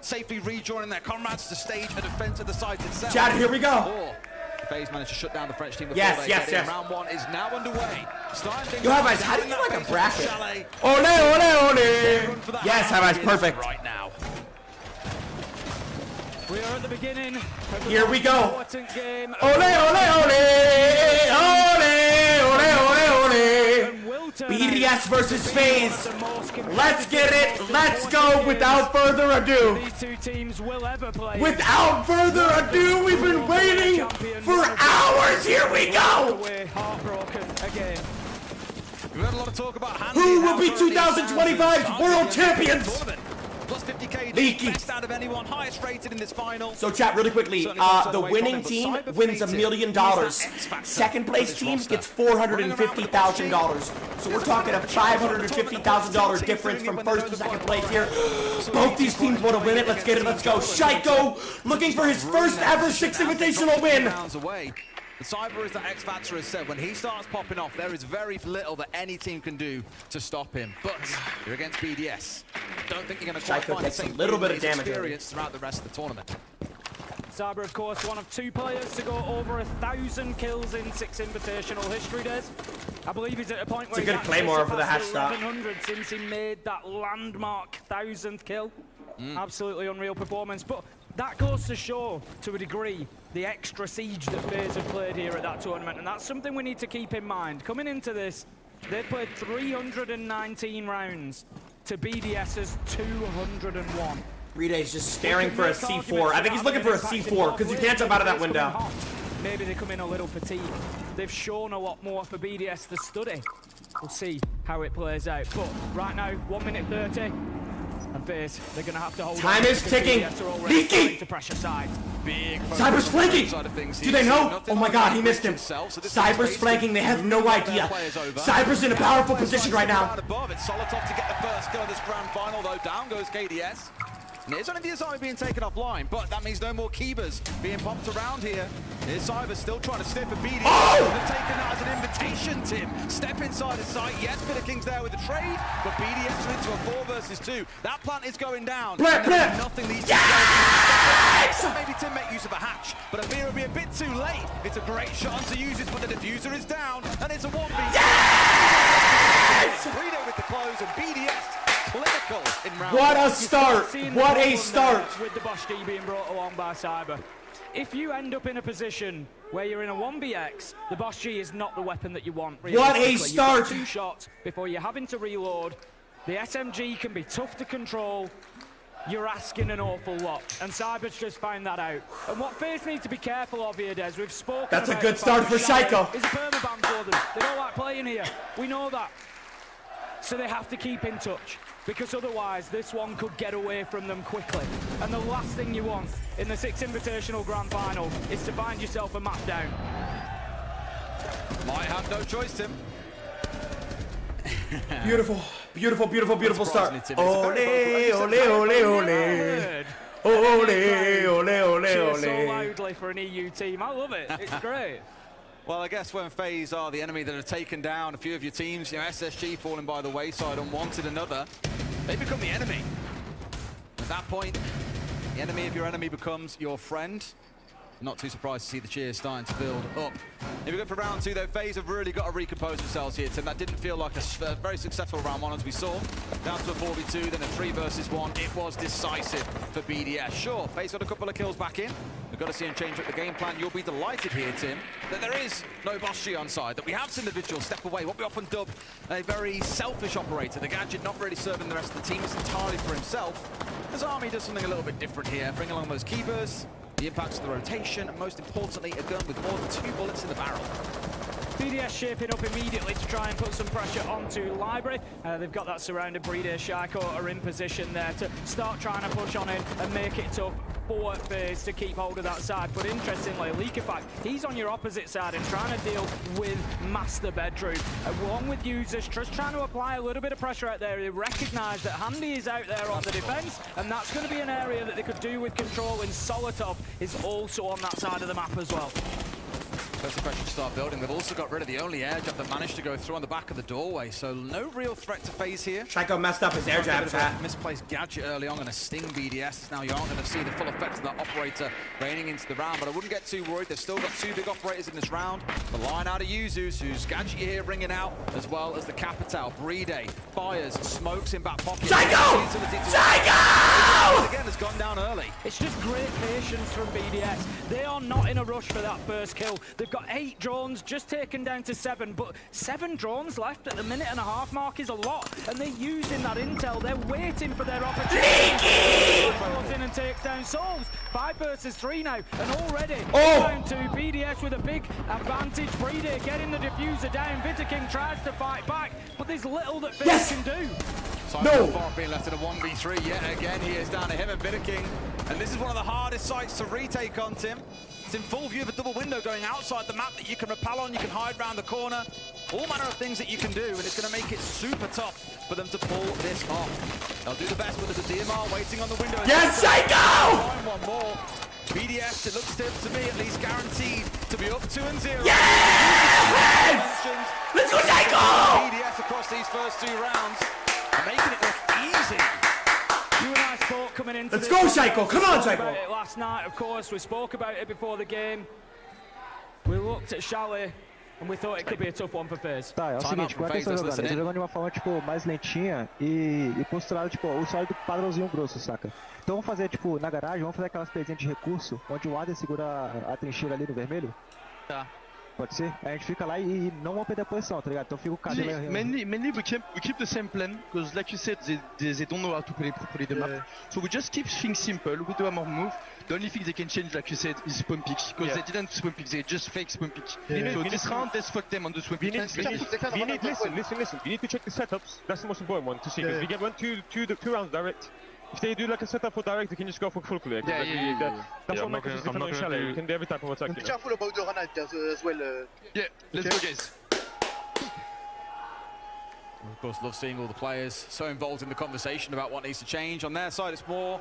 safely rejoining their comrades to stage a defense of the site itself. Chad, here we go. Faze managed to shut down the French team. Yes. Round one is now underway. Yo, Havize, how do you like a bracket? Ole, ole, ole. Yes, Havize, perfect. Right now. We are at the beginning of the Here we go. important game. Ole, ole, ole. Ole, ole, ole, ole. BDS versus Faze. Let's get it. Let's go without further ado. These two teams will ever play. Without further ado, we've been waiting for hours. Here we go. We're heartbroken again. We've had a lot of talk about Who will be 2025's world champions? Plus 50k, Leaky. best out of anyone, highest rated in this final. So chat really quickly, the winning team wins $1 million. Second place team gets $450,000. So we're talking a $550,000 difference from first to second place here. Both these teams want to win it. Let's get it. Let's go. Shaiko looking for his first ever 6 invitational win. The Cyber, as the X Factor has said, when he starts popping off, there is very little that any team can do to stop him. But you're against BDS. Don't think you're going to quite find the same little bit of damage experience throughout the rest of the tournament. Cyber, of course, one of 2 players to go over 1,000 kills in 6 invitational history days. I believe he's at a point where it's a good claymore for the hash stop. 1,100 since he made that landmark 1,000th kill. Absolutely unreal performance. But that goes to show, to a degree, the extra siege that Faze have played here at that tournament, and that's something we need to keep in mind. Coming into this, they played 319 rounds to BDS's 201. Reday's just staring for a C4. I think he's looking for a C4, because you can't jump out of that window. Maybe they come in a little fatigued. They've shown a lot more for BDS to study. We'll see how it plays out. But right now, 1 minute 30. And Faze, they're going to have to hold time is ticking. Leaky! To pressure side. Cyber's flanking! Do they know? Oh my god, he missed him. Cyber's flanking, they have no idea. Cyber's in a powerful position right now. It's Solotov to get the first kill of this grand final, though. Down goes KDS. And it's only the Azari being taken offline, but that means no more Keybers being pumped around here. Here's Cyber still trying to sniff a BDS. They've taken that as an invitation, Tim. Step inside the site. Yes, King's there with the trade, but BDS into a 4 versus 2. That plant is going down. Nothing these two so maybe Tim make use of a hatch, but Avira will be a bit too late. It's a great shot to use it, but the diffuser is down, and it's a 1v. Yes! Rito with the close, and BDS clinical in round What a start! What a start! With the Bosch D being brought along by Cyber. If you end up in a position where you're in a 1vx, the Bosch G is not the weapon that you want. What a start! You've got 2 shots before you're having to reload. The SMG can be tough to control. You're asking an awful lot, and Cyber's just found that out. And what Faze need to be careful of here, Des, we've spoken That's about a good start for Shaiko. It's a permaban for them. They don't like playing here. We know that. So they have to keep in touch, because otherwise this one could get away from them quickly. And the last thing you want in the 6 Invitational Grand Final is to find yourself a map down. Might have no choice, Tim. Beautiful, beautiful, beautiful, beautiful start. Ole, ole, ole, ole. Ole, ole, ole, ole. So loudly for an EU team. I love it. It's great. Well, I guess when Faze are the enemy that have taken down a few of your teams, you know, SSG falling by the wayside, unwanted another, they become the enemy. At that point, the enemy of your enemy becomes your friend. Not too surprised to see the cheers starting to build up. Here we go for round 2, though. Faze have really got to recompose themselves here, Tim. That didn't feel like a very successful round 1, as we saw. Down to a 4v2, then a 3 versus 1. It was decisive for BDS. Sure, Faze got a couple of kills back in. We've got to see him change up the game plan. You'll be delighted here, Tim, that there is no Bosch G on side, that we have seen individuals step away. What we often dub a very selfish operator. The Gadget not really serving the rest of the team. It's entirely for himself. His army does something a little bit different here. Bring along those keepers. The impacts of the rotation, and most importantly, a gun with more than 2 bullets in the barrel. BDS shaping up immediately to try and put some pressure onto Library. They've got that surrounded. Breeder, Shaiko are in position there to start trying to push on in and make it tough for Faze to keep hold of that side. But interestingly, Leakifact, he's on your opposite side and trying to deal with Master Bedroom. Along with users, just trying to apply a little bit of pressure out there. They recognise that Handy is out there on the defence, and that's going to be an area that they could do with control, and Solotov is also on that side of the map as well. First impression start building. They've also got rid of the only air jab that managed to go through on the back of the doorway, so no real threat to Faze here. Shaiko messed up his air jab chat. Misplaced gadget early on, going to sting BDS. Now you aren't going to see the full effect of that operator raining into the round, but I wouldn't get too worried. They've still got 2 big operators in this round. The line out of Yuzu's, whose gadget here ringing out, as well as the Capital. Bride fires, smokes in back pocket. Shaiko! Shaiko! Again has gone down early. It's just great patience from BDS. They are not in a rush for that first kill. They've got 8 drones, just taken down to 7, but 7 drones left at the minute-and-a-half mark is a lot, and they're using that intel. They're waiting for their opportunity. Goes in and takes down Souls. 5 versus 3 now, and already down to BDS with a big advantage. Bride getting the diffuser down. Vitaking tries to fight back, but there's little that Faze can do. Simon Far being left in a 1v3 yet again. He is down to him and Vitaking, and this is one of the hardest sites to retake on, Tim. It's in full view of a double window going outside the map that you can rappel on, you can hide around the corner. All manner of things that you can do, and it's going to make it super tough for them to pull this off. They'll do the best, but there's a DMR waiting on the window. Yes, Shaiko! One more. BDS, it looks to me at least guaranteed to be up 2-0. Yes! Let's go, Shaiko! BDS across these first 2 rounds, making it look easy. You and I spoke coming into Let's go, Shaiko! Come on, Shaiko! About it last night, of course. We spoke about it before the game. We looked at Chalet and we thought it could be a tough one for Faze. Tá, é o seguinte, como é que eles estão jogando? Eles estão jogando de uma forma, tipo, mais lentinha e posturado, tipo, o sólido padrãozinho grosso, saca? Então vamos fazer, tipo, na garagem, vamos fazer aquelas pezinhas de recurso, onde o Adler segura a trincheira ali no vermelho. Tá. Pode ser? A gente fica lá e não vamos perder a posição, tá ligado? Então fica o cara... Mainly we keep the same plan, because like you said, they don't know how to play the map. So we just keep things simple, we do a more move. The only thing they can change, like you said, is spawn pick, because they didn't spawn pick, they just fake spawn pick. So this round, let's fuck them on the spawn pick. Listen, we need to check the setups. That's the most important one to see, because we get 2 rounds direct. If they do like a setup for direct, you can just go for full clear. That's what makes us different on Chalet. You can do every type of attack. Be careful about the grenade as well. Yeah, let's go, guys. Of course, love seeing all the players so involved in the conversation about what needs to change. On their side, it's more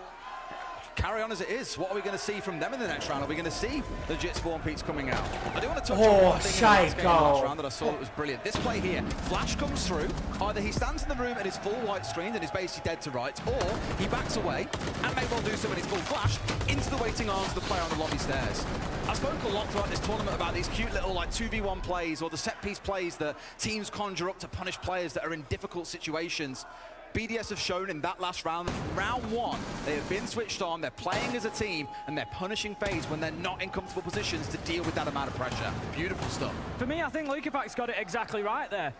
carry on as it is. What are we going to see from them in the next round? Are we going to see legit spawn peaks coming out? I do want to touch on one thing in the next game last round that I saw that was brilliant. This play here, Flash comes through. Either he stands in the room and is full white screened and is basically dead to rights, or he backs away and may well do so when he's full flash into the waiting arms of the player on the lobby stairs. I spoke a lot throughout this tournament about these cute little like 2v1 plays or the set piece plays that teams conjure up to punish players that are in difficult situations. BDS have shown in that last round, round 1, they have been switched on, they're playing as a team, and they're punishing Faze when they're not in comfortable positions to deal with that amount of pressure. Beautiful stuff. For me, I think Lukafak's got it exactly right there.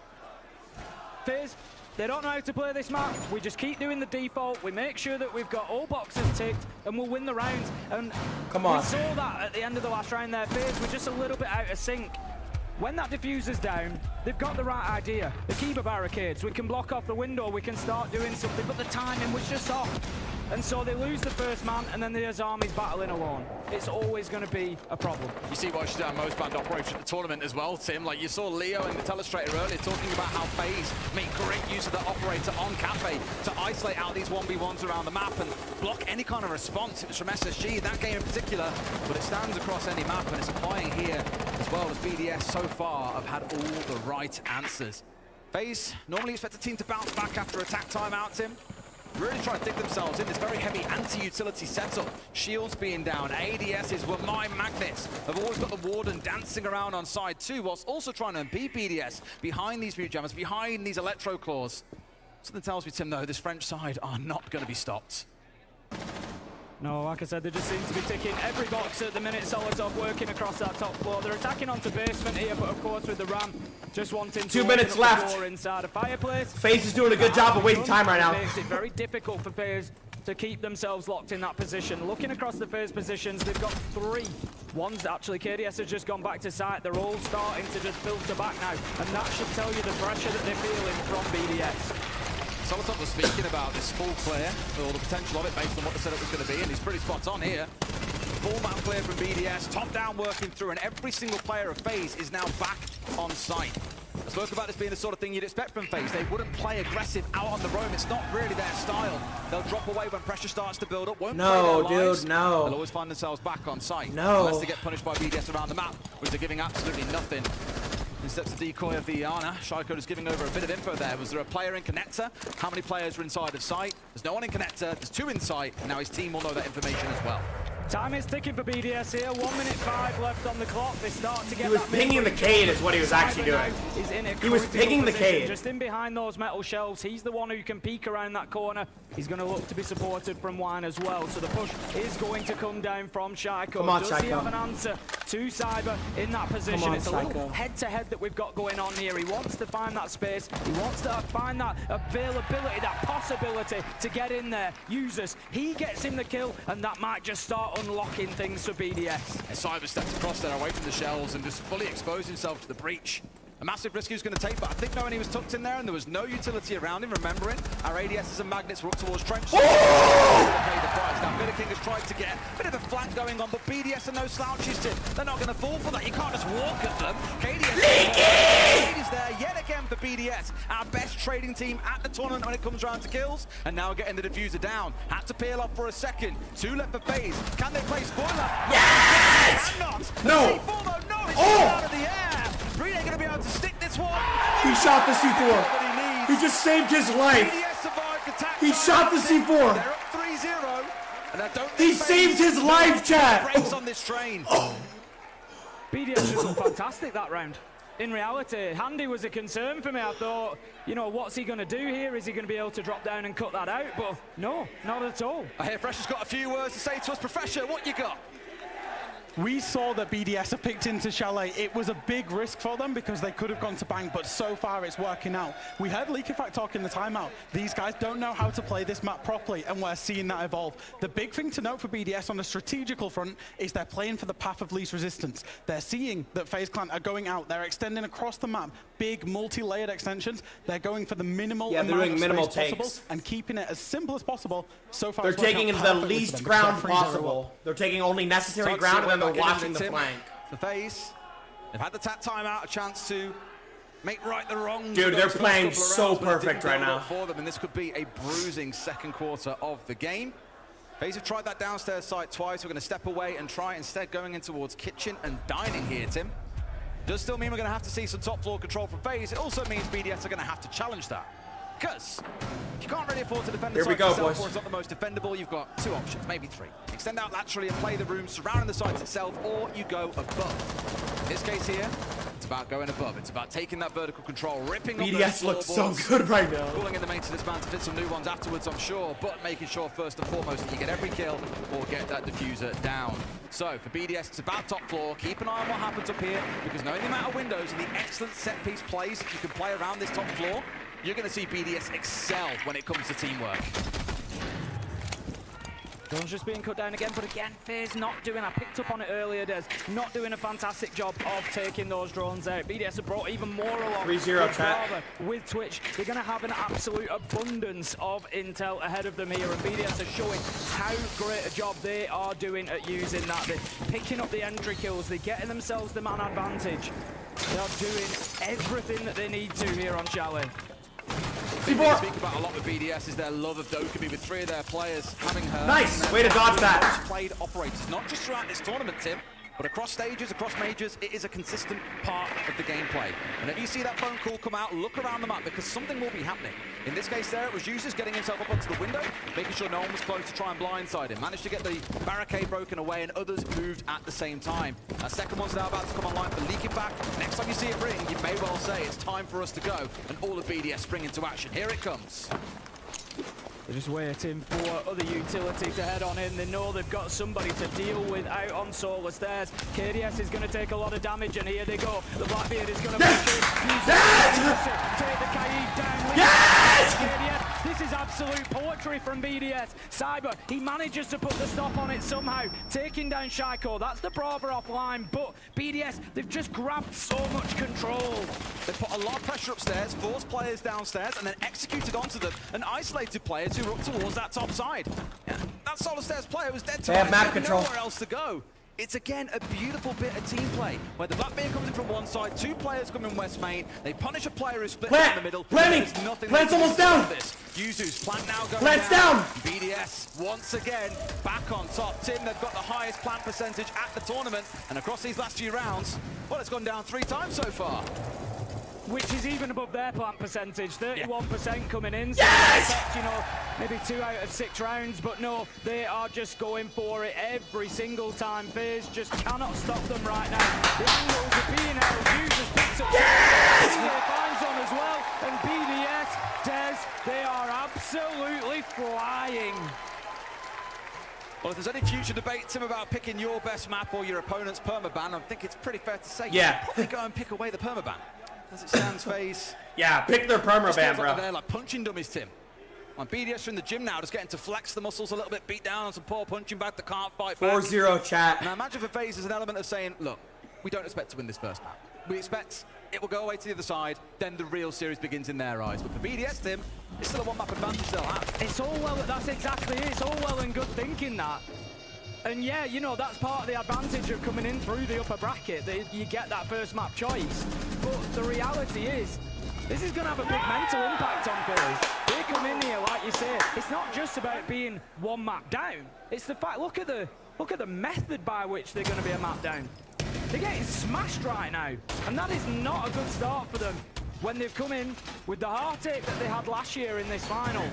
Faze, they don't know how to play this map. We just keep doing the default, we make sure that we've got all boxes ticked, and we'll win the rounds. And we saw that at the end of the last round there. Faze were just a little bit out of sync. When that diffuser's down, they've got the right idea. The Kiba barricades, we can block off the window, we can start doing something, but the timing was just off. And so they lose the first man, and then there's armies battling alone. It's always going to be a problem. You see why she's our most banned operator at the tournament as well, Tim. Like you saw Leo in the telestrator earlier talking about how Faze made great use of that operator on Cafe to isolate out these 1v1s around the map and block any kind of response. It was from SSG, that game in particular, but it stands across any map, and it's applying here as well as BDS so far have had all the right answers. Faze normally expect a team to bounce back after attack timeout, Tim. Really try to dig themselves in this very heavy anti-utility setup. Shields being down, ADSs were my magnets. They've always got the Warden dancing around on side 2, whilst also trying to impede BDS behind these mute jammers, behind these electro claws. Something tells me, Tim, though, this French side are not going to be stopped. No, like I said, they just seem to be ticking every box at the minute. Solitov working across that top floor. They're attacking onto basement here, but of course with the Ram just wanting to 2 minutes left. Inside a fireplace. Faze is doing a good job of wasting time right now. It makes it very difficult for Faze to keep themselves locked in that position. Looking across the Faze positions, they've got 3. One's actually KDS has just gone back to site. They're all starting to just filter back now, and that should tell you the pressure that they're feeling from BDS. Solitov was speaking about this full clear, or the potential of it based on what the setup was going to be, and he's pretty spot on here. Full map clear from BDS, top down working through, and every single player of Faze is now back on site. I spoke about this being the sort of thing you'd expect from Faze. They wouldn't play aggressive out on the roam. It's not really their style. They'll drop away when pressure starts to build up. Won't play their lives. No. They'll always find themselves back on site. No. Unless they get punished by BDS around the map, which they're giving absolutely nothing. In steps the decoy of the Iana. Shyko is giving over a bit of info there. Was there a player in connector? How many players are inside of sight? There's no one in connector. There's 2 in sight. And now his team will know that information as well. Time is ticking for BDS here. 1 minute 5 left on the clock. They start to get. He was pinging the Cade is what he was actually doing. He was pinging the Cade. Just in behind those metal shelves. He's the one who can peek around that corner. He's going to look to be supported from Wine as well. So the push is going to come down from Shyko. Come on, Does he have an answer to Cyber in that position? Come on, it's a Shyko. little head-to-head that we've got going on here. He wants to find that space. He wants to find that availability, that possibility to get in there. Users. He gets him the kill, and that might just start unlocking things for BDS. And Cyber steps across there away from the shells and just fully exposed himself to the breach. A massive risk he was going to take, but I think knowing he was tucked in there and there was no utility around him, remembering our ADSs and magnets were up towards trench. Pay the price. Now, King has tried to get a bit of a flank going on, but BDS are no slouches, Tim. They're not going to fall for that. You can't just walk at them. KDS is there yet again for BDS. Our best trading team at the tournament when it comes around to kills, and now getting the diffuser down. Had to peel off for a second. 2 left for Faze. Can they play spoiler? Yes! Cannot. No! C4 though, no, it's out of the air. Bree ain't going to be able to stick this one. He shot the C4. He just saved his life. He shot the C4. They're up 3-0. And I don't He saved his life, chat. Breaks on this train. BDS just looked fantastic that round. In reality, Handy was a concern for me. I thought, you know, what's he going to do here? Is he going to be able to drop down and cut that out? But no, not at all. I hear Fresh has got a few words to say to us. Professor, what you got? We saw that BDS have picked into Chalet. It was a big risk for them because they could have gone to Bang, but so far it's working out. We heard Leakyfact talk in the timeout. These guys don't know how to play this map properly, and we're seeing that evolve. The big thing to note for BDS on the strategical front is they're playing for the path of least resistance. They're seeing that FaZe Clan are going out. They're extending across the map, big multi-layered extensions. They're going for the minimal amount of space possible and keeping it as simple as possible. So far, They're taking the least ground possible. They're taking only necessary ground, and then they're watching the flank. The Faze, they've had the timeout, a chance to make right the wrongs. Dude, they're playing so perfect right now. For them, and this could be a bruising second quarter of the game. Faze have tried that downstairs site twice. We're going to step away and try instead going in towards kitchen and dining here, Tim. Does still mean we're going to have to see some top floor control from Faze. It also means BDS are going to have to challenge that. Because you can't really afford to defend the site yourself, or it's not the most defendable. You've got 2 options, maybe 3. Extend out laterally and play the rooms surrounding the site itself, or you go above. In this case here, it's about going above. It's about taking that vertical control, ripping up BDS looks so good right now. Calling in the maintenance man to fit some new ones afterwards, I'm sure, but making sure first and foremost that you get every kill or get that diffuser down. So for BDS, it's about top floor. Keep an eye on what happens up here, because knowing the amount of windows and the excellent set-piece plays that you can play around this top floor, you're going to see BDS excel when it comes to teamwork. Drone's just being cut down again, but again, Faze not doing, I picked up on it earlier, Des, not doing a fantastic job of taking those drones out. BDS have brought even more along. 3-0 chat. With Twitch, they're going to have an absolute abundance of intel ahead of them here, and BDS are showing how great a job they are doing at using that. They're picking up the entry kills, they're getting themselves the man advantage. They're doing everything that they need to here on Chalet. What we speak about a lot with BDS is their love of Dokkaebi, with 3 of their players having her. Nice! Way to dodge that. Played operators, not just throughout this tournament, Tim, but across stages, across majors, it is a consistent part of the gameplay. Whenever you see that phone call come out, look around the map, because something will be happening. In this case there, it was Users getting himself up onto the window, making sure no one was close to try and blindside him. Managed to get the barricade broken away, and others moved at the same time. That second one's now about to come online for Leakyfact. Next time you see it ring, you may well say it's time for us to go, and all of BDS spring into action. Here it comes. They're just waiting for other utility to head on in. They know they've got somebody to deal with out on Solar Stairs. KDS is going to take a lot of damage, and here they go. The Blackbeard is going to push it. Take the Kaid down. Yes! KDS, this is absolute poetry from BDS. Cyber, he manages to put the stop on it somehow, taking down Shyko. That's the Brava offline, but BDS, they've just grabbed so much control. They put a lot of pressure upstairs, forced players downstairs, and then executed onto them and isolated players who were up towards that top side. Yeah, that Solar Stairs player was dead to rights, map control. Nowhere else to go. It's again a beautiful bit of team play where the Blackbeard comes in from one side, 2 players come in West Main, they punish a player who's split in the middle. Plant's almost down! Yuzu's plant now going Plant's down! BDS once again back on top. Tim, they've got the highest plant percentage at the tournament, and across these last few rounds, well, it's gone down 3 times so far. Which is even above their plant percentage, 31% coming in. So yes! expect, you know, maybe 2 out of 6 rounds, but no, they are just going for it every single time. Faze just cannot stop them right now. The angles are being held. Users picks up. Yes! Finds on as well, and BDS, Des, they are absolutely flying. Well, if there's any future debate, Tim, about picking your best map or your opponent's permaban, I think it's pretty fair to say you should probably go and pick away the permaban. As it stands, Faze. Yeah, pick their permaban, bro. They're like punching dummies, Tim. On BDS are in the gym now, just getting to flex the muscles a little bit, beat down on some poor punching back, they can't fight back. 4-0, chat. And I imagine for Faze there's an element of saying, look, we don't expect to win this first map. We expect it will go away to the other side, then the real series begins in their eyes. But for BDS, Tim, it's still a 1-map advantage they'll have. It's all well, that's exactly it. It's all well and good thinking that. And yeah, you know, that's part of the advantage of coming in through the upper bracket, that you get that first map choice. But the reality is, this is going to have a big mental impact on Faze. They come in here, like you say, it's not just about being 1 map down. It's the fact, look at the method by which they're going to be a map down. They're getting smashed right now, and that is not a good start for them when they've come in with the heartache that they had last year in this final.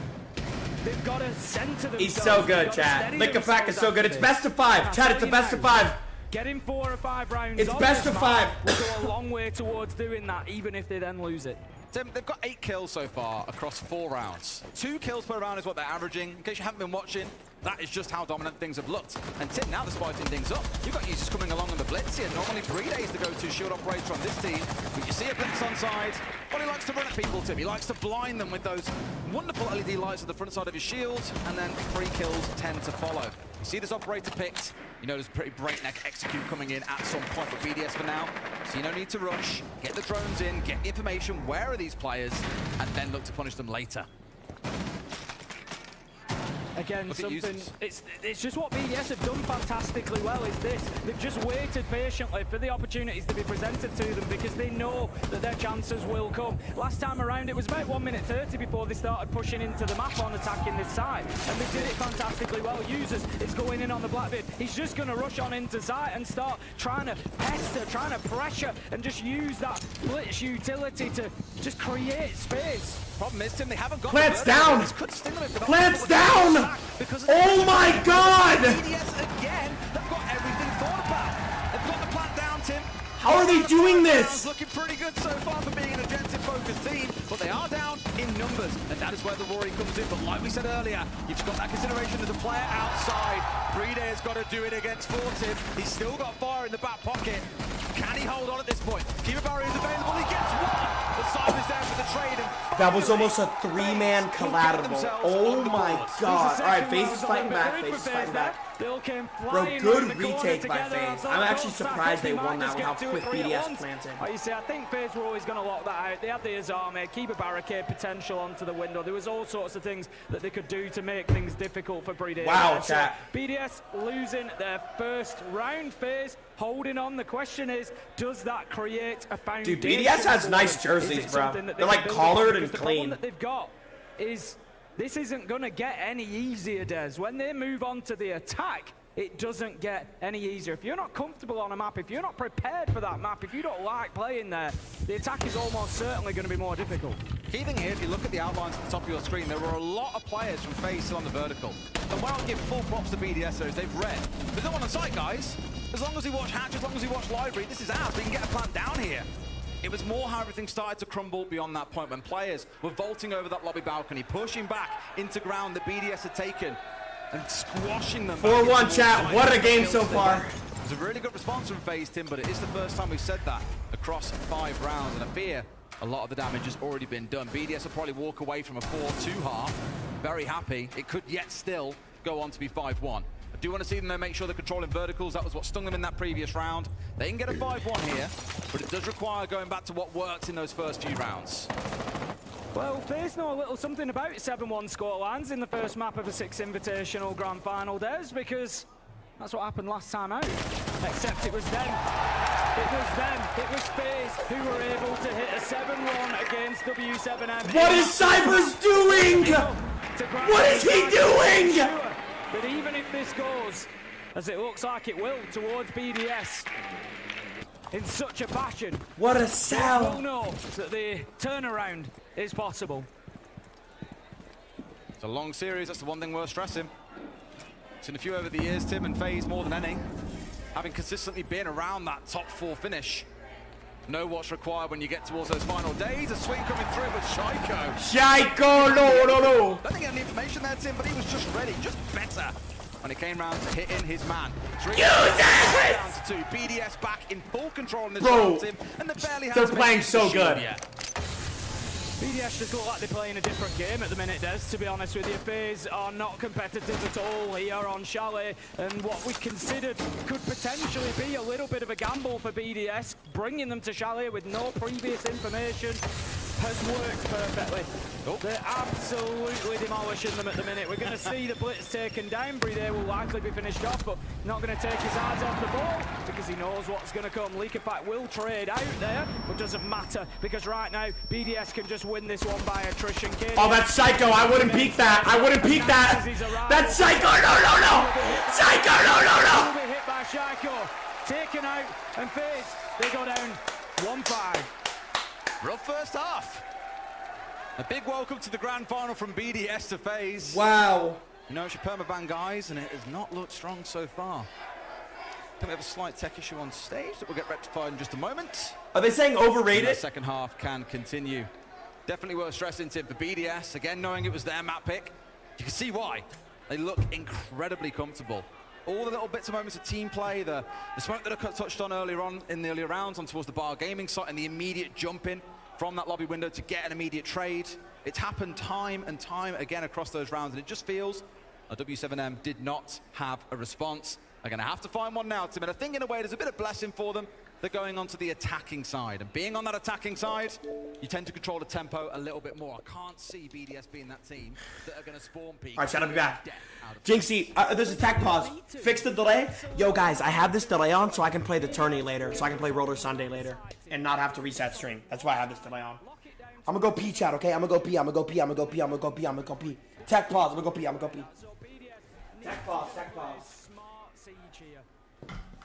They've got to center themselves. He's so good, chat. Liquefact is so good. It's best of 5. Chat, it's a best of 5. Getting 4 or 5 rounds. It's best of 5. Will go a long way towards doing that, even if they then lose it. Tim, they've got 8 kills so far across 4 rounds. 2 kills per round is what they're averaging. In case you haven't been watching, that is just how dominant things have looked. And Tim, now they're spiking things up. You've got users coming along on the blitz here. Normally 3 days to go to shield operator on this team. But you see a blitz on side. Well, he likes to run at people, Tim. He likes to blind them with those wonderful LED lights at the front side of his shield. And then 3 kills tend to follow. You see this operator picked. You know there's a pretty breakneck execute coming in at some point for BDS for now. So you don't need to rush. Get the drones in, get the information. Where are these players? And then look to punish them later. Again, something, it's just what BDS have done fantastically well is this. They've just waited patiently for the opportunities to be presented to them because they know that their chances will come. Last time around, it was about 1 minute 30 before they started pushing into the map on attacking this side. And they did it fantastically well. Users is going in on the Blackbeard. He's just going to rush on into site and start trying to pester, trying to pressure, and just use that blitz utility to just create space. Problem is, Tim, they haven't got Plant's down! Plant's down! Oh my god! BDS again, they've got everything thought about. They've got the plant down, Tim. How are they doing this? Looking pretty good so far for being an objective-focused team, but they are down in numbers, and that is where the roaring comes in. But like we said earlier, you've got that consideration as a player outside. Breeder's got to do it against Fortiv. He's still got fire in the back pocket. Can he hold on at this point? Keeper barrier is available. He gets one. The Cyber's there for the trade. And that was almost a 3-man collateral. Oh my god. Alright, Faze is fighting back. Faze is fighting back. Bro, good retake by Faze. I'm actually surprised they won that with how quick BDS planted. Like you see, I think Faze were always going to lock that out. They had the Azame, keep a barricade potential onto the window. There was all sorts of things that they could do to make things difficult for BDS. Wow, chat. BDS losing their first round. Faze holding on. The question is, does that create a foundation? Dude, BDS has nice jerseys, bro. They're like collared and clean. The problem that they've got is this isn't going to get any easier, Des. When they move on to the attack, it doesn't get any easier. If you're not comfortable on a map, if you're not prepared for that map, if you don't like playing there, the attack is almost certainly going to be more difficult. Key thing here, if you look at the outlines at the top of your screen, there were a lot of players from Faze still on the vertical. And where I'll give full props to BDS is they've read. There's no one on site, guys. As long as we watch Hatch, as long as we watch Library, this is ours. We can get a plant down here. It was more how everything started to crumble beyond that point when players were vaulting over that lobby balcony, pushing back into ground that BDS had taken and squashing them. 4-1, chat. What a game so far. It was a really good response from Faze, Tim, but it is the first time we've said that across 5 rounds, and I fear a lot of the damage has already been done. BDS will probably walk away from a 4-2 half very happy. It could yet still go on to be 5-1. I do want to see them, though, make sure they're controlling verticals. That was what stung them in that previous round. They can get a 5-1 here, but it does require going back to what worked in those first few rounds. Well, Faze know a little something about 7-1 scorelines in the first map of a 6 Invitational Grand Final, Des, because That's what happened last time out. Except it was them. It was Faze who were able to hit a 7-1 against W7M. What is Cybers doing? What is he doing? But even if this goes, as it looks like it will, towards BDS, in such a fashion, what a we'll sell. know that the turnaround is possible. It's a long series, that's the one thing worth stressing. Seen a few over the years, Tim, and Faze more than any. Having consistently been around that top 4 finish. Know what's required when you get towards those final days. A swing coming through with Shaiko. Shaiko, no. Don't think he had any information there, Tim, but he was just ready, just better. When it came round to hitting his man. Use it! Down to 2. BDS back in full control in this round, Tim, and they barely had they're to playing so good. Yet. BDS just look like they're playing a different game at the minute, Des, to be honest with you. Faze are not competitive at all here on Chalet, and what we considered could potentially be a little bit of a gamble for BDS, bringing them to Chalet with no previous information, has worked perfectly. They're absolutely demolishing them at the minute. We're going to see the blitz taken down. Bride will likely be finished off, but not going to take his eyes off the ball because he knows what's going to come. Liquefact will trade out there, but doesn't matter because right now BDS can just win this one by attrition. Oh, that's Psycho. I wouldn't peek that. I wouldn't peek that. That's Psycho. No. Psycho, no. Will be hit by Shaiko. Taken out, and Faze, they go down 1-5. Rough first half. A big welcome to the grand final from BDS to Faze. Wow. You know, it's your permaban guys, and it has not looked strong so far. I think we have a slight tech issue on stage that will get rectified in just a moment. Are they saying overrated? The second half can continue. Definitely worth stressing, Tim, for BDS. Again, knowing it was their map pick, you can see why. They look incredibly comfortable. All the little bits of moments of team play, the smoke that I touched on earlier on in the earlier rounds on towards the bar gaming site, and the immediate jump in from that lobby window to get an immediate trade. It's happened time and time again across those rounds, and it just feels like W7M did not have a response. They're going to have to find one now, Tim, and I think in a way there's a bit of blessing for them. They're going on to the attacking side, and being on that attacking side, you tend to control the tempo a little bit more. I can't see BDS being that team that are going to spawn peak. All right, I'll be back. Jinxie, there's a tech pause. Fix the delay. Yo, guys, I have this delay on so I can play the tourney later, so I can play Roller Sunday later and not have to reset stream. That's why I have this delay on. I'm gonna go pee, chat, okay? I'm gonna go pee. Tech pause. I'm gonna go pee. Tech pause. Smart siege here.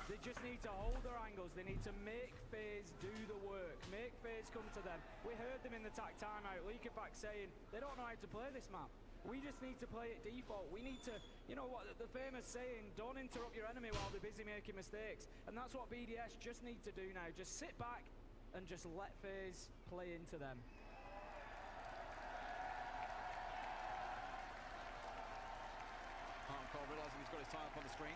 They just need to hold their angles. They need to make Faze do the work. Make Faze come to them. We heard them in the tech timeout. Liquefact saying they don't know how to play this map. We just need to play it default. We need to, you know what, the famous saying, don't interrupt your enemy while they're busy making mistakes. And that's what BDS just need to do now. Just sit back and just let Faze play into them. Cole realizing he's got his time up on the screen.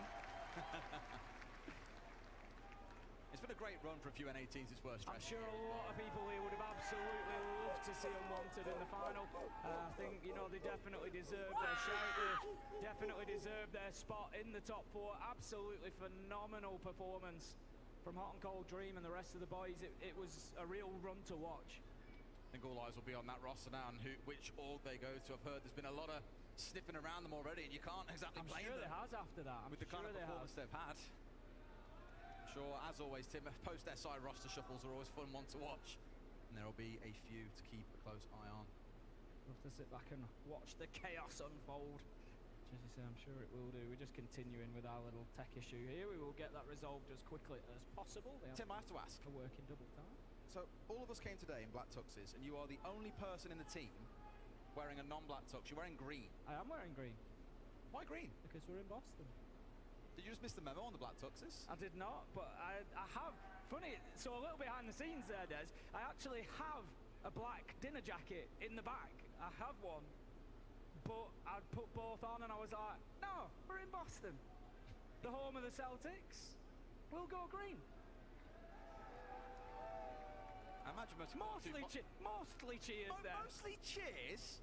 It's been a great run for a few N18s, it's worth stressing. I'm sure a lot of people here would have absolutely loved to see Unwanted in the final. I think, you know, they definitely deserve their shout. They definitely deserve their spot in the top 4. Absolutely phenomenal performance from Hot and Cold Dream and the rest of the boys. It was a real run to watch. I think all eyes will be on that roster now and which org they go to. I've heard there's been a lot of sniffing around them already, and you can't exactly blame them. I'm sure there has after that. With the kind of performance they've had. I'm sure, as always, Tim, post-SI roster shuffles are always fun one to watch. And there will be a few to keep a close eye on. Love to sit back and watch the chaos unfold. As you say, I'm sure it will do. We're just continuing with our little tech issue here. We will get that resolved as quickly as possible. Tim, I have to ask. A work in double time. So, all of us came today in black tuxes, and you are the only person in the team wearing a non-black tux. You're wearing green. I am wearing green. Why green? Because we're in Boston. Did you just miss the memo on the black tuxes? I did not, but I have. Funny, so a little behind the scenes there, Des. I actually have a black dinner jacket in the back. I have one, but I'd put both on and I was like, no, we're in Boston. The home of the Celtics. We'll go green. I imagine mostly cheers there. Mostly cheers?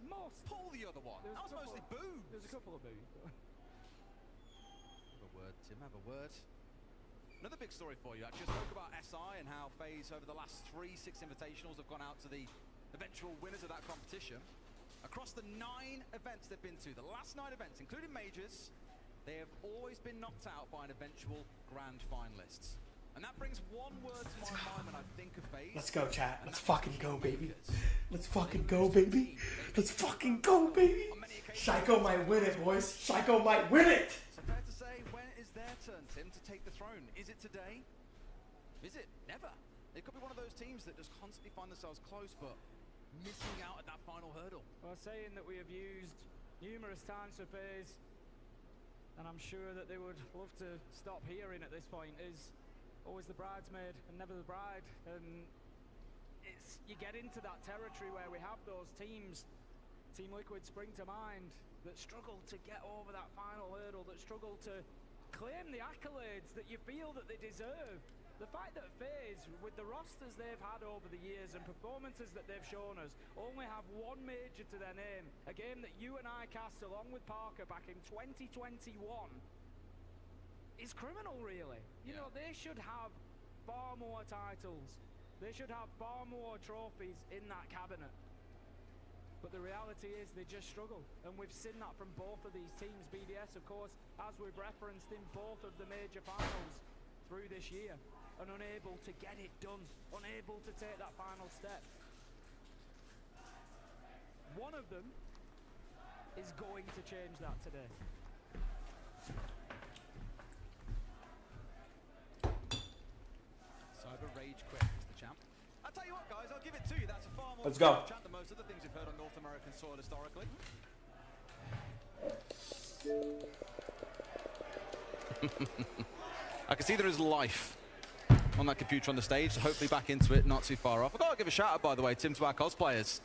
Pull the other one. That was mostly boos. There's a couple of boos. Have a word, Tim, have a word. Another big story for you, actually. I spoke about SI and how Faze over the last 3-6 invitationals have gone out to the eventual winners of that competition. Across the 9 events they've been to, the last 9 events, including majors, they have always been knocked out by an eventual grand finalists. And that brings one word to my mind when I think of Faze. Let's go, chat. Let's fucking go, baby. Let's fucking go, baby. Let's fucking go, baby. Shaiko might win it, boys. Shaiko might win it. So fair to say, when is their turn, Tim, to take the throne? Is it today? Is it never? It could be one of those teams that just constantly find themselves close, but missing out at that final hurdle. Well, saying that we have used numerous times for Faze, and I'm sure that they would love to stop hearing at this point, is always the bridesmaid and never the bride. And it's, you get into that territory where we have those teams, Team Liquid spring to mind, that struggle to get over that final hurdle, that struggle to claim the accolades that you feel that they deserve. The fact that Faze, with the rosters they've had over the years and performances that they've shown us, only have one major to their name, a game that you and I cast along with Parker back in 2021, is criminal, really. You know, they should have far more titles. They should have far more trophies in that cabinet. But the reality is they just struggle. And we've seen that from both of these teams. BDS, of course, as we've referenced in both of the major finals through this year, and unable to get it done, unable to take that final step. One of them is going to change that today. Cyber rage quit, Mr. Champ. I'll tell you what, guys, I'll give it to you. That's a far more Let's go. chat than most of the things you've heard on North American soil historically. I can see there is life on that computer on the stage, so hopefully back into it, not too far off. I've got to give a shout out, by the way, Tim, to our cosplayers.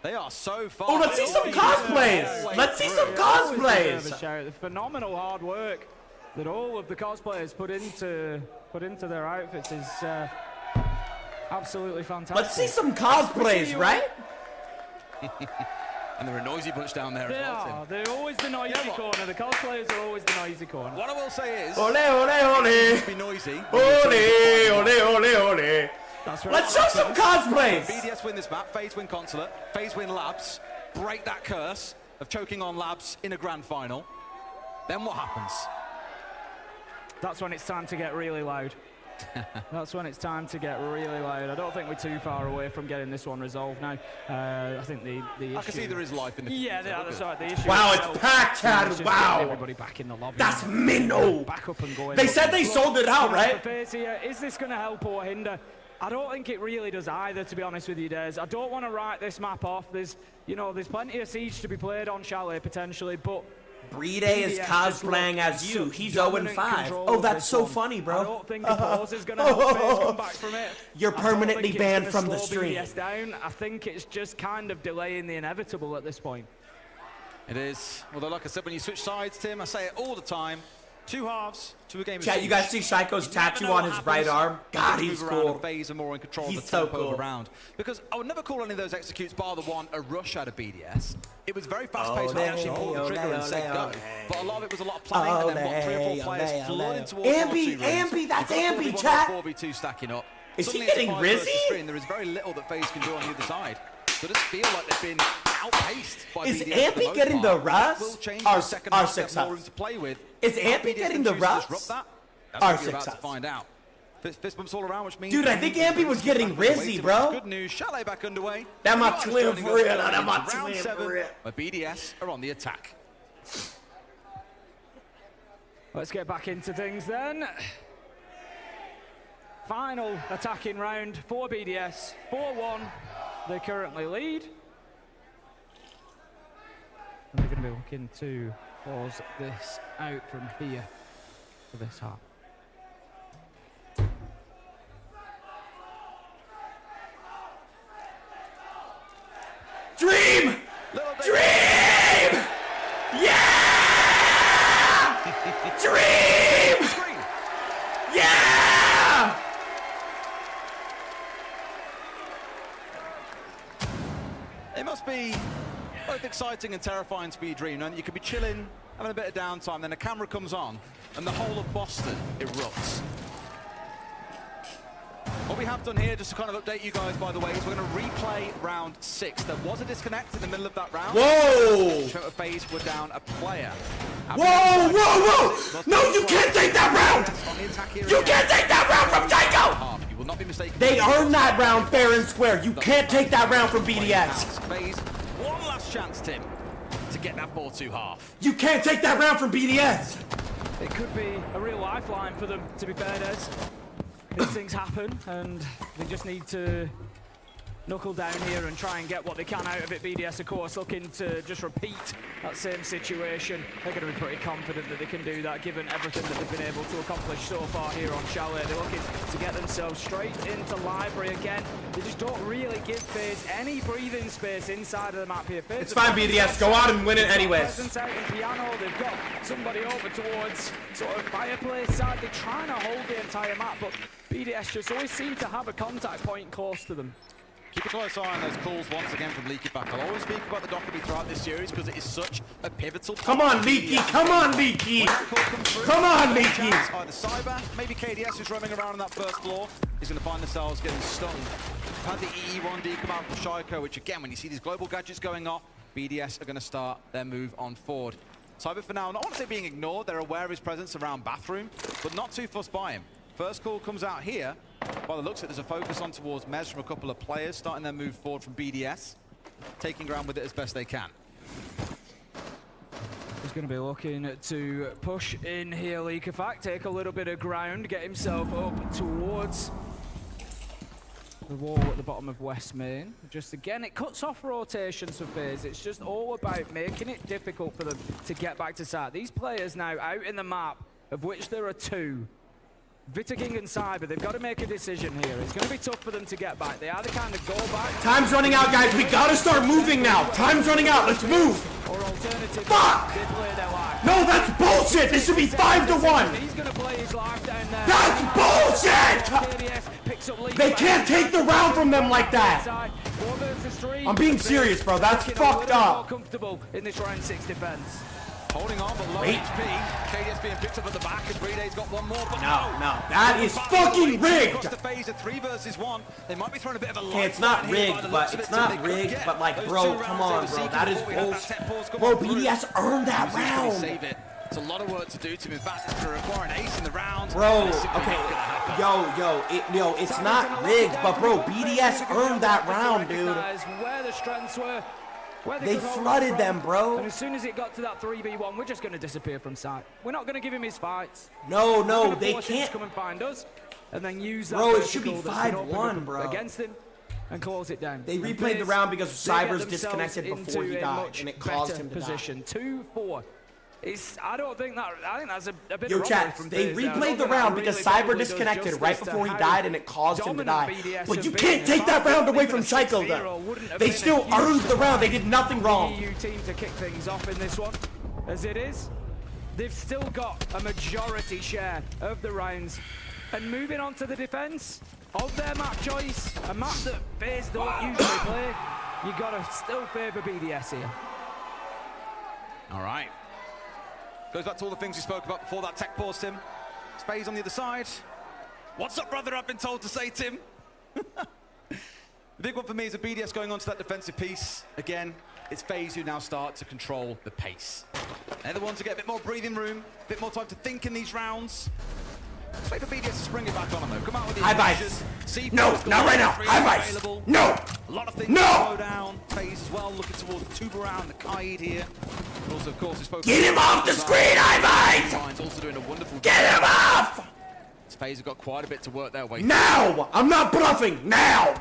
They are so far. Oh, let's see some cosplays. Let's see some cosplays. The phenomenal hard work that all of the cosplayers put into their outfits is absolutely fantastic. Let's see some cosplays, right? And they're a noisy bunch down there as well, Tim. They're always the noisy corner. The cosplayers are always the noisy corner. What I will say is, ole, ole, ole. be noisy. Ole, ole, ole, ole. That's right. Let's show some cosplays. BDS win this map, Faze win Consulate, Faze win Labs, break that curse of choking on Labs in a grand final. Then what happens? That's when it's time to get really loud. That's when it's time to get really loud. I don't think we're too far away from getting this one resolved now. I think the issue... I can see there is life in the Yeah, that's right. The issue... Wow, it's packed, Chad. Wow. Everybody back in the lobby. That's minnow. Back up and going. They said they sold it out, right? Is this going to help or hinder? I don't think it really does either, to be honest with you, Des. I don't want to write this map off. There's plenty of Siege to be played on Chalet, potentially, but... Brede is cosplaying as you. He's 0-5. Oh, that's so funny, bro. I don't think the pause is going to help Faze come back from it. You're permanently banned from the stream. BDS down. I think it's just kind of delaying the inevitable at this point. It is. Although, like I said, when you switch sides, Tim, I say it all the time. Two halves to a game of Chat, you guys see Shaiko's tattoo on his right arm? God, he's cool. Faze are more in control He's of the so tempo cool. of the round. Because I would never call any of those executes, bar the one, a rush out of BDS. It was very fast-paced when they actually pulled the trigger and said go. But a lot of it was a lot of planning, and then what, 3 or 4 players flooded towards Ambi, that's Ambi, chat. 4v2 stacking up. Is he Suddenly it's getting 5 versus Rizzy? 3, and there is very little that Faze can do on the other side. So it does feel like they've been outpaced by Is BDS for Ambi the most getting part. the rust? Will change Our the second half, six have more room ups. to play with. Is How Ambi BDS getting can the choose to rust? disrupt that? That's what you're R6 about to ups. find out. Fist bumps all around, which means... Dude, I think Ambi was getting Rizzy, bro. Good news, Chalet back underway. That my You guys twin joining for us real, going that my into round twin 7, for real. where BDS are on the attack. Let's get back into things then. Final attacking round for BDS. 4-1. They currently lead. And they're going to be looking to pause this out from here for this half. Dream! Dream! Yeah! Dream! Yeah! It must be both exciting and terrifying to be a dream. And you could be chilling, having a bit of downtime, then a camera comes on, and the whole of Boston erupts. What we have done here, just to kind of update you guys, by the way, is we're going to replay round 6. There was a disconnect in the middle of that round. Whoa! Faze were down a player. Whoa, whoa, whoa! No, you can't take that round! You can't take that round from Psycho! You will not be mistaken. They earned that round fair and square. You can't take that round from BDS. Faze, one last chance, Tim, to get that 4-2 half. You can't take that round from BDS. It could be a real lifeline for them, to be fair, Des. These things happen, and they just need to knuckle down here and try and get what they can out of it. BDS, of course, looking to just repeat that same situation. They're going to be pretty confident that they can do that, given everything that they've been able to accomplish so far here on Chalet. They're looking to get themselves straight into Library again. They just don't really give Faze any breathing space inside of the map here. It's fine, BDS. Go out and win it anyways. Out in Piano, they've got somebody over towards sort of fireplace side. They're trying to hold the entire map, but BDS just always seem to have a contact point close to them. Keep a close eye on those calls once again from Leaky back. I'll always speak about the Dockerby throughout this series because it is such a pivotal point. Come on, Leaky! Come on, Leaky! Come on, Leaky! Either Cyber, maybe KDS who's roaming around on that first floor is going to find themselves getting stung. We've had the EE1D come out from Shaiko, which again, when you see these global gadgets going off, BDS are going to start their move on forward. Cyber for now, not want to say being ignored, they're aware of his presence around bathroom, but not too fussed by him. First call comes out here. By the looks of it, there's a focus on towards Mez from a couple of players, starting their move forward from BDS, taking ground with it as best they can. He's going to be looking to push in here, Leakerfact, take a little bit of ground, get himself up towards the wall at the bottom of West Main. Just again, it cuts off rotations for Faze. It's just all about making it difficult for them to get back to site. These players now out in the map, of which there are two, Vita King and Cyber, they've got to make a decision here. It's going to be tough for them to get back. They either kind of go back. Time's running out, guys. We got to start moving now. Time's running out. Let's move. Or alternatively, fuck! they play their life. No, that's bullshit. This should be 5-1. He's going to play his life down there. That's bullshit! They can't take the round from them like that. I'm being serious, bro. That's fucked up. Comfortable in this round 6 defense. Holding on, but low HP. KDS being picked up at the back, and Breede's got one more, but no. That is fucking rigged! Across the Faze at 3 versus 1. They might be throwing a bit of a Okay, it's not rigged, but it's not rigged, but like, bro, come on, bro. That is bullshit. Bro, BDS earned that round. Save it. It's a lot of work to do to him. In fact, it's going to require an ace in the round. Bro, okay, yo, it's not rigged, but bro, BDS earned that round, dude. Where the strengths were. They flooded them, bro. And as soon as it got to that 3v1, we're just going to disappear from sight. We're not going to give him his fights. No, they can't. Come and find us, and then use that. Bro, it should be 5-1, bro. Against him, and close it down. They replayed the round because Cyber's disconnected before he died, and it caused him to position. die. 2-4. I think that's a bit Yo, of chat, they replayed the round because Cyber disconnected right before he died and it caused him to die. But you can't take that round away from Shaiko, though. They still earned the round. They did nothing wrong. EU team to kick things off in this one. As it is, they've still got a majority share of the rounds. And moving on to the defense of their map choice, a map that Faze don't usually play, you gotta still favor BDS here. All right. Goes back to all the things we spoke about before that tech pause, Tim. Faze on the other side. What's up, brother? I've been told to say, Tim. The big one for me is a BDS going on to that defensive piece. Again, it's Faze who now start to control the pace. They're the ones to get a bit more breathing room, a bit more time to think in these rounds. Let's wait for BDS to spring it back on them, though. Come out with the Vice. No, not right now. High Vice. No. A lot of things to slow down. Faze as well, looking towards the Tuber and the Kaid here. But also, of course, get him off the screen, High Vice! Also doing a wonderful Get him off! Faze have got quite a bit to work their way. Now! I'm not bluffing. Now!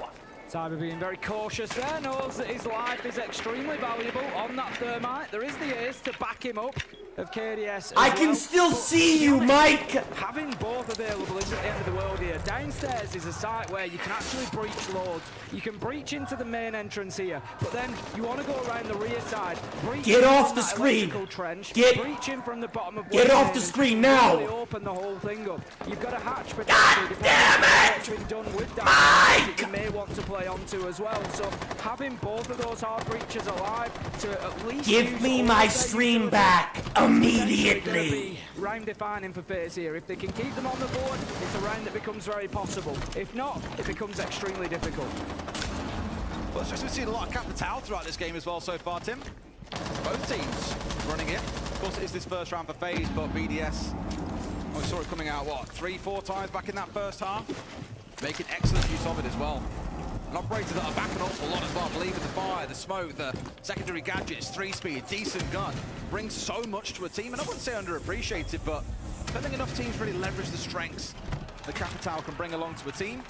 Cyber being very cautious there, knows that his life is extremely valuable on that thermite. There is the ace to back him up of KDS. I can still see you, Mike! Having both available isn't the end of the world here. Downstairs is a site where you can actually breach loads. You can breach into the main entrance here, but then you want to go around the rear side. Get off the screen! Trench, breach in from the bottom of Get off the screen now! Really open the whole thing up. You've got a hatch for God damn it! Been done with that Mike! you may want to play onto as well. So having both of those hard breaches alive to at least give me my stream back immediately. Round defining for Faze here. If they can keep them on the board, it's a round that becomes very possible. If not, it becomes extremely difficult. Well, we've seen a lot of capital throughout this game as well so far, Tim. Both teams running it. Of course, it is this first round for FaZe, but BDS, we saw it coming out, what, 3-4 times back in that first half? Making excellent use of it as well. An operator that are back an awful lot as well. Believe in the fire, the smoke, the secondary gadgets, 3-speed, decent gun. Brings so much to a team, and I wouldn't say underappreciated, but I don't think enough teams really leverage the strengths the Capital can bring along to a team.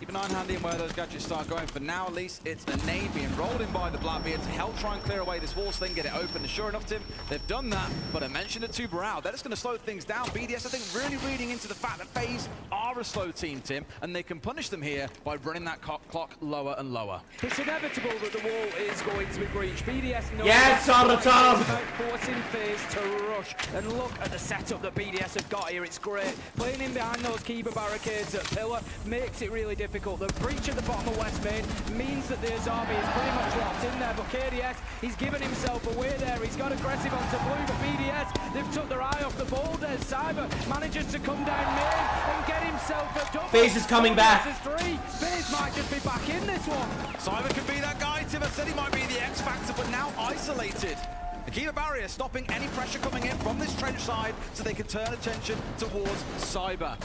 Keep an eye on handy and where those gadgets start going. For now, at least, it's a nade being rolled in by the Blackbeard to help try and clear away this wall so they can get it open. And sure enough, Tim, they've done that, but I mentioned it to Brow. They're just going to slow things down. BDS, I think, really reading into the fact that FaZe are a slow team, Tim, and they can punish them here by running that clock lower and lower. It's inevitable that the wall is going to be breached. BDS knows yes, on the top! About forcing FaZe to rush. And look at the setup that BDS have got here. It's great. Playing in behind those Kiba barricades at Pillar makes it really difficult. The breach at the bottom of West Main means that the Azabi is pretty much locked in there, but KDS, he's given himself away there. He's got aggressive onto Blue, but BDS, they've took their eye off the ball there. Cyber manages to come down main and get himself a double. FaZe is coming back. FaZe might just be back in this one. Cyber can be that guy. Tim, I said he might be the X factor, but now isolated. The Kiba barrier stopping any pressure coming in from this trench side so they can turn attention towards Cyber.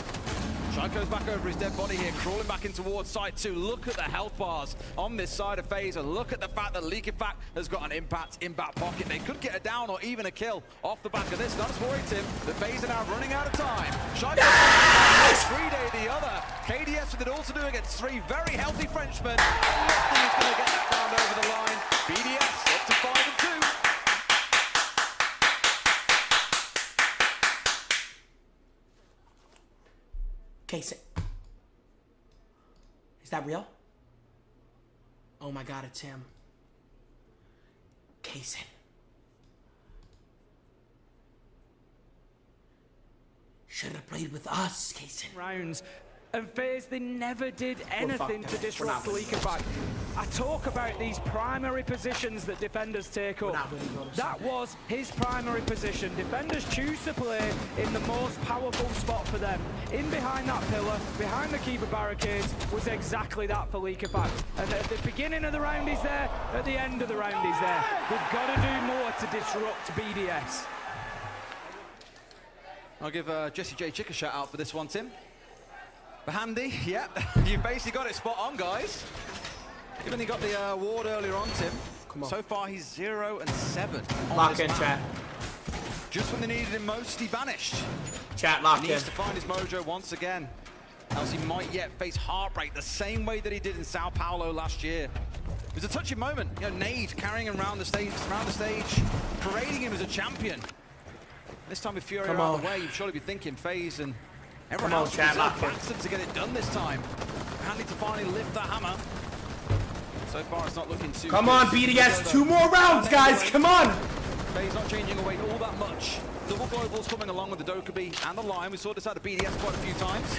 Shaiko's back over his dead body here, crawling back in towards side 2. Look at the health bars on this side of FaZe, and look at the fact that Liquifact has got an impact in back pocket. They could get a down or even a kill off the back of this. Not as worried, Tim. The FaZe are now running out of time. Shaiko yes! 3-day the other. KDS with it all to do against 3 very healthy Frenchmen. Nothing is going to get that round over the line. BDS up to 5-2. Case it. Is that real? Oh my god, it's him. Case it. Should have played with us, Case it. Rounds. And FaZe, they never did anything to disrupt Liquifact. I talk about these primary positions that defenders take up. That was his primary position. Defenders choose to play in the most powerful spot for them. In behind that pillar, behind the Kiba barricades, was exactly that for Liquifact. And at the beginning of the round he's there, at the end of the round he's there. We've got to do more to disrupt BDS. I'll give Jesse J. Chick a shout out for this one, Tim. But handy, yeah, you've basically got it spot on, guys. You've only got the ward earlier on, Tim. Come on. So far, he's 0-7. Lock in, chat. Just when they needed him most, he vanished. Chat, lock in. He needs to find his mojo once again. Else he might yet face heartbreak the same way that he did in Sao Paulo last year. It was a touching moment. You know, Nade carrying him around the stage, parading him as a champion. This time with Fury out of the way, you'd surely be thinking FaZe and everyone else backs them to get it done this time. Handy to finally lift the hammer. So far, it's not looking too Come on, BDS, 2 more rounds, guys, come on! FaZe not changing away all that much. Double globals coming along with the Dokkaebi and the Lion. We saw this out of BDS quite a few times.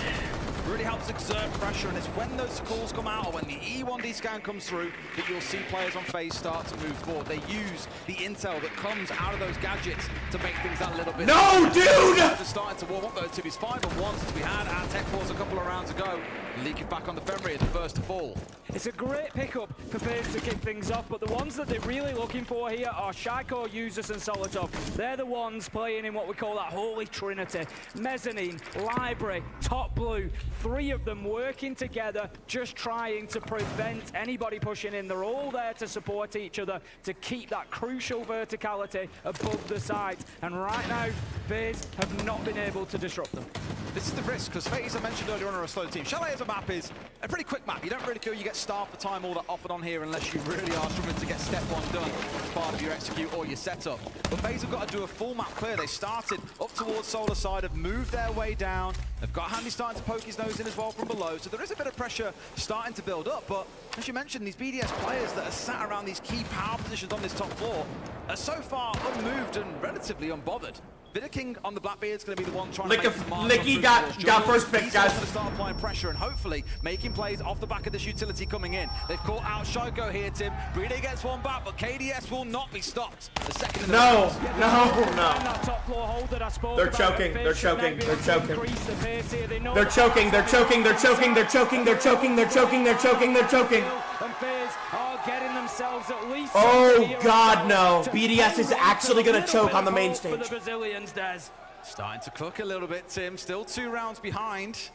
Really helps exert pressure, and it's when those calls come out or when the E1D scan comes through that you'll see players on FaZe start to move forward. They use the intel that comes out of those gadgets to make things that little bit... No, dude! They're starting to warm up though, to his 5-1 since we had our Tech Force a couple of rounds ago. Leaking back on the Fenrir, the first to fall. It's a great pickup for FaZe to kick things off, but the ones that they're really looking for here are Shaiko, Usus, and Solotov. They're the ones playing in what we call that holy trinity. Mezzanine, Library, Top Blue, 3 of them working together, just trying to prevent anybody pushing in. They're all there to support each other, to keep that crucial verticality above the site. And right now, FaZe have not been able to disrupt them. This is the risk, because FaZe, I mentioned earlier on, are a slow team. Chalet as a map is a pretty quick map. You don't really feel you get starved for time all that often on here unless you really are struggling to get step 1 done as part of your execute or your setup. But FaZe have got to do a full map clear. They started up towards Solar side, have moved their way down. They've got Handy starting to poke his nose in as well from below. So there is a bit of pressure starting to build up. But as you mentioned, these BDS players that are sat around these key power positions on this top floor are so far unmoved and relatively unbothered. Vidaking on the Blackbeard's going to be the one trying to make Licky got first pick, guys. He's going to start applying pressure and hopefully making plays off the back of this utility coming in. They've caught out Shaiko here, Tim. Brede gets one back, but KDS will not be stopped. The second in the no. That top floor hold that I spoke They're about, choking. They're choking. They're choking. Increase the pace here. They're choking. They're choking. They're choking. They're choking. They're choking. They're choking. They're choking. They're choking. And FaZe are getting themselves themselves at least. Oh God, no! BDS is actually gonna choke on the main stage. For the Brazilians, Des. Starting to cook a little bit, Tim. Still 2 rounds behind.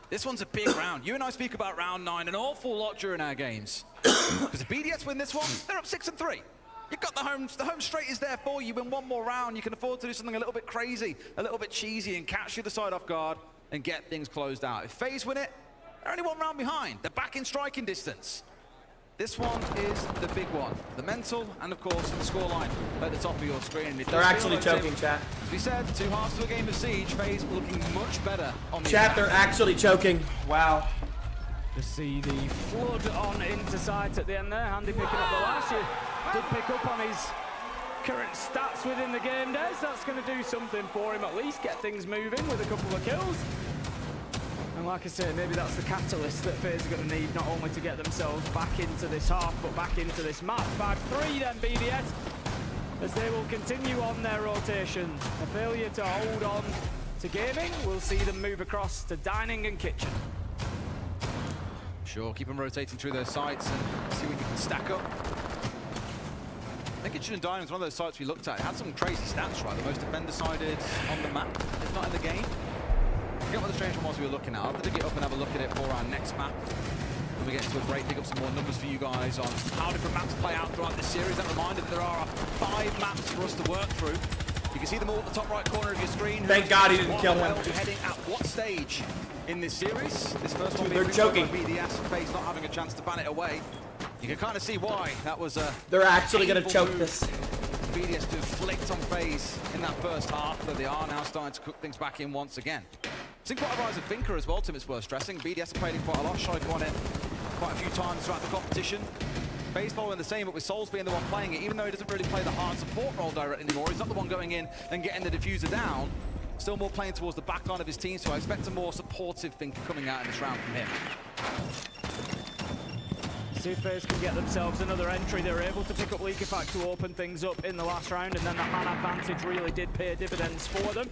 This one's a big round. You and I speak about round 9 an awful lot during our games. Because if BDS win this one, they're up 6-3. You've got the home straight is there for you. Win one more round, you can afford to do something a little bit crazy, a little bit cheesy, and catch the other side off guard and get things closed out. If Faze win it, they're only 1 round behind. They're back in striking distance. This one is the big one. The mental and, of course, the scoreline at the top of your screen. They're actually choking, chat. As we said, 2 halves to a game of Siege. Faze looking much better on the Chat, attack. they're actually choking. Wow. Just see the flood on into sight at the end there. Handy picking up the last. He did pick up on his current stats within the game, Des. That's going to do something for him at least. Get things moving with a couple of kills. And like I say, maybe that's the catalyst that Faze are going to need, not only to get themselves back into this half, but back into this map. 5-3 then, BDS, as they will continue on their rotation. A failure to hold on to gaming, we'll see them move across to dining and kitchen. Sure, keep them rotating through their sites and see what you can stack up. I think Kitchen and Dining was one of those sites we looked at. It had some crazy stats, right? The most defender-sided on the map, if not in the game. I forget what the strange one was we were looking at. I'll have to dig it up and have a look at it for our next map. When we get into a break, dig up some more numbers for you guys on how different maps play out throughout this series. That reminder that there are 5 maps for us to work through. You can see them all at the top right corner of your screen. Thank God he didn't kill him. Heading at what stage in this series? This first one They're being choking. BDS and Faze not having a chance to ban it away. You can kind of see why. That was a They're actually gonna choke move. this. BDS to flicked on Faze in that first half, but they are now starting to cook things back in once again. Seen quite a rise of Finker as well, Tim, it's worth stressing. BDS have played it quite a lot, Shaiko on it quite a few times throughout the competition. Faze following the same, but with Souls being the one playing it, even though he doesn't really play the hard support role directly anymore, he's not the one going in and getting the diffuser down. Still more playing towards the back line of his team, so I expect a more supportive Finker coming out in this round from him. See if Faze can get themselves another entry. They were able to pick up Leak Effect to open things up in the last round, and then that man advantage really did pay dividends for them.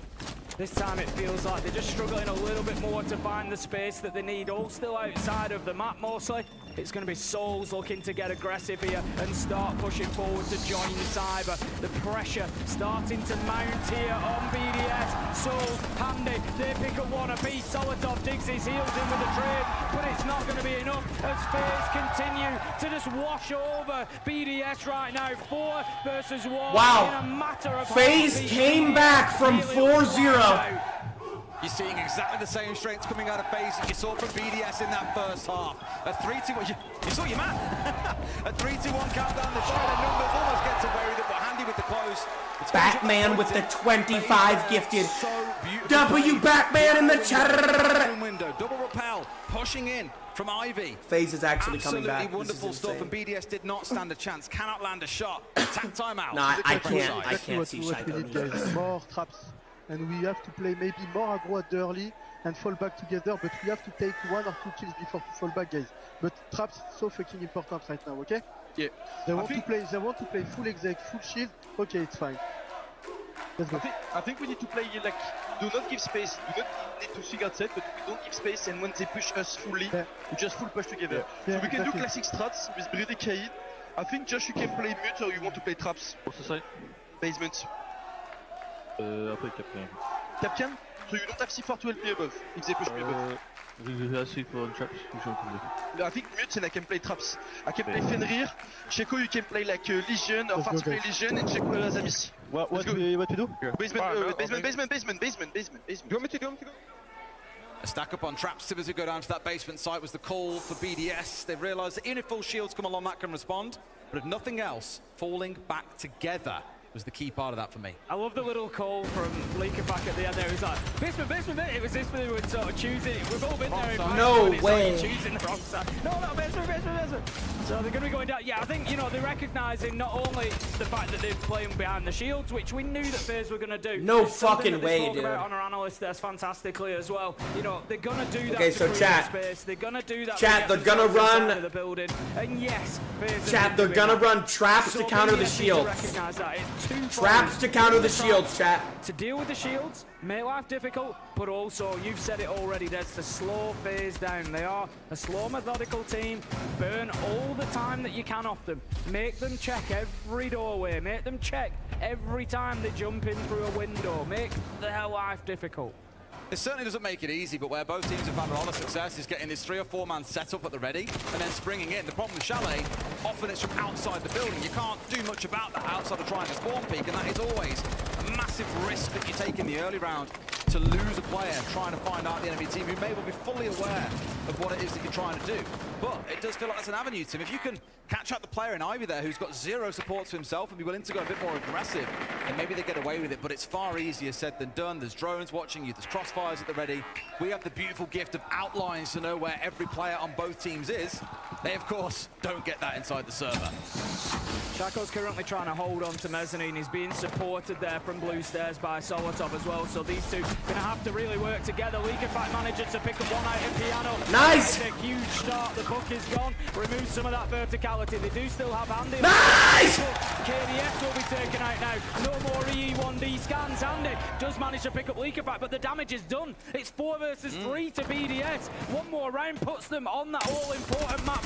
This time it feels like they're just struggling a little bit more to find the space that they need, all still outside of the map mostly. It's going to be Souls looking to get aggressive here and start pushing forward to join Cyber. The pressure starting to mount here on BDS. Souls, Handy, they pick up one apiece. Solitov digs his heels in with a trade, but it's not going to be enough as Faze continue to just wash over BDS right now. 4 versus 1 Wow. in a matter of Faze came back from 4-0. You're seeing exactly the same strengths coming out of Faze that you saw from BDS in that first half. A 3-2-1, you saw your man. A 3-2-1 countdown, the China numbers almost gets away with it, but Handy with the close. Batman with the 25 gifted. W Batman in the chat. Window, double repel, pushing in from Ivy. Faze is actually coming back. Absolutely wonderful stuff, and BDS did not stand a chance. Cannot land a shot. Attack timeout. No, I can't. I Exactly can't see what we need, Shaiko. guys. More traps. And we have to play maybe more aggro at the early and fall back together, but we have to take 1 or 2 kills before to fall back, guys. But traps so fucking important right now, okay? Yeah. They want to play full exec, full shield. Okay, it's fine. Let's go. I think we need to play like, do not give space, do not need to figure out set, but we don't give space, and when they push us fully, we just full push together. Yeah, So we can do exactly. classic strats with Brady Kaid. I think Josh, you can play mute or you want to play traps. What's the side? Basement. Après Capcan. Capcan? So you don't have C4 to help me above, if they push me above. I see for traps, which one can do? I think mute and I can play traps. I can play Fenrir. Checo, you can play like Legion, or Let's go, Farty play guys. Legion, and Checo Azamis. What Let's go. do you do? Basement. Do you want me to go? A stack up on traps. As we go down to that basement site was the call for BDS. They realised that even if full shields come along, that can respond. But if nothing else, falling back together was the key part of that for me. I love the little call from Leakerback at the end there. It was like, basement, it was this one who would sort of choosing it. We've all been there. No when it's way. Like choosing the wrong side. No, basement. So they're going to be going down. Yeah, I think, you know, they're recognising not only the fact that they're playing behind the shields, which we knew that Faze were going to do. No It's something fucking that they way, spoke dude. about on our analyst desk fantastically as well. You know, they're going to do that. Okay, to so create chat. space. They're going to do that. Chat, to they're get gonna themselves run- inside of the building. And yes, Faze Chat, they're gonna run traps to so counter the BDS need to shields. recognise that. It's two Traps to counter the shields, chat. to deal with the shields, make life difficult, but also, you've said it already, that's to slow Faze down. They are a slow, methodical team. Burn all the time that you can off them. Make them check every doorway. Make them check every time they jump in through a window. Make their life difficult. It certainly doesn't make it easy, but where both teams have had a lot of success is getting this 3 or 4 man setup at the ready and then springing in. The problem with Chalet, often it's from outside the building. You can't do much about that outside of trying to spawn peek, and that is always a massive risk that you take in the early round to lose a player trying to find out the enemy team who may well be fully aware of what it is that you're trying to do. But it does feel like that's an avenue, Tim. If you can catch out the player in Ivy there who's got 0 support to himself and be willing to go a bit more aggressive, then maybe they get away with it, but it's far easier said than done. There's drones watching you, there's crossfires at the ready. We have the beautiful gift of outlines to know where every player on both teams is. They, of course, don't get that inside the server. Shaco's currently trying to hold on to Mezzanine. He's being supported there from Blue Stairs by Solotov as well, so these two going to have to really work together. Liquefact managed to pick up one out in Piano. Nice! It's a huge start. The book is gone. Remove some of that verticality. They do still have Andy. Nice! KDS will be taken out now. No more EE1D scans. Andy does manage to pick up Liquefact, but the damage is done. It's 4 versus 3 to BDS. One more round puts them on that all-important map.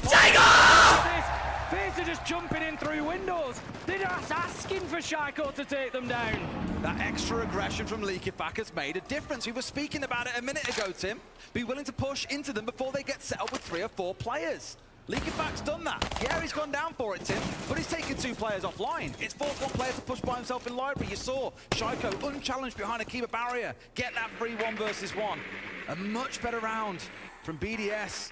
Faze are just jumping in through windows. They're just asking for Shaco to take them down. That extra aggression from Liquefact has made a difference. We were speaking about it a minute ago, Tim. Be willing to push into them before they get set up with 3 or 4 players. Liquefact's done that. Yeah, he's gone down for it, Tim, but he's taken 2 players offline. It's forced 1 player to push by himself in library. You saw Shaco unchallenged behind a keeper barrier. Get that free 1 versus 1. A much better round from BDS.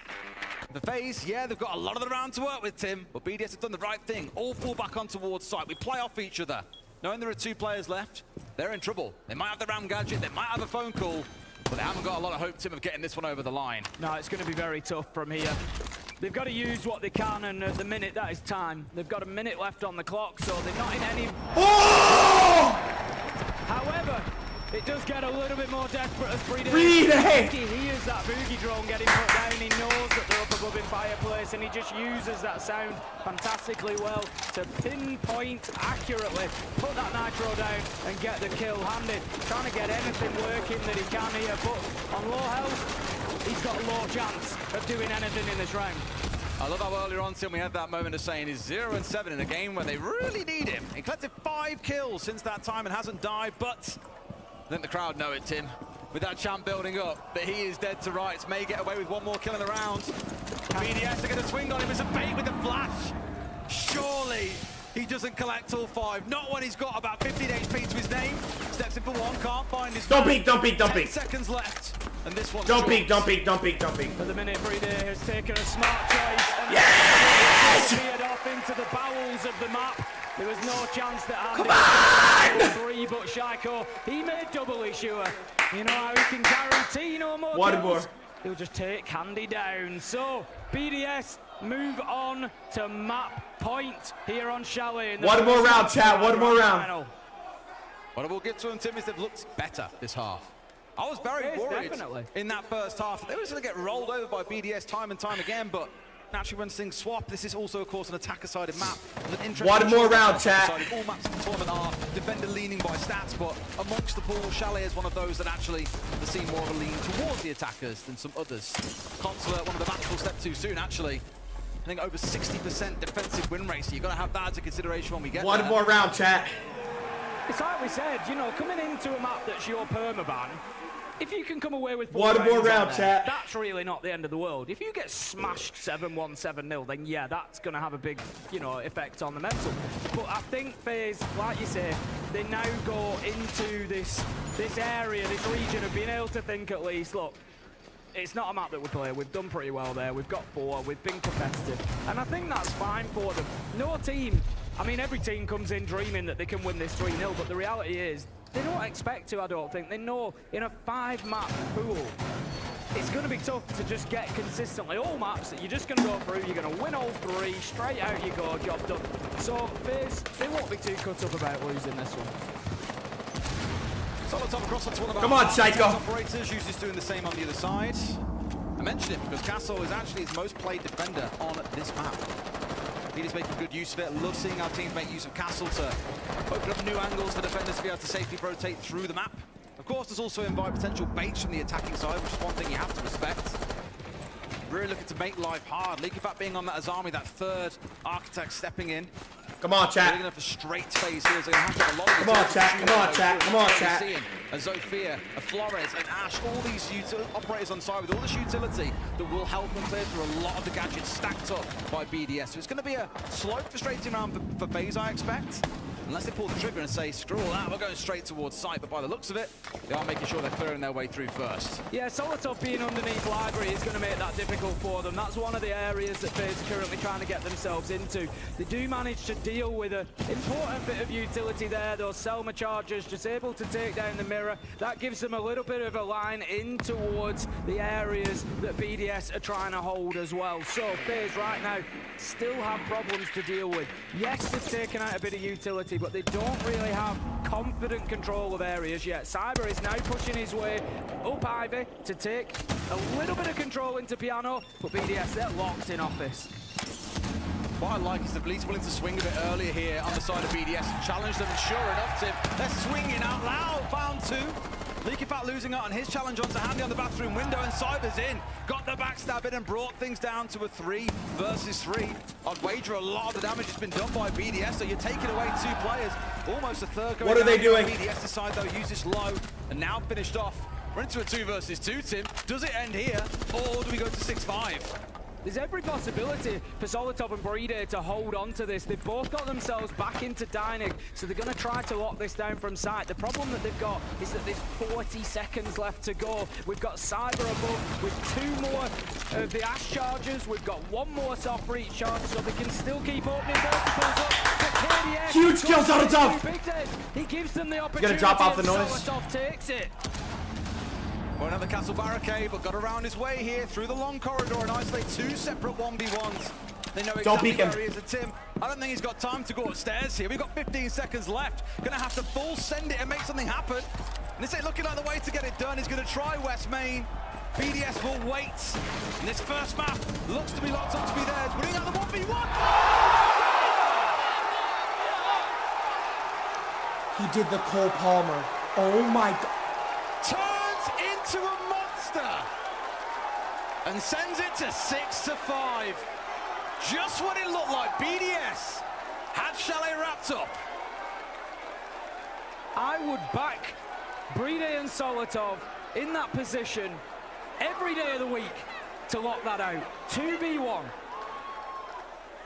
The Faze, yeah, they've got a lot of the round to work with, Tim, but BDS have done the right thing. All fall back on towards site. We play off each other. Knowing there are 2 players left, they're in trouble. They might have the RAM gadget, they might have a phone call, but they haven't got a lot of hope, Tim, of getting this one over the line. No, it's going to be very tough from here. They've got to use what they can, and at the minute, that is time. They've got a minute left on the clock, so they're not in any... Oh! However, it does get a little bit more desperate as Breeder hears that boogie drone getting put down. He knows that they're up above in fireplace, and he just uses that sound fantastically well to pinpoint accurately, put that nitro down, and get the kill handed. Trying to get anything working that he can here, but on low health, he's got a low chance of doing anything in this round. I love how earlier on, Tim, we had that moment of saying he's 0 and 7 in a game where they really need him. He collected 5 kills since that time and hasn't died, but I think the crowd know it, Tim. With that champ building up, that he is dead to rights. May get away with 1 more kill in the round. BDS are going to swing on him as a bait with a flash. Surely he doesn't collect all 5. Not when he's got about 15 HP to his name. Steps in for 1, can't find his... Don't peek, don't peek, don't 10 peek. seconds left. And this one's Don't peek, don't peek, don't peek, don't peek. For the minute, Breeder has taken a smart choice. And yes! veered off into the bowels of the map. There was no chance that Andy was 3, but Shaco, he made doubly sure. You know how he can guarantee no more One kills? more. He'll just take Candy down. So, BDS move on to map point here on Chalet. One more round, chat, one more round. What I will give to them, Tim, is they've looked better this half. I was very worried in that first half. They were going to get rolled over by BDS time and time again, but naturally when things swap, this is also, of course, an attacker-sided map. One more round, chat. All maps in the tournament are defender-leaning by stats, but amongst the pool, Chalet is one of those that actually has seen more of a lean towards the attackers than some others. Consulate, one of the maps will step too soon, actually. I think over 60% defensive win rate, so you've got to have that as a consideration when we get One there. more round, chat. It's like we said, you know, coming into a map that's your permaban, if you can come away with 4 one more rounds round, there, chat. that's really not the end of the world. If you get smashed 7-1, 7-0, then yeah, that's going to have a big, you know, effect on the mental. But I think Faze, like you say, they now go into this area, this region of being able to think at least, look, it's not a map that we play. We've done pretty well there. We've got 4. We've been competitive. And I think that's fine for them. No team, I mean, every team comes in dreaming that they can win this 3-0, but the reality is, they don't expect to, I don't think. They know in a 5-map pool, it's going to be tough to just get consistently all maps that you're just going to go through. You're going to win all 3, straight out you go, job done. So, Faze, they won't be too cut up about losing this one. Solotov across onto one of our Come on, Psycho. operators, usually doing the same on the other side. I mentioned him because Castle is actually his most played defender on this map. BDS making good use of it. Love seeing our teams make use of Castle to open up new angles for defenders to be able to safely rotate through the map. Of course, there's also invite potential baits from the attacking side, which is one thing you have to respect. Really looking to make life hard. Liquefact being on that Azami, that third architect stepping in. Come on, chat. Looking for straight phase here. So they have to have a lot of Come on, chat. Come on, chat. Come on, chat. A Zofia, a Flores, an Ash, all these operators on side with all this utility that will help them clear through a lot of the gadgets stacked up by BDS. So it's going to be a slow, frustrating round for Faze, I expect. Unless they pull the trigger and say, screw all that, we're going straight towards site. But by the looks of it, they are making sure they're clearing their way through first. Yeah, Solotov being underneath Library is going to make that difficult for them. That's one of the areas that Faze are currently trying to get themselves into. They do manage to deal with an important bit of utility there. Those Selma chargers just able to take down the mirror. That gives them a little bit of a line in towards the areas that BDS are trying to hold as well. So Faze right now still have problems to deal with. Yes, they've taken out a bit of utility, but they don't really have confident control of areas yet. Cyber is now pushing his way up Ivy to take a little bit of control into Piano, but BDS, they're locked in office. What I like is the Bleed's willing to swing a bit earlier here on the side of BDS and challenge them, and sure enough, Tim, they're swinging out loud, found two. Liquefact losing out on his challenge onto Handy on the bathroom window, and Cyber's in. Got the backstab in and brought things down to a 3 versus 3. I'd wager a lot of the damage has been done by BDS, so you're taking away 2 players. Almost a third going What are they doing? BDS side though, use this low, and now finished off. We're into a 2 versus 2, Tim. Does it end here, or do we go to 6-5? There's every possibility for Solotov and Breeder to hold on to this. They've both got themselves back into Dynig, so they're going to try to lock this down from sight. The problem that they've got is that there's 40 seconds left to go. We've got Cyber above with 2 more of the Ash charges. We've got 1 more soft for each charge, so they can still keep opening multiples up. Huge kill, Solotov! He gives them the opportunity. Gonna drop off the noise. Solotov takes it. Well, another Castle barricade, but got around his way here through the long corridor and isolate 2 separate 1v1s. They know exactly where he is at Tim. I don't think he's got time to go upstairs here. We've got 15 seconds left. Gonna have to full send it and make something happen. And this ain't looking like the way to get it done. He's gonna try West Main. BDS will wait. And this first map looks to be locked up to be theirs. Winning out the 1v1. He did the Cole Palmer. Oh my god. Turns into a monster and sends it to 6-5. Just what it looked like. BDS had Chalet wrapped up. I would back Breeder and Solotov in that position every day of the week to lock that out. 2v1.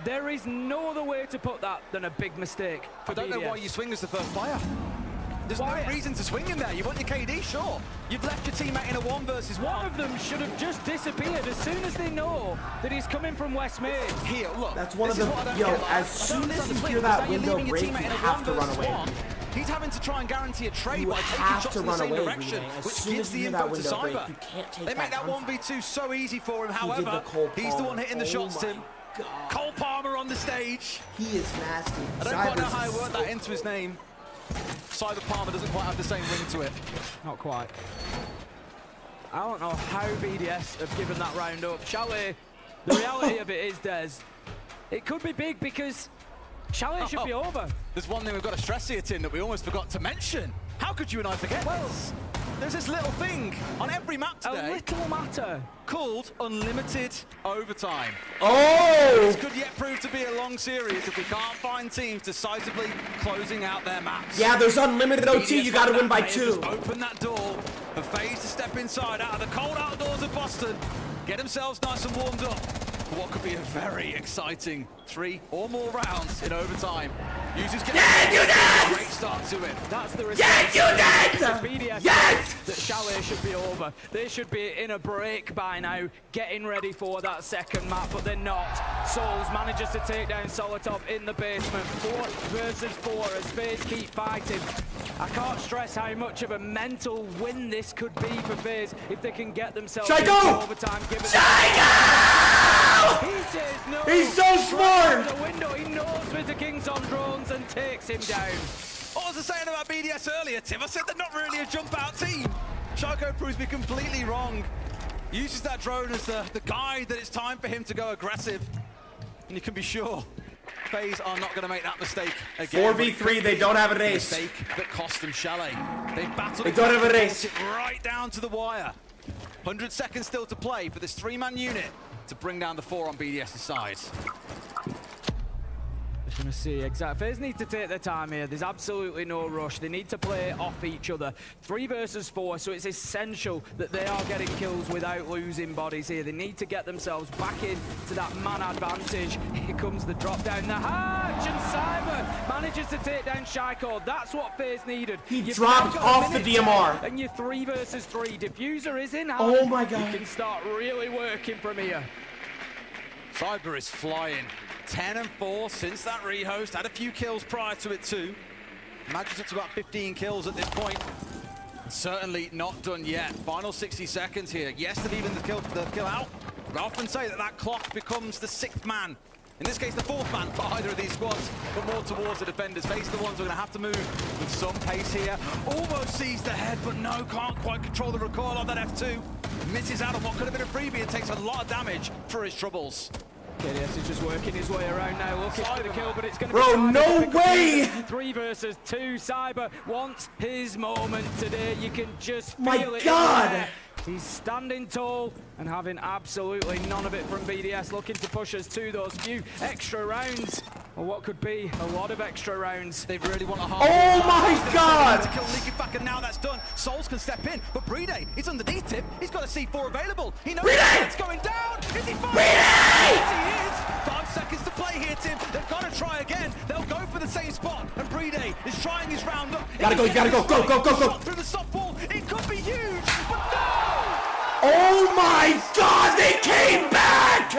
There is no other way to put that than a big mistake for BDS. I don't know why you swing as the first player. There's no reason to swing him there. You want your KD, sure. You've left your teammate in a 1 versus 1. One of them should have just disappeared as soon as they know that he's coming from West Main. Here, look. That's one of the, as soon as you hear that window break, you have to run away. He's having to try and guarantee a trade You by taking have shots to in the run same away, direction, as which soon gives as the you hear info that to window break, Cyber. you can't take They make that gunfight. 1v2 so easy for him. He did the However, Cole he's the one Palmer. hitting the shots, Oh Tim. my God. Cole Palmer on the stage. He is nasty. I don't quite know how I worked that into his name. Cyber Palmer doesn't quite have the same ring to it. Not quite. I don't know how BDS have given that round up. Chalet, the reality of it is, Des, it could be big because Chalet should be over. There's one thing we've got to stress here, Tim, that we almost forgot to mention. How could you and I forget this? There's this little thing on every map today. A little matter. Called unlimited overtime. Oh! This could yet prove to be a long series if we can't find teams decisively closing out their maps. Yeah, there's unlimited OT. You got to win by 2. Open that door for Faze to step inside out of the cold outdoors of Boston. Get themselves nice and warmed up. What could be a very exciting 3 or more rounds in overtime. Users get a great start to it. That's the response. Yes, you did! BDS Yes! that Chalet should be over. They should be in a break by now, getting ready for that second map, but they're not. Souls manages to take down Solotov in the basement. 4 versus 4 as Faze keep fighting. I can't stress how much of a mental win this could be for Faze if they can get themselves into overtime. He says no. He's so smart! The window, he knows with the Kings on drones and takes him down. What was I saying about BDS earlier, Tim? I said they're not really a jump-out team. Charco proves me completely wrong. Uses that drone as the guide that it's time for him to go aggressive. And you can be sure FaZe are not going to make that mistake again. 4v3, they don't have an ace. Mistake that cost them Chalet. They battled They don't have an ace. it right down to the wire. 100 seconds still to play for this 3-man unit to bring down the 4 on BDS's side. Just going to see exactly. FaZe need to take their time here. There's absolutely no rush. They need to play off each other. 3 versus 4, so it's essential that they are getting kills without losing bodies here. They need to get themselves back into that man advantage. Here comes the drop down the hatch, and Cyber manages to take down Shaiko. That's what FaZe needed. He dropped off the DMR. And you're 3 versus 3. Diffuser is in hand. Oh my god. You can start really working from here. Cyber is flying. 10 and 4 since that rehost. Had a few kills prior to it too. Magic's up to about 15 kills at this point. Certainly not done yet. Final 60 seconds here. Yes, they've even the kill out. I often say that that clock becomes the 6th man. In this case, the 4th man for either of these squads, but more towards the defenders. FaZe the ones who are going to have to move with some pace here. Almost sees the head, but no, can't quite control the recoil on that F2. Misses out on what could have been a freebie and takes a lot of damage for his troubles. BDS is just working his way around now, looking for the kill, but it's going to be Bro, Cyber no to pick up way! the 3 versus 2. Cyber wants his moment today. You can just feel My it. God! In there. He's standing tall and having absolutely none of it from BDS, looking to push us to those few extra rounds. Or what could be a lot of extra rounds. They really want a half. Oh my god! To kill Leaky back, and now that's done. Souls can step in, but Bride is underneath him. He's got a C4 available. He knows it's going down. Is he fine? Yes, he is. 5 seconds to play here, Tim. They've got to try again. They'll go for the same spot, and Bride is trying his round up. You gotta go, go. Through the softball, it could be huge, but no! Oh my god, they came back!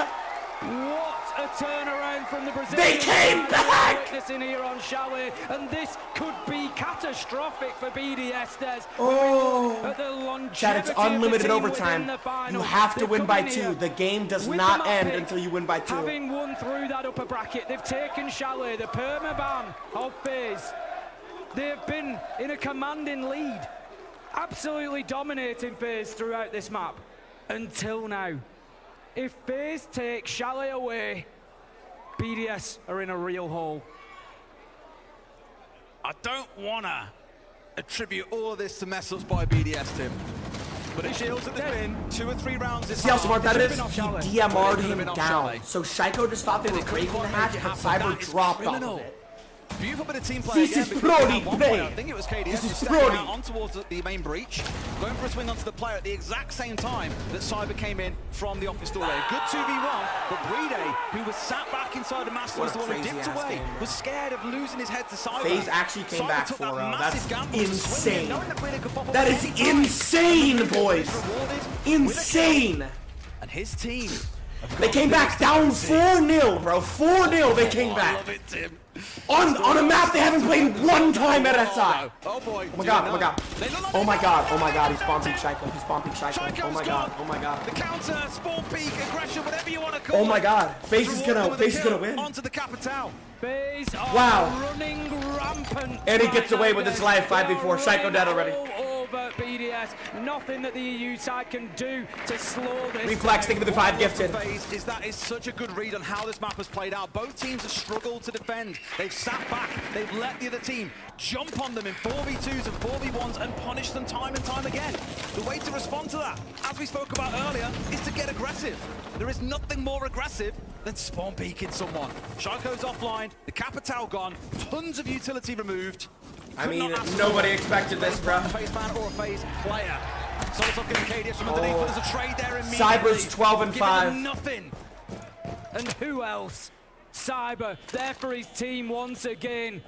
What a turnaround from the Brazilians. They came back! Witnessing here on Chalet, and this could be catastrophic for BDS. Oh. At the longevity Chad, it's unlimited of the team overtime. within the final. You have to They've win come by in 2. here The game does with not the map end pick, until you win by 2. Having won through that upper bracket, they've taken Chalet, the permaban of FaZe. They've been in a commanding lead, absolutely dominating FaZe throughout this map until now. If FaZe take Chalet away, BDS are in a real hole. I don't want to attribute all of this to mess-ups by BDS, Tim. But it feels that there's been 2 or 3 rounds this See how smart that is? off He Chalet. DMR'd him off down. Chalet. So Shaiko just thought they were breaking the hatch, and Cyber dropped off of it. Beautiful bit of team play This again, is because Brody at one point, play. I think it was KDS This who is stepped Brody. out on towards the main breach, going for a swing onto the player at the exact same time that Cyber came in from the office doorway. A good 2v1, but Bride, who was sat back inside the master, was the one who dipped away, was scared of losing his head to Cyber. FaZe actually came Cyber back took for that that's massive gamble to swing insane. in, knowing that Bride could pop up That at is any time. insane, boys. Rewarded with a Insane. kill. And his team. They came back down 4-0, bro. 4-0 they came I back. love it, Tim. On a map they haven't played 1 time at SI. Oh boy. Oh my god, oh my god. They look like Oh my they god, got oh my god, it. he's bumping Shaiko, he's bumping Shaiko. Oh my god, oh my god. The counter, spawn peak, aggression, whatever you want to call it. Oh my god, FaZe is gonna win. Onto the Capitale. FaZe are Wow. running rampant. And he gets away with his life 5v4. Shaiko dead already. Over BDS. Nothing that the EU side can do to slow this. Reflex, think of the 5 gifted. FaZe is that is such a good read on how this map has played out. Both teams have struggled to defend. They've sat back. They've let the other team jump on them in 4v2s and 4v1s and punish them time and time again. The way to respond to that, as we spoke about earlier, is to get aggressive. There is nothing more aggressive than spawn peeking someone. Shaiko's offline, the Capitale gone, tons of utility removed. I mean, nobody expected this, bro. A FaZe fan or a FaZe player. Solotov getting KDS from underneath, but there's a trade there immediately. Cyber's 12 and 5. Giving them nothing. And who else? Cyber, there for his team once again.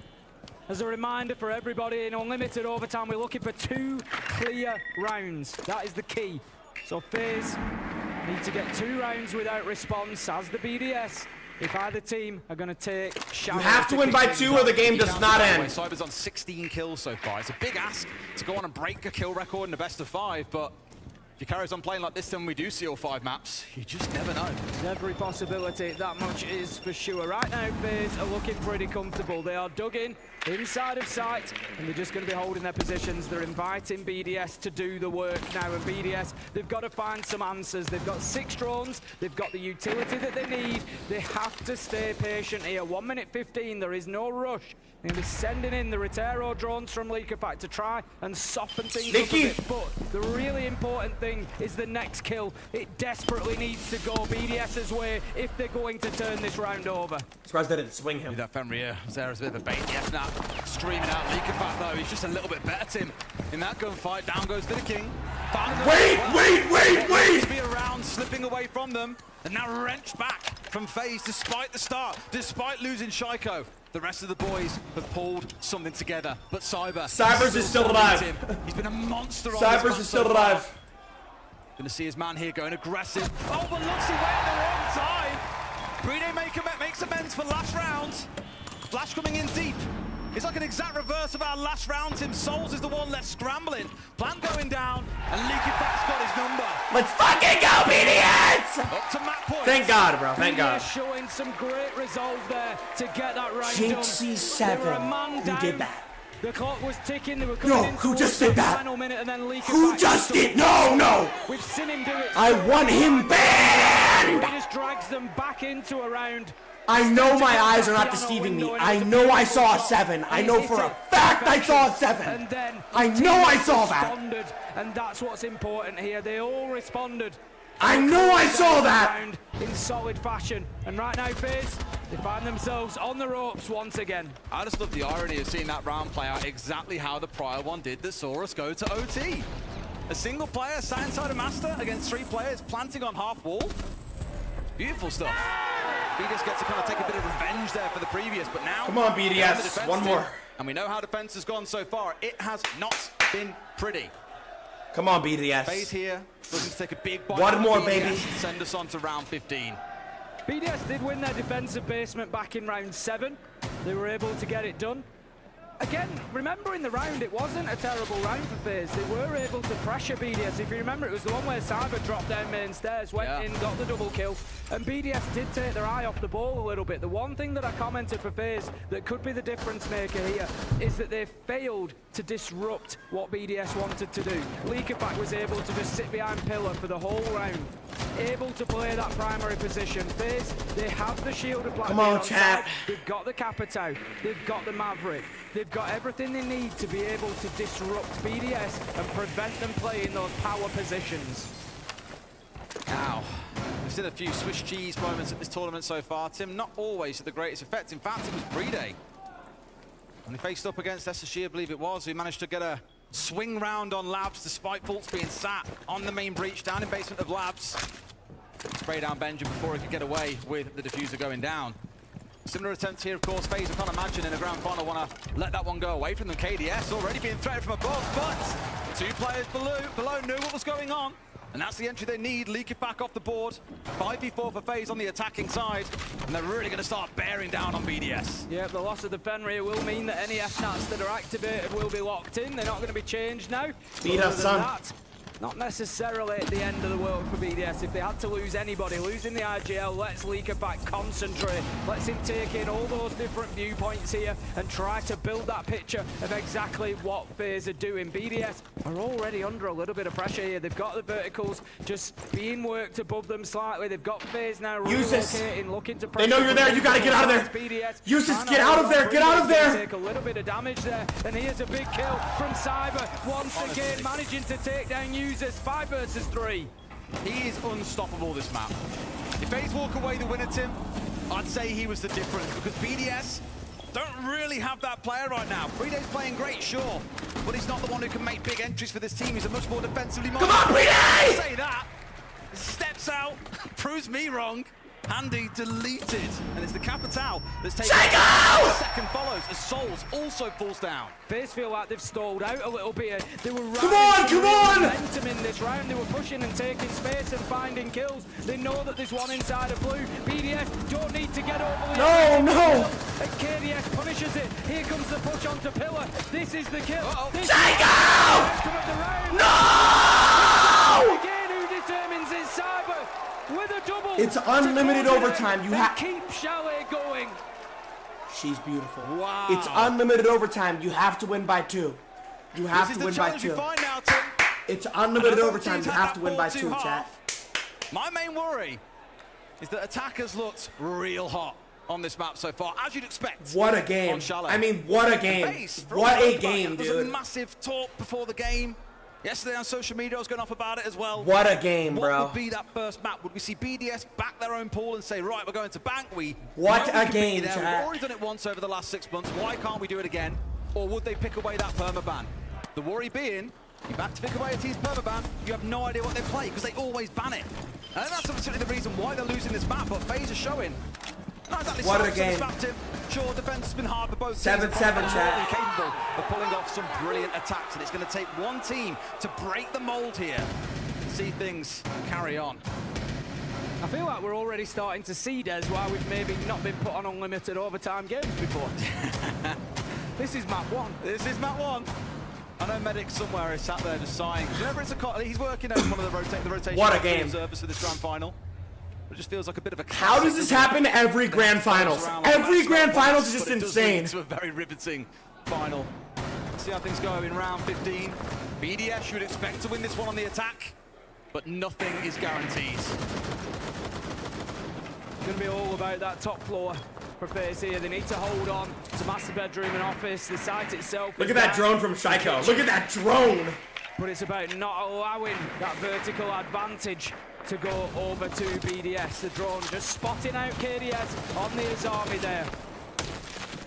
As a reminder for everybody, in unlimited overtime, we're looking for 2 clear rounds. That is the key. So FaZe need to get 2 rounds without response, as the BDS. If either team are going to take Chalet. You have to win by 2 or the game does not end. Cyber's on 16 kills so far. It's a big ask to go on and break a kill record in the best of 5, but if he carries on playing like this, then we do see all 5 maps. You just never know. Every possibility, that much is for sure. Right now, FaZe are looking pretty comfortable. They are dug in inside of sight, and they're just going to be holding their positions. They're inviting BDS to do the work now, and BDS, they've got to find some answers. They've got 6 drones, they've got the utility that they need. They have to stay patient here. 1 minute 15, there is no rush. They're going to be sending in the Retero drones from Leakerfact to try and soften things up a bit. But the really important thing is the next kill. It desperately needs to go BDS's way if they're going to turn this round over. Surprised they didn't swing him. That Fenrir, Zara's a bit of a bait. Yes, now screaming out Leakerfact though. He's just a little bit better, Tim. In that gunfight, down goes the King. Wait! Be around, slipping away from them, and now wrenched back from Faze despite the start, despite losing Shaiko. The rest of the boys have pulled something together, but Cybers is still alive. He's been a monster on Cybers is still alive. Gonna see his man here going aggressive. Oh, but looks he went at the wrong time. Bride makes amends for last round. Flash coming in deep. It's like an exact reverse of our last round, Tim. Souls is the one left scrambling. Plant going down, and Leakerfact's got his number. Let's fucking go, BDS! Up to map point. Thank God, bro. Thank God. Showing some great resolve there to get that round JC7, who did that? The clock was ticking. They were coming in who just did that? Final minute, and then Who just did? No! We've seen him do it. I want him banned! He just drags them back into a round. I know my eyes are not deceiving me. I know I saw a 7. I know for a fact I saw a 7. And then I know I saw that. And that's what's important here. They all responded. I know I saw that. In solid fashion. And right now, Faze, they find themselves on the ropes once again. I just love the irony of seeing that round play out exactly how the prior one did that saw us go to OT. A single player sat inside a master against 3 players planting on half wall. Beautiful stuff. BDS gets to kind of take a bit of revenge there for the previous, but now... Come on, BDS. One more. And we know how defense has gone so far. It has not been pretty. Come on, BDS. Faze here, looking to take a big bite. One more, BDS baby. And send us on to round 15. BDS did win their defensive basement back in round 7. They were able to get it done. Again, remember in the round, it wasn't a terrible round for Faze. They were able to pressure BDS. If you remember, it was the one where Cyber dropped down main stairs, went in, got the double kill. And BDS did take their eye off the ball a little bit. The one thing that I commented for Faze that could be the difference maker here is that they failed to disrupt what BDS wanted to do. Leakerfact was able to just sit behind Pillar for the whole round, able to play that primary position. Faze, they have the shield of Black. Come on, chat. They've got the Capitao, they've got the Maverick, they've got everything they need to be able to disrupt BDS and prevent them playing those power positions. Now, we've seen a few Swiss cheese moments at this tournament so far, Tim, not always to the greatest effect. In fact, it was Bride. And they faced up against SSG, I believe it was, who managed to get a swing round on Labs despite Fultz being sat on the main breach down in basement of Labs. Spray down Benja before he could get away with the diffuser going down. Similar attempts here, of course. Faze, I can't imagine in a grand final want to let that one go away from them. KDS already being threatened from above, but 2 players below knew what was going on. And that's the entry they need. Leakerfact off the board. 5v4 for Faze on the attacking side. And they're really going to start bearing down on BDS. Yeah, the loss of the Fenrir will mean that any FNATs that are activated will be locked in. They're not going to be changed now. Beat us, son. Not necessarily at the end of the world for BDS. If they had to lose anybody, losing the IGL, let's Leakerfact concentrate. Let's him take in all those different viewpoints here and try to build that picture of exactly what Faze are doing. BDS are already under a little bit of pressure here. They've got the verticals just being worked above them slightly. They've got Faze now relocating, looking to pressure. They know you're there. You got to get out of there. BDS, Useless, get out of there. Get out of there. Take a little bit of damage there. And here's a big kill from Cyber. Once again, managing to take down users 5 versus 3. He is unstoppable this map. If Faze walk away the winner, Tim, I'd say he was the difference because BDS don't really have that player right now. Bride's playing great, sure, but he's not the one who can make big entries for this team. He's a much more defensively minded. Come on, Bride! Say that. Steps out, proves me wrong. Handy deleted, and it's the Capitao that's taken. Second follows as Souls also falls down. Faze feel like they've stalled out a little bit. They were come on! Momentum in this round. They were pushing and taking space and finding kills. They know that there's one inside of blue. BDS don't need to get over. No! And KDS punishes it. Here comes the push onto Pillar. This is the kill. No! Again, who determines it's Cyber with a double. It's unlimited overtime. You have keep Chalet going. She's beautiful. Wow. It's unlimited overtime. You have to win by 2. You have to win by 2. Now, Tim. It's unlimited Both overtime. teams You had have to that win by 4-2 2, half. chat. My main worry is that attackers looked real hot on this map so far, as you'd expect. What a game. On Chalet. I mean, what a game. Faze, What a game, There was a dude. massive talk before the game. Yesterday on social media, I was going off about it as well. What a game, what bro. would be that first map? Would we see BDS back their own pool and say, right, we're going to bank? What know we a can game, beat them. chat. We've already done it once over the last 6 months. Why can't we do it again? Or would they pick away that permaban? The worry being, you back to pick away a team's permaban, you have no idea what they play because they always ban it. And that's absolutely the reason why they're losing this map, but Faze is showing. Not exactly What a so game. Tim. Sure, defense has been hard for both 7-7, teams. chat. Capable of pulling off some brilliant attacks, and it's going to take one team to break the mold here and see things carry on. I feel like we're already starting to see, Des, why we've maybe not been put on unlimited overtime games before. This is map 1. This is map 1. I know Medic somewhere is sat there just sighing. Whenever it's he's working over one of the rotation. What a game. Observers for this grand final. It just feels like a bit of a. How does this happen every grand finals? Every grand finals is just insane. It's a very riveting final. Let's see how things go in round 15. BDS should expect to win this one on the attack, but nothing is guaranteed. It's going to be all about that top floor for Faze here. They need to hold on to master bedroom and office. The site itself. Look at that drone from Shaiko. Look at that drone. But it's about not allowing that vertical advantage to go over to BDS. The drone just spotting out KDS on the Azami there.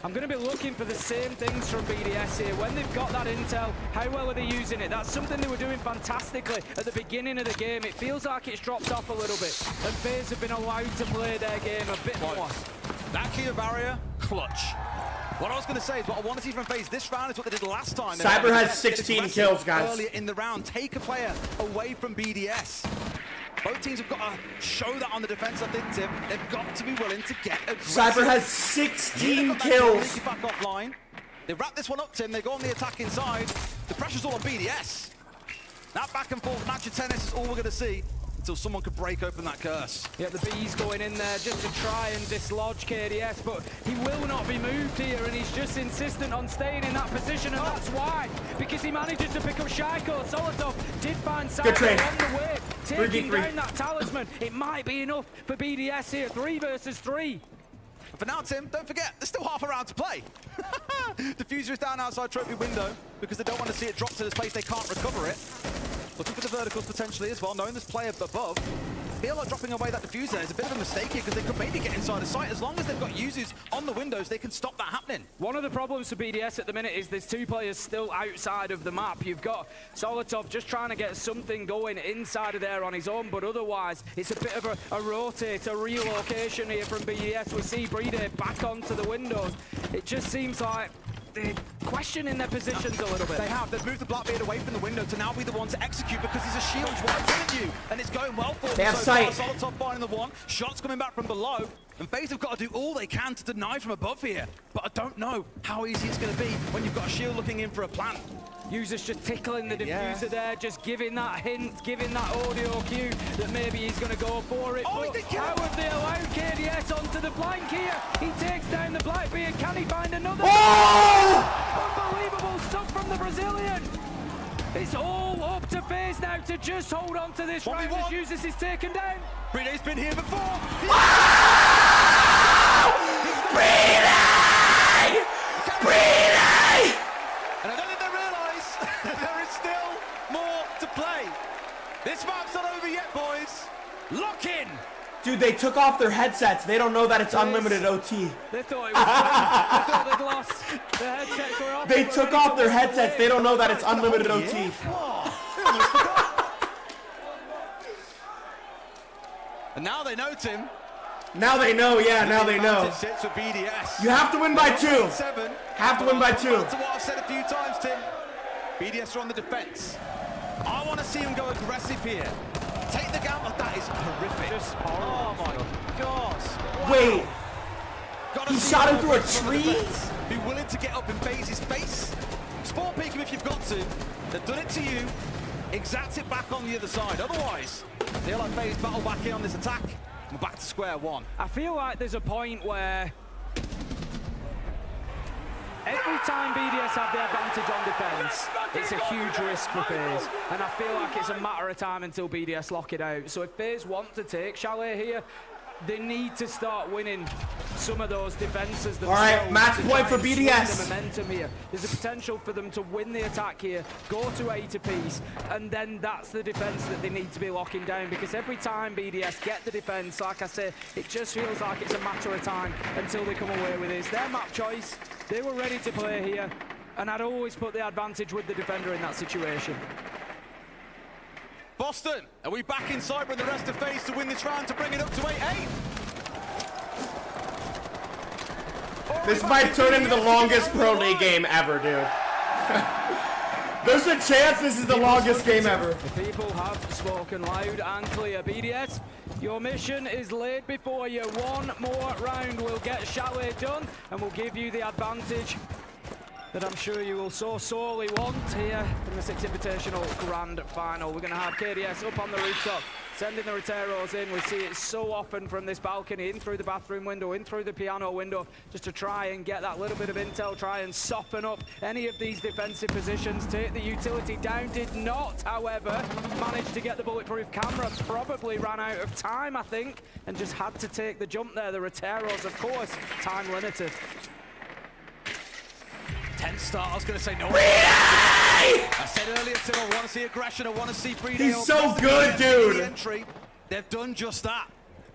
I'm going to be looking for the same things from BDS here. When they've got that intel, how well are they using it? That's something they were doing fantastically at the beginning of the game. It feels like it's dropped off a little bit. And Faze have been allowed to play their game a bit more. That clear barrier, clutch. What I was going to say is what I want to see from Faze this round is what they did last time. Cyber has 16 kills, guys. Earlier in the round, take a player away from BDS. Both teams have got to show that on the defense, I think, Tim. They've got to be willing to get aggressive. Cyber has 16 kills. Back offline. They wrap this one up, Tim. They go on the attack inside. The pressure's all on BDS. That back and forth match of tennis is all we're going to see until someone could break open that curse. Yeah, the B's going in there just to try and dislodge KDS, but he will not be moved here, and he's just insistent on staying in that position, and that's why. Because he manages to pick up Shaiko. Solotov did find Cyber on the way, taking down that talisman. It might be enough for BDS here, 3 versus 3. And for now, Tim, don't forget, there's still half a round to play. Diffuser is down outside trophy window because they don't want to see it drop to this place they can't recover it. Looking for the verticals potentially as well, knowing this player above. I feel like dropping away that diffuser is a bit of a mistake here because they could maybe get inside the site. As long as they've got users on the windows, they can stop that happening. One of the problems for BDS at the minute is there's 2 players still outside of the map. You've got Solotov just trying to get something going inside of there on his own, but otherwise it's a bit of a rotate, a relocation here from BDS. We see Breeder back onto the windows. It just seems like they're questioning their positions a little bit. They have. They've moved the Blackbeard away from the window to now be the one to execute because he's a shield right in you, and it's going well for them. They have sight. Solotov finding the one. Shots coming back from below, and Faze have got to do all they can to deny from above here. But I don't know how easy it's going to be when you've got a shield looking in for a plant. Users just tickling the diffuser there, just giving that hint, giving that audio cue that maybe he's going to go for it. Oh, but how have they allowed KDS onto the flank here? He takes down the Blackbeard. Can he find another? Oh! Unbelievable stuff from the Brazilian. It's all up to Faze now to just hold on to this round as Users is taken down. Breeder's been here before. Breeder! Breeder! And I don't think they realise there is still more to play. This map's not over yet, boys. Lock in. Dude, they took off their headsets. They don't know that it's unlimited OT. They thought it was they thought they'd lost. Their headsets were off. They took off their headsets. They don't know that it's unlimited OT. And now they know, Tim. Now they know, yeah, now they know. Sits for BDS. You have to win by 2. Have to win by 2. To what I've said a few times, Tim. BDS are on the defense. I want to see them go aggressive here. Take the gamble. That is horrific. Just horrible. Oh my gosh. Wait. Gotta He see shot him them through a from the tree? defense. Be willing to get up in Faze's face. Spawn peek him if you've got to. They've done it to you. Exact it back on the other side. Otherwise, they'll let Faze battle back in on this attack. We're back to square one. I feel like there's a point where Every time BDS have the advantage on defense, it's a huge risk for Faze. And I feel like it's a matter of time until BDS lock it out. So if Faze want to take Chalet here, they need to start winning some of those defenses themselves. All right, match point for BDS. The momentum here. There's a potential for them to win the attack here, go to 8 apiece, and then that's the defense that they need to be locking down, because every time BDS get the defense, like I said, it just feels like it's a matter of time until they come away with this. Their map choice, they were ready to play here, and I'd always put the advantage with the defender in that situation. Boston, are we back in Cyber and the rest of Faze to win this round to bring it up to 8-8? This might turn into the longest Pro League game ever, dude. There's a chance this is the longest game ever. The people have spoken loud and clear. BDS, your mission is laid before you. One more round will get Chalet done and will give you the advantage that I'm sure you will so sorely want here in the 6 Invitational Grand Final. We're going to have KDS up on the rooftop, sending the Roteros in. We see it so often from this balcony, in through the bathroom window, in through the piano window, just to try and get that little bit of intel, try and soften up any of these defensive positions, take the utility down. Did not, however, manage to get the bulletproof camera. Probably ran out of time, I think, and just had to take the jump there. The Roteros, of course, time limited. 10 start, I was going to say no. Brede! I said earlier, Tim, I want to see aggression, I want to see Brede. He's so good, dude. Entry. They've done just that.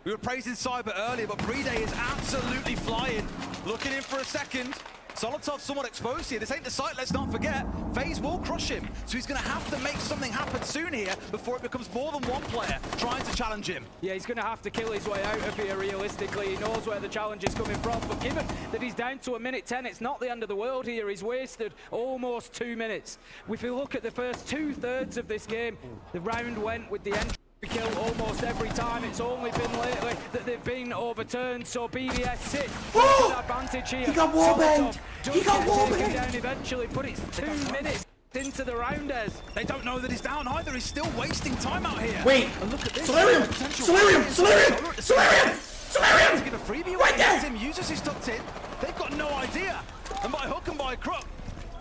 We were praising Cyber earlier, but Brede is absolutely flying. Looking in for a second. Solotov's somewhat exposed here. This ain't the site, let's not forget. Faze will crush him, so he's going to have to make something happen soon here before it becomes more than one player trying to challenge him. Yeah, he's going to have to kill his way out of here realistically. He knows where the challenge is coming from, but given that he's down to 1:10, it's not the end of the world here. He's wasted almost 2 minutes. If you look at the first 2/3 of this game, the round went with the entry kill almost every time. It's only been lately that they've been overturned, so BDS sit with an advantage here. He got wallbanged! He got wallbanged! Down eventually, but it's 2 minutes into the rounders. They don't know that he's down either. He's still wasting time out here. Wait! And look at this. Solarium! Solarium! Solarium! Solarium! Solarium! Get a freebie right there! Tim uses his tucked in. They've got no idea. And by hook and by crook,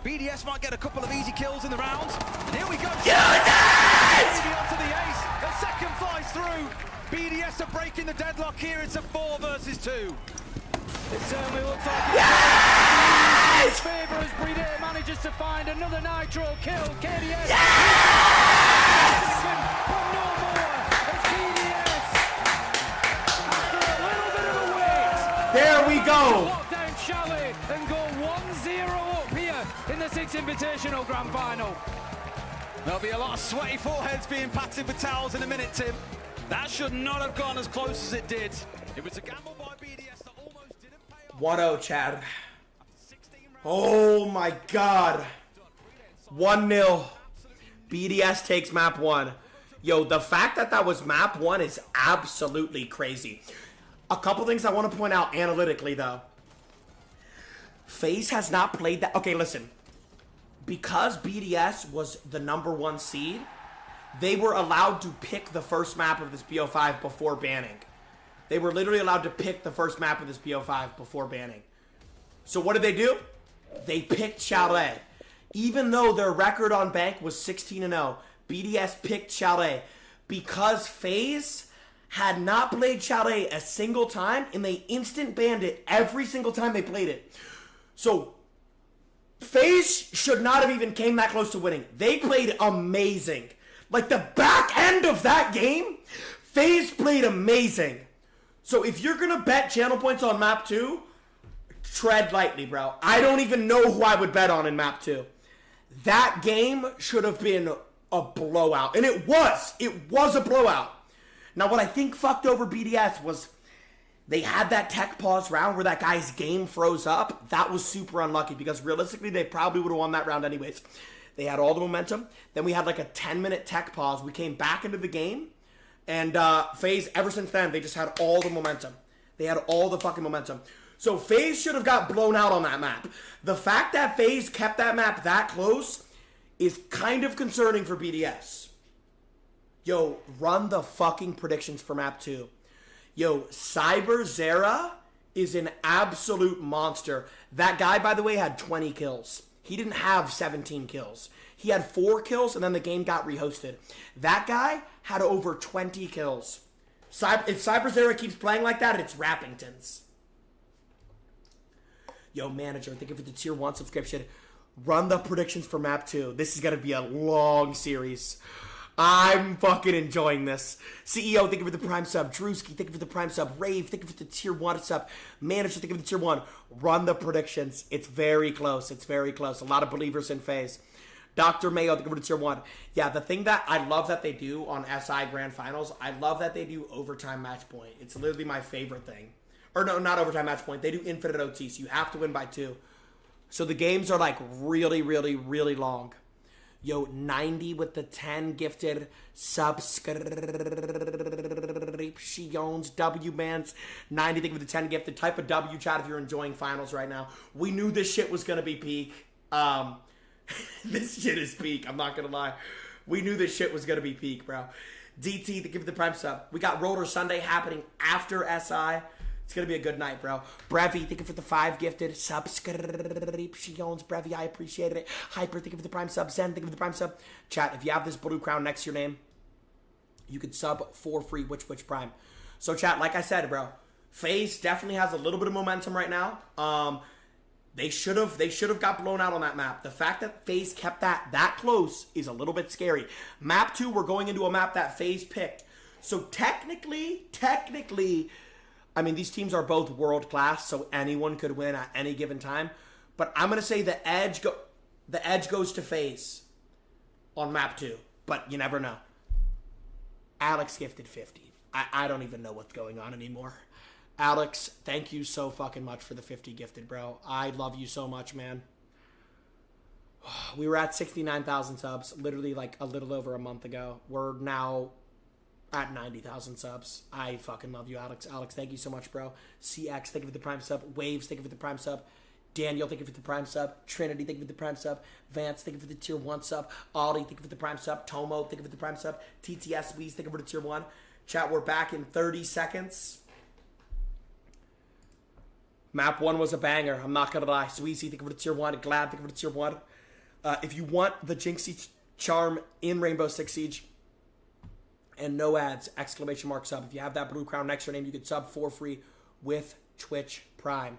BDS might get a couple of easy kills in the rounds. And here we go. Onto the ace. A second flies through. BDS are breaking the deadlock here. It's a 4 versus 2. It certainly looks like Yes! favor as Brede manages to find another nitro kill. KDS. Yes! But no more. It's BDS. After a little bit of a wait. There we go. Lock down Chalet and go 1-0 up here in the 6 Invitational Grand Final. There'll be a lot of sweaty foreheads being patted with towels in a minute, Tim. That should not have gone as close as it did. It was a gamble by BDS that almost didn't pay off. 1-0, Chad. Oh my god. 1-0. BDS takes map 1. Yo, the fact that that was map 1 is absolutely crazy. A couple things I want to point out analytically, though. Faze has not played that. Okay, listen. Because BDS was the #1 seed, they were allowed to pick the first map of this BO5 before banning. They were literally allowed to pick the first map of this BO5 before banning. So what did they do? They picked Chalet. Even though their record on bank was 16-0, BDS picked Chalet because Faze had not played Chalet a single time, and they instant banned it every single time they played it. So Faze should not have even came that close to winning. They played amazing. Like the back end of that game, Faze played amazing. So if you're gonna bet channel points on map 2, tread lightly, bro. I don't even know who I would bet on in map 2. That game should have been a blowout. And it was. It was a blowout. Now what I think fucked over BDS was they had that tech pause round where that guy's game froze up. That was super unlucky because realistically they probably would have won that round anyways. They had all the momentum. Then we had like a 10-minute tech pause. We came back into the game. And Faze, ever since then, they just had all the momentum. They had all the fucking momentum. So Faze should have got blown out on that map. The fact that Faze kept that map that close is kind of concerning for BDS. Yo, run the fucking predictions for map 2. Yo, Cyber Zera is an absolute monster. That guy, by the way, had 20 kills. He didn't have 17 kills. He had 4 kills, and then the game got rehosted. That guy had over 20 kills. If Cyberzera keeps playing like that, it's Rappingtons. Yo, manager, thank you for the tier 1 subscription. Run the predictions for map 2. This is going to be a long series. I'm fucking enjoying this. CEO, thank you for the prime sub. Drewski, thank you for the prime sub. Rave, thank you for the tier 1 sub. Manager, thank you for the tier 1. Run the predictions. It's very close. It's very close. A lot of believers in Faze. Dr. Mayo, thank you for the tier 1. Yeah, the thing that I love that they do on SI Grand Finals, I love that they do overtime match point. It's literally my favorite thing. Or no, not overtime match point. They do infinite OT, so you have to win by 2. So the games are like really, really, really long. Yo, 90 with the 10 gifted subscriptions. W bands. 90 with the 10 gifted. Type of W chat if you're enjoying finals right now. We knew this shit was gonna be peak. This shit is peak. I'm not gonna lie. We knew this shit was gonna be peak, bro. DT, the give the prime sub. We got Roller Sunday happening after SI. It's gonna be a good night, bro. Brevi, thank you for the 5 gifted subscriptions. Brevi, I appreciate it. Hyper, thank you for the prime sub. Zen, thank you for the prime sub. Chat, if you have this blue crown next to your name, you could sub for free. Which prime? So, chat, like I said, bro, Faze definitely has a little bit of momentum right now. They should have got blown out on that map. The fact that Faze kept that close is a little bit scary. Map 2, we're going into a map that Faze picked. So technically, I mean, these teams are both world class, so anyone could win at any given time. But I'm gonna say the edge goes to Faze on map 2. But you never know. Alex gifted 50. I don't even know what's going on anymore. Alex, thank you so fucking much for the 50 gifted, bro. I love you so much, man. We were at 69,000 subs literally like a little over a month ago. We're now at 90,000 subs. I fucking love you, Alex. Alex, thank you so much, bro. CX, thank you for the prime sub. Waves, thank you for the prime sub. Daniel, thank you for the prime sub. Trinity, thank you for the prime sub. Vance, thank you for the tier 1 sub. Ollie, thank you for the prime sub. Tomo, thank you for the prime sub. TTS Weez, thank you for the tier 1. Chat, we're back in 30 seconds. Map 1 was a banger. I'm not gonna lie. Sweezy, thank you for the tier 1. Glad, thank you for the tier 1. If you want the Jinxie charm in Rainbow Six Siege and no ads, exclamation mark sub. If you have that blue crown next to your name, you can sub for free with Twitch Prime.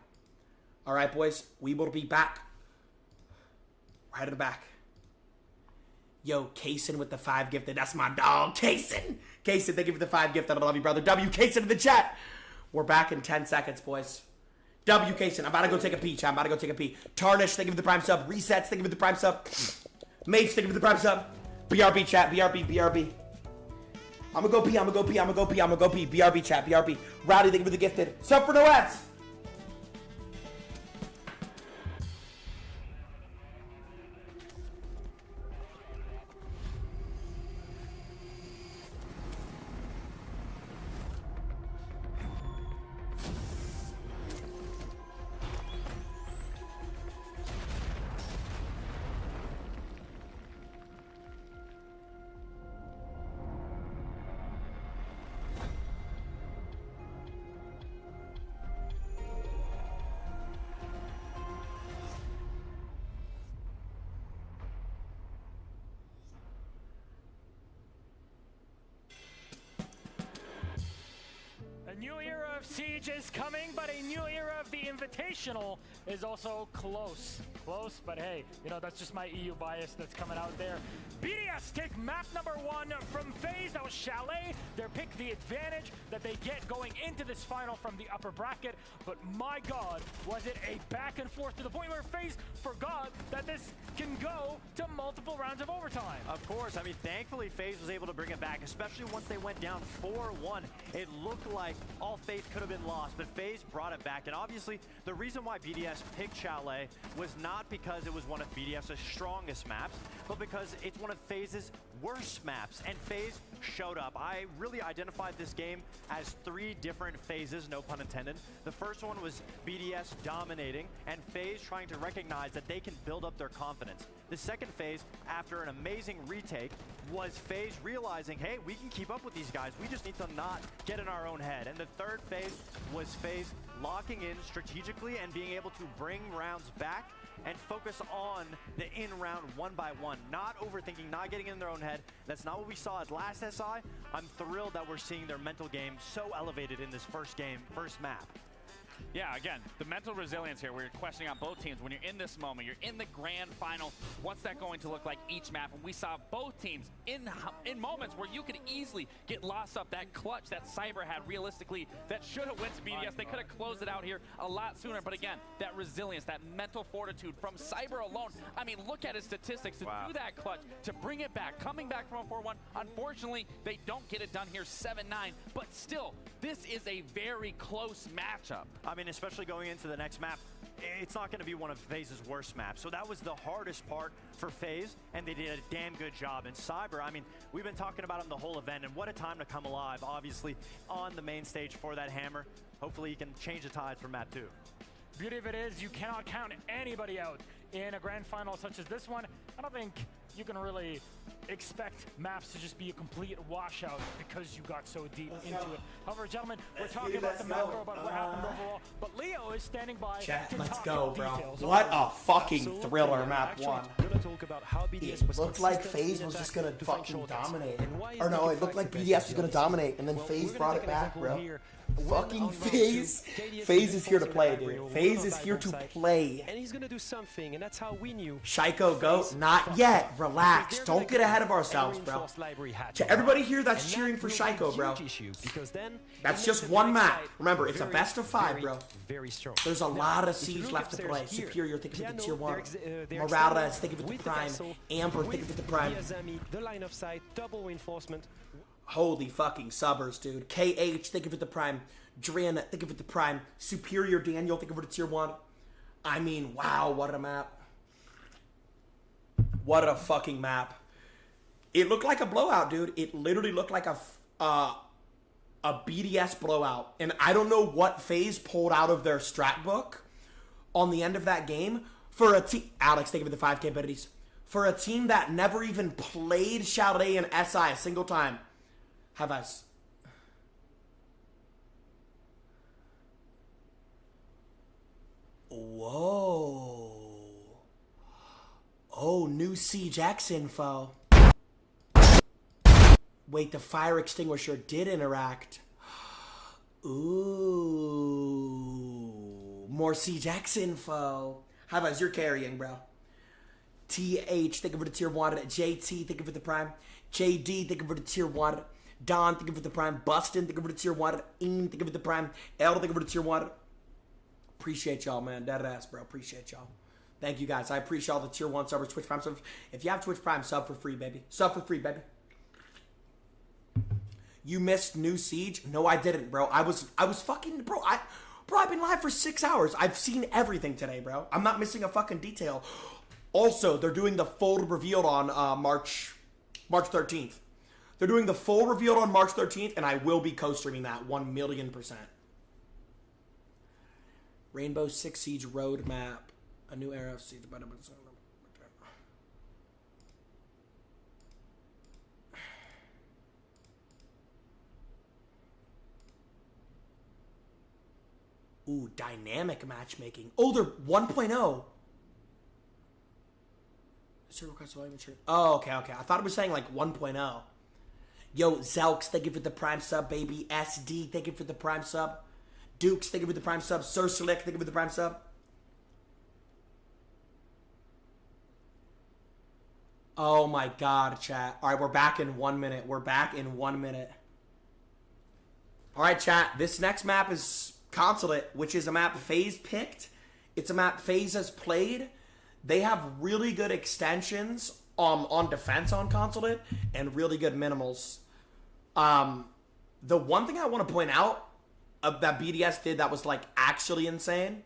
All right, boys, we will be back. Right at the back. Yo, Kaysen with the 5 gifted. That's my dog, Kaysen. Kaysen, thank you for the 5 gifted. I love you, brother. W, Kaysen in the chat. We're back in 10 seconds, boys. W, Kaysen, I'm about to go take a pee, chat. I'm about to go take a pee. Tarnish, thank you for the prime sub. Resets, thank you for the prime sub. Mace, thank you for the prime sub. BRB, chat. BRB. I'm gonna go pee. BRB, chat. BRB. Rowdy, thank you for the gifted. Sub for no ads. of Siege is coming, but a new era of the Invitational is also close. Close, but hey, you know, that's just my EU bias that's coming out there. BDS take map number 1 from Faze. That was Chalet. Their pick, the advantage that they get going into this final from the upper bracket. But my God, was it a back and forth to the point where Faze forgot that this can go to multiple rounds of overtime. Of course, I mean, thankfully Faze was able to bring it back, especially once they went down 4-1. It looked like all faith could have been lost, but Faze brought it back. And obviously, the reason why BDS picked Chalet was not because it was one of BDS's strongest maps, but because it's one of Faze's worst maps, and Faze showed up. I really identified this game as 3 different phases, no pun intended. The first one was BDS dominating, and Faze trying to recognize that they can build up their confidence. The second phase, after an amazing retake, was Faze realizing, hey, we can keep up with these guys. We just need to not get in our own head. And the third phase was Faze locking in strategically and being able to bring rounds back and focus on the in-round one by one, not overthinking, not getting in their own head. That's not what we saw at last SI. I'm thrilled that we're seeing their mental game so elevated in this first map. Yeah, again, the mental resilience here, we're questioning on both teams. When you're in this moment, you're in the grand final, what's that going to look like each map? And we saw both teams in moments where you could easily get lost up. That clutch that Cyber had realistically, that should have went to BDS. They could have closed it out here a lot sooner. But again, that resilience, that mental fortitude from Cyber alone. I mean, look at his statistics to do that clutch, to bring it back, coming back from a 4-1. Unfortunately, they don't get it done here, 7-9. But still, this is a very close matchup. I mean, especially going into the next map, it's not going to be one of FaZe's worst maps. So that was the hardest part for FaZe, and they did a damn good job. And Cyber, I mean, we've been talking about him the whole event, and what a time to come alive, obviously, on the main stage for that hammer. Hopefully he can change the tide for map 2. Beauty of it is you cannot count anybody out in a grand final such as this one. I don't think you can really expect maps to just be a complete washout because you got so deep into it. However, gentlemen, we're talking about the macro, about what happened overall, but Leo is standing by. Chat, to let's talk go, in bro. details. What a fucking thriller map 1. Talk about how BDS It was looked like consistent FaZe in was just attack gonna to find fucking shortcuts. dominate. And why is Or that no, the it looked like fact BDS was that gonna BDS dominate, and then Well, FaZe we're gonna brought take it an back, example bro. here. Fucking On round FaZe. two, KDS FaZe is here to forcing play, the dude. aggro, FaZe one is on here back to side. play. And he's gonna do something, and that's how we knew. Shaiko, go. Not yet. Relax. Don't get ahead of ourselves, bro. To everybody here that's cheering for Shaiko, bro. That's just one map. Remember, it's a best of 5, bro. Very strong. There's a lot of siege left to play. Superior, think of it the tier 1. Morales, think of it the prime. Amber, think of it the prime. The line of sight, double reinforcement. Holy fucking subbers, dude. KH, think of it the prime. Drin, think of it the prime. Superior Daniel, think of it the tier 1. I mean, wow, what a map. What a fucking map. It looked like a blowout, dude. It literally looked like a BDS blowout. And I don't know what FaZe pulled out of their strat book on the end of that game for a team. Alex, think of it the 5K abilities. For a team that never even played Chalet and SI a single time. Have us. Whoa. Oh, new Siege X info. Wait, the fire extinguisher did interact. Ooh. More Siege X info. How about you're carrying, bro? TH, think of it a tier 1. JT, think of it the prime. JD, think of it a tier 1. Don, think of it the prime. Bustin, think of it a tier 1. Ian, think of it the prime. L, think of it a tier 1. Appreciate y'all, man. Dead ass, bro. Appreciate y'all. Thank you, guys. I appreciate all the tier 1 subbers, Twitch Prime subs. If you have Twitch Prime, sub for free, baby. Sub for free, baby. You missed new Siege? No, I didn't, bro. I was fucking, bro, I've been live for 6 hours. I've seen everything today, bro. I'm not missing a fucking detail. Also, they're doing the full reveal on March 13th. They're doing the full reveal on March 13th, and I will be co-streaming that 1,000,000%. Rainbow Six Siege roadmap. A new era of Siege. Ooh, dynamic matchmaking. Oh, they're 1.0. Oh, okay. I thought it was saying like 1.0. Yo, Zelks, thank you for the prime sub, baby. SD, thank you for the prime sub. Dukes, thank you for the prime sub. Sir Slick, thank you for the prime sub. Oh my god, chat. Alright, we're back in 1 minute. We're back in 1 minute. Alright, chat. This next map is Consulate, which is a map FaZe picked. It's a map FaZe has played. They have really good extensions on defense on Consulate and really good minimals. The one thing I want to point out that BDS did that was like actually insane,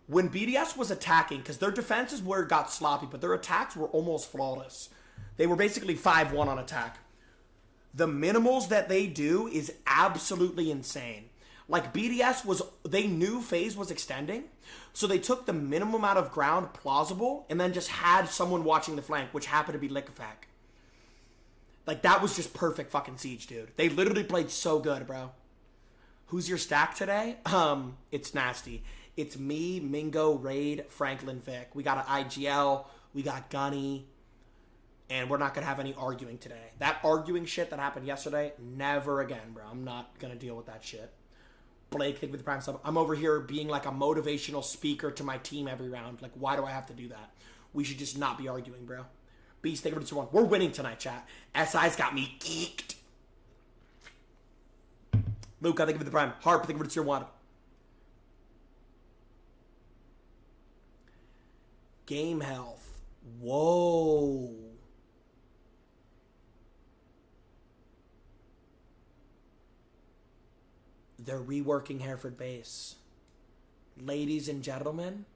when BDS was attacking, because their defense is where it got sloppy, but their attacks were almost flawless. They were basically 5-1 on attack. The minimals that they do is absolutely insane. Like, BDS was, they knew Faze was extending, so they took the minimum amount of ground plausible and then just had someone watching the flank, which happened to be Liquefac. Like, that was just perfect fucking siege, dude. They literally played so good, bro. Who's your stack today? It's nasty. It's me, Mingo, Raid, Franklin, Vic. We got an IGL, we got Gunny, and we're not going to have any arguing today. That arguing shit that happened yesterday, never again, bro. I'm not going to deal with that shit. Blake, thank you for the prime sub. I'm over here being like a motivational speaker to my team every round. Like, why do I have to do that? We should just not be arguing, bro. Beast, thank you for the 2-1. We're winning tonight, chat. SI's got me geeked. Luke, thank you for the prime. Harp, thank you for the 1. Game health. Whoa. They're reworking Hereford base. Ladies and gentlemen,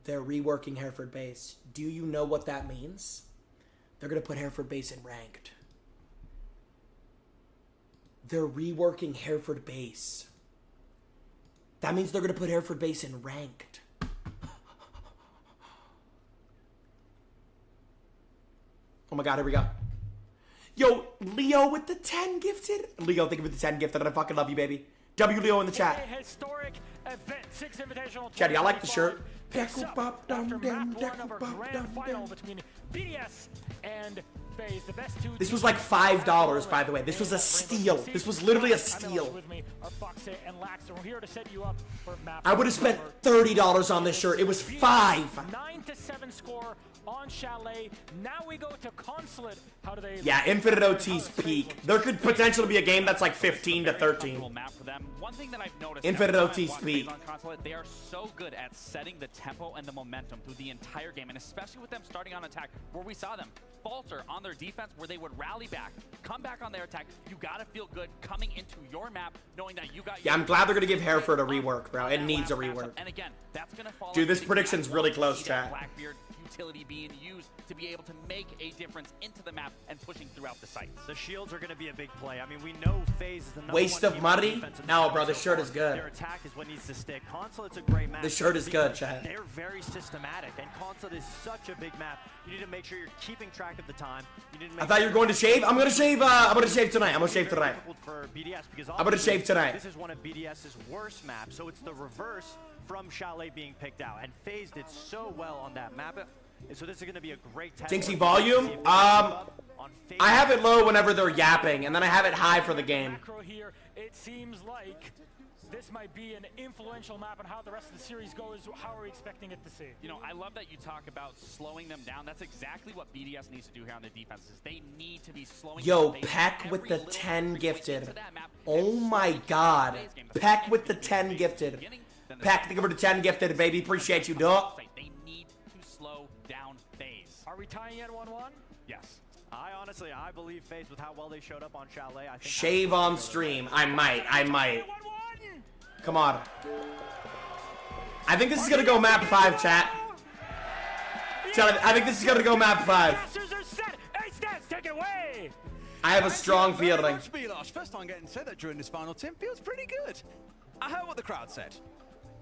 they're reworking Hereford base. Do you know what that means? They're going to put Hereford base in ranked. They're reworking Hereford base. That means they're going to put Hereford base in ranked. Oh my god, here we go. Yo, Leo with the 10 gifted. Leo, thank you for the 10 gifted. I fucking love you, baby. W Leo in the chat. Historic event, 6 invitational. Chatty, I like the shirt. After map 1 of our grand final between BDS and Faze, the best two. This was like $5, by the way. This was a steal. This was literally a steal. I would have spent $30 on this shirt. It was $5. 9-7 score on Chalet. Now we go to Consulate. How do they? Yeah, Infinite OT's peak. There could potentially be a game that's like 15-13. One thing that I've noticed Infinite OT's peak. On Consulate, they are so good at setting the tempo and the momentum through the entire game, and especially with them starting on attack, where we saw them falter on their defense, where they would rally back, come back on their attack. You gotta feel good coming into your map, knowing that you got. Yeah, I'm glad they're gonna give Hereford a rework, bro. It needs a rework. And again, that's gonna fall. Dude, this prediction's really close, chat. Blackbeard utility being used to be able to make a difference into the map and pushing throughout the sites. The shields are going to be a big play. I mean, we know Faze is the number Waste one of money? No, bro, this shirt is good. Their attack is what needs to stick. Consulate's a great map. This shirt is good, chat. They're very systematic, and Consulate is such a big map. You need to make sure you're keeping track of the time. You need to make I thought you were going to shave. I'm gonna shave. I'm gonna shave tonight. I'm gonna shave tonight. For BDS because I'm gonna shave tonight. This is one of BDS's worst maps, so it's the reverse from Chalet being picked out. And Faze did so well on that map. So this is going to be a great test. Jinxie volume? I have it low whenever they're yapping, and then I have it high for the game. Here, it seems like this might be an influential map on how the rest of the series goes. How are we expecting it to see? You know, I love that you talk about slowing them down. That's exactly what BDS needs to do here on the defenses. They need to be slowing Yo, down. Peck with the 10 gifted. Oh my god. Peck with the 10 gifted. Peck, thank you for the 10 gifted, baby. Appreciate you, dog. They need to slow down Faze. Are we tying at 1-1? Yes. I believe Faze with how well they showed up on Chalet. I think shave on stream. I might. Come on. I think this is gonna go map 5, chat. Chat, I think this is gonna go map 5. I have a strong feeling. First time getting said that during this final, Tim. Feels pretty good. I heard what the crowd said.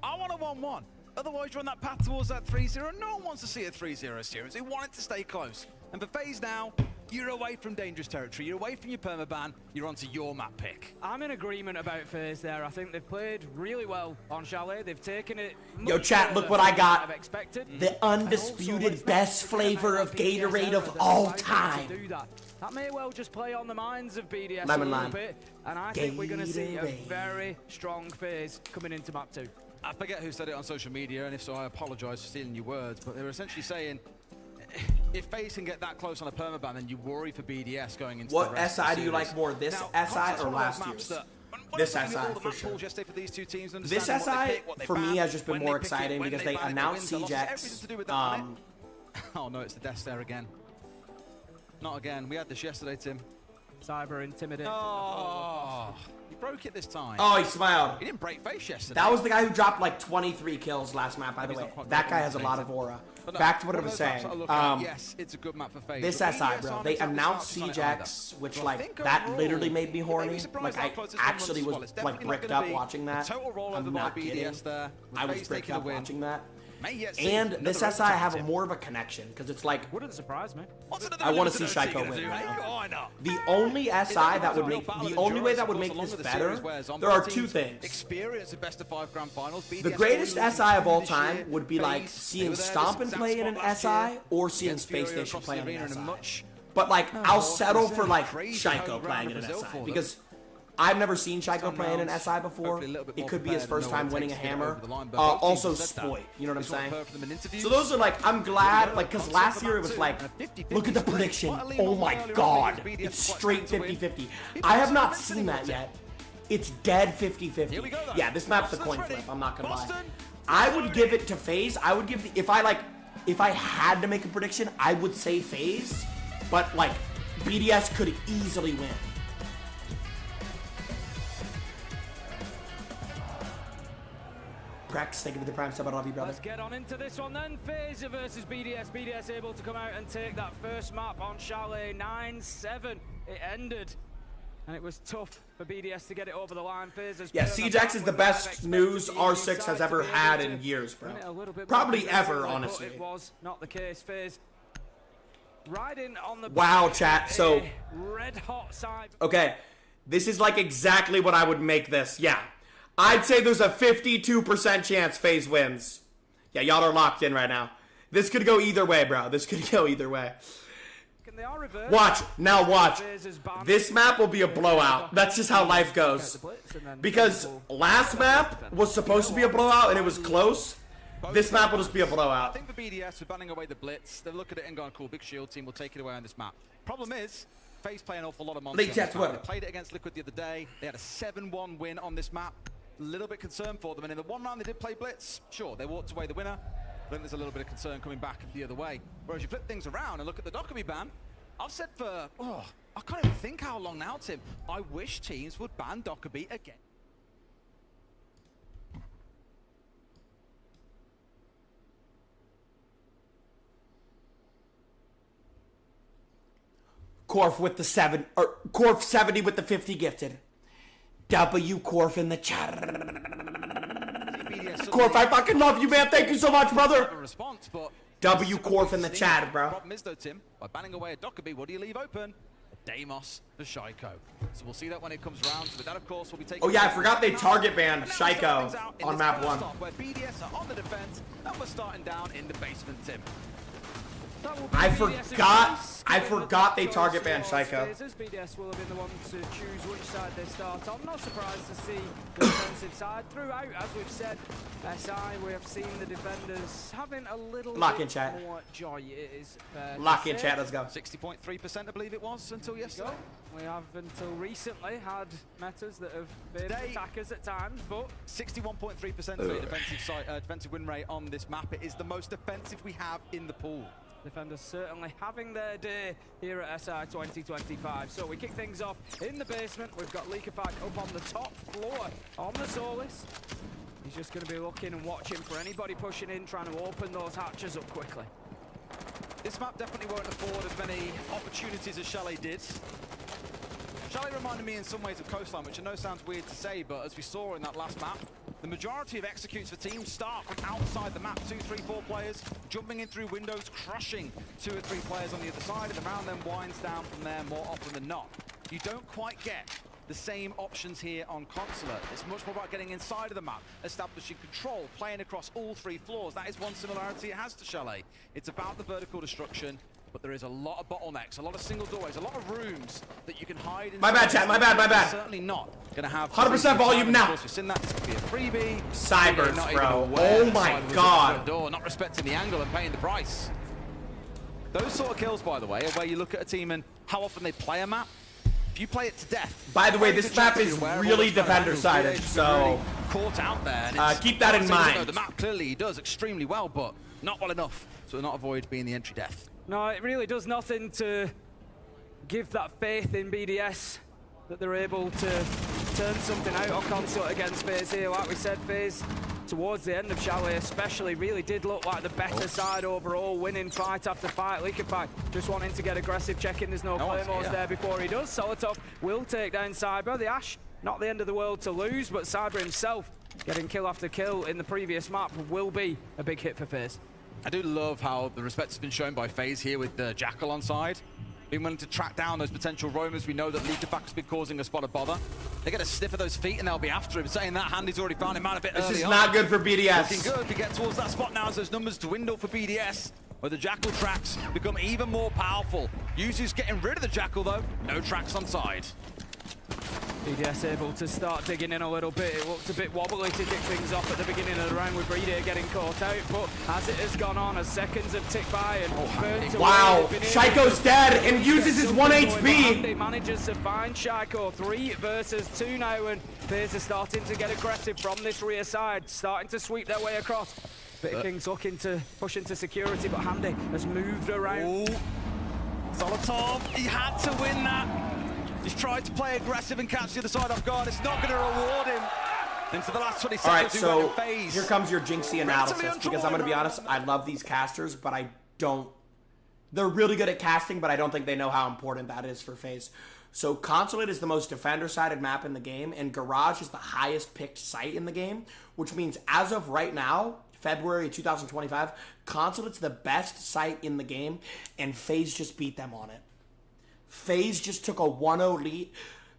I want a 1-1. Otherwise, you're on that path towards that 3-0. No one wants to see a 3-0 series. They want it to stay close. And for Faze now, you're away from dangerous territory. You're away from your permaban. You're onto your map pick. I'm in agreement about Faze there. I think they've played really well on Chalet. They've taken it. Yo, chat, look what I got. Expected. The undisputed best flavor of Gatorade of all time. That may well just play on the minds of BDS Lemon a little lime. bit. And I think we're going to see a very strong Faze coming into map 2. I forget who said it on social media, and if so, I apologize for stealing your words, but they were essentially saying, if Faze can get that close on a permaban, then you worry for BDS going into what the rest SI of the do you series. like more, this now, SI or last year's? This SI, for sure. This SI, for me, has just been more exciting because they announced CJX. Oh no, it's the Death Stare again. Not again. We had this yesterday, Tim. Cyber Intimidate. Oh, you broke broke it this time. Oh, he smiled. He didn't break face yesterday. That was the guy who dropped like 23 kills last map, by the way. That guy has a lot of aura. Back to what I was saying. Yes, it's a good map for Faze. This SI, bro. They announced Siege X, which like that literally made me horny. Like I actually was like bricked up watching that. I'm not kidding. I was bricked up watching that. And this SI have more of a connection because it's like Wouldn't surprise me. I want to see Shaiko win. The only SI that would make the only way that would make this better. There are two things. Experience of best of 5 grand finals. The greatest SI of all time would be like seeing Stomp and play in an SI or seeing Space Station play in an SI. But like I'll settle for like Shaiko playing in an SI because I've never seen Shaiko play in an SI before. It could be his first time winning a hammer. Also Spoit, you know what I'm saying? So those are like, I'm glad, like, because last year it was like, look at the prediction. Oh my god, it's straight 50-50. I have not seen that yet. It's dead 50-50. Yeah, this map's a coin flip, I'm not gonna lie. I would give it to Faze. I would give the, if I had to make a prediction, I would say Faze. But like, BDS could easily win. Prex, thank you for the prime sub. I love you, brother. Let's get on into this one then. Faze versus BDS. BDS able to come out and take that first map on Chalet 9-7. It ended. And it was tough for BDS to get it over the line. Faze yeah, Siege X is the best news R6 has ever had in years, bro. Probably ever, honestly. It was not the case. Faze riding on the wow, chat. So red hot side. Okay, this is like exactly what I would make this. Yeah. I'd say there's a 52% chance Faze wins. Yeah, y'all are locked in right now. This could go either way, bro. This could go either way. Watch. Now watch. This map will be a blowout. That's just how life goes. Because last map was supposed to be a blowout and it was close. This map will just be a blowout. I think for BDS, we're banning away the blitz. They look at it and going, cool, big shield team will take it away on this map. Problem is, Faze play an awful lot of monsters. They played it against Liquid the other day. They had a 7-1 win on this map. A little bit concerned for them, and in the one round they did play blitz. Sure, they walked away the winner. I think there's a little bit of concern coming back the other way. Whereas you flip things around and look at the Dockerby ban, I've said for, I can't even think how long now, Tim. I wish teams would ban Dockerby again. Corf with the 7, or Corf 70 with the 50 gifted. W Corf in the chat. Corf, I fucking love you, man. Thank you so much, brother. W Corf in the chat, bro. Problem is though, Tim, by banning away a Dockerby, what do you leave open? Deimos for Shaiko. So we'll see that when it comes around. But that, of course, will be taken. Oh yeah, I forgot they target banned Shaiko on map 1. Where BDS are on the defense, and we're starting down in the basement, Tim. I forgot they target banned Shaiko. BDS will have been the one to choose which side they start on. Not surprised to see the defensive side throughout. As we've said, SI, we have seen the defenders having a little bit more joy. It is lock in chat, let's go. 60.3% I believe it was until yesterday. We have until recently had metas that have been attackers at times, but 61.3% defensive win rate on this map. It is the most defensive we have in the pool. Defenders certainly having their day here at SI 2025. So we kick things off in the basement. We've got Leakerpack up on the top floor on the Solis. He's just going to be looking and watching for anybody pushing in, trying to open those hatches up quickly. This map definitely won't afford as many opportunities as Chalet did. Chalet reminded me in some ways of Coastline, which I know sounds weird to say, but as we saw in that last map, the majority of executes for teams start from outside the map. 2, 3, 4 players jumping in through windows, crushing 2 or 3 players on the other side, and the round then winds down from there more often than not. You don't quite get the same options here on Consulate. It's much more about getting inside of the map, establishing control, playing across all 3 floors. That is one similarity it has to Chalet. It's about the vertical destruction, but there is a lot of bottlenecks, a lot of single doorways, a lot of rooms that you can hide in. My bad, chat, my bad. Certainly not gonna have 100% volume now. We've seen that. This could be a freebie. Cybers, bro. Oh my god. Door, not respecting the angle and paying the price. Those sort of kills, by the way, are where you look at a team and how often they play a map. If you play it to death. By the way, this map is really defender-sided, so caught out there. Keep that in mind. The map clearly does extremely well, but not well enough to not avoid being the entry death. No, it really does nothing to give that faith in BDS that they're able to turn something out on Consulate against Faze here. Like we said, Faze towards the end of Chalet especially really did look like the better side overall, winning fight after fight. Liquify just wanting to get aggressive, checking there's no claymores there before he does. Solotov will take down Cyber. The Ash, not the end of the world to lose, but Cyber himself getting kill after kill in the previous map will be a big hit for Faze. I do love how the respect has been shown by Faze here with the Jackal on side. Being willing to track down those potential roamers. We know that Liquifac's been causing a spot of bother. They get a sniff of those feet and they'll be after him. Saying that, Handy's already found him out a bit early. This is not good for BDS. Looking good. We get towards that spot now as those numbers dwindle for BDS, where the Jackal tracks become even more powerful. Yuzu's getting rid of the Jackal though. No tracks on side. BDS able to start digging in a little bit. It looked a bit wobbly to kick things off at the beginning of the round with Breeder getting caught out, but as it has gone on, as seconds have ticked by and wow, Shaiko's dead and uses his 1 HP. He manages to find Shaiko 3 versus 2 now, and Faze is starting to get aggressive from this rear side, starting to sweep their way across. Bit of Kings looking to push into security, but Handy has moved around. Solotov, he had to win that. He's tried to play aggressive and catch the other side off guard. It's not going to reward him. Into the last 20 seconds. All right, so here comes your Jinxie analysis, because I'm going to be honest, I love these casters, but I don't... They're really good at casting, but I don't think they know how important that is for Faze. So Consulate is the most defender-sided map in the game, and Garage is the highest picked site in the game, which means as of right now, February 2025, Consulate's the best site in the game, and Faze just beat them on it. Faze just took a 1-0 lead.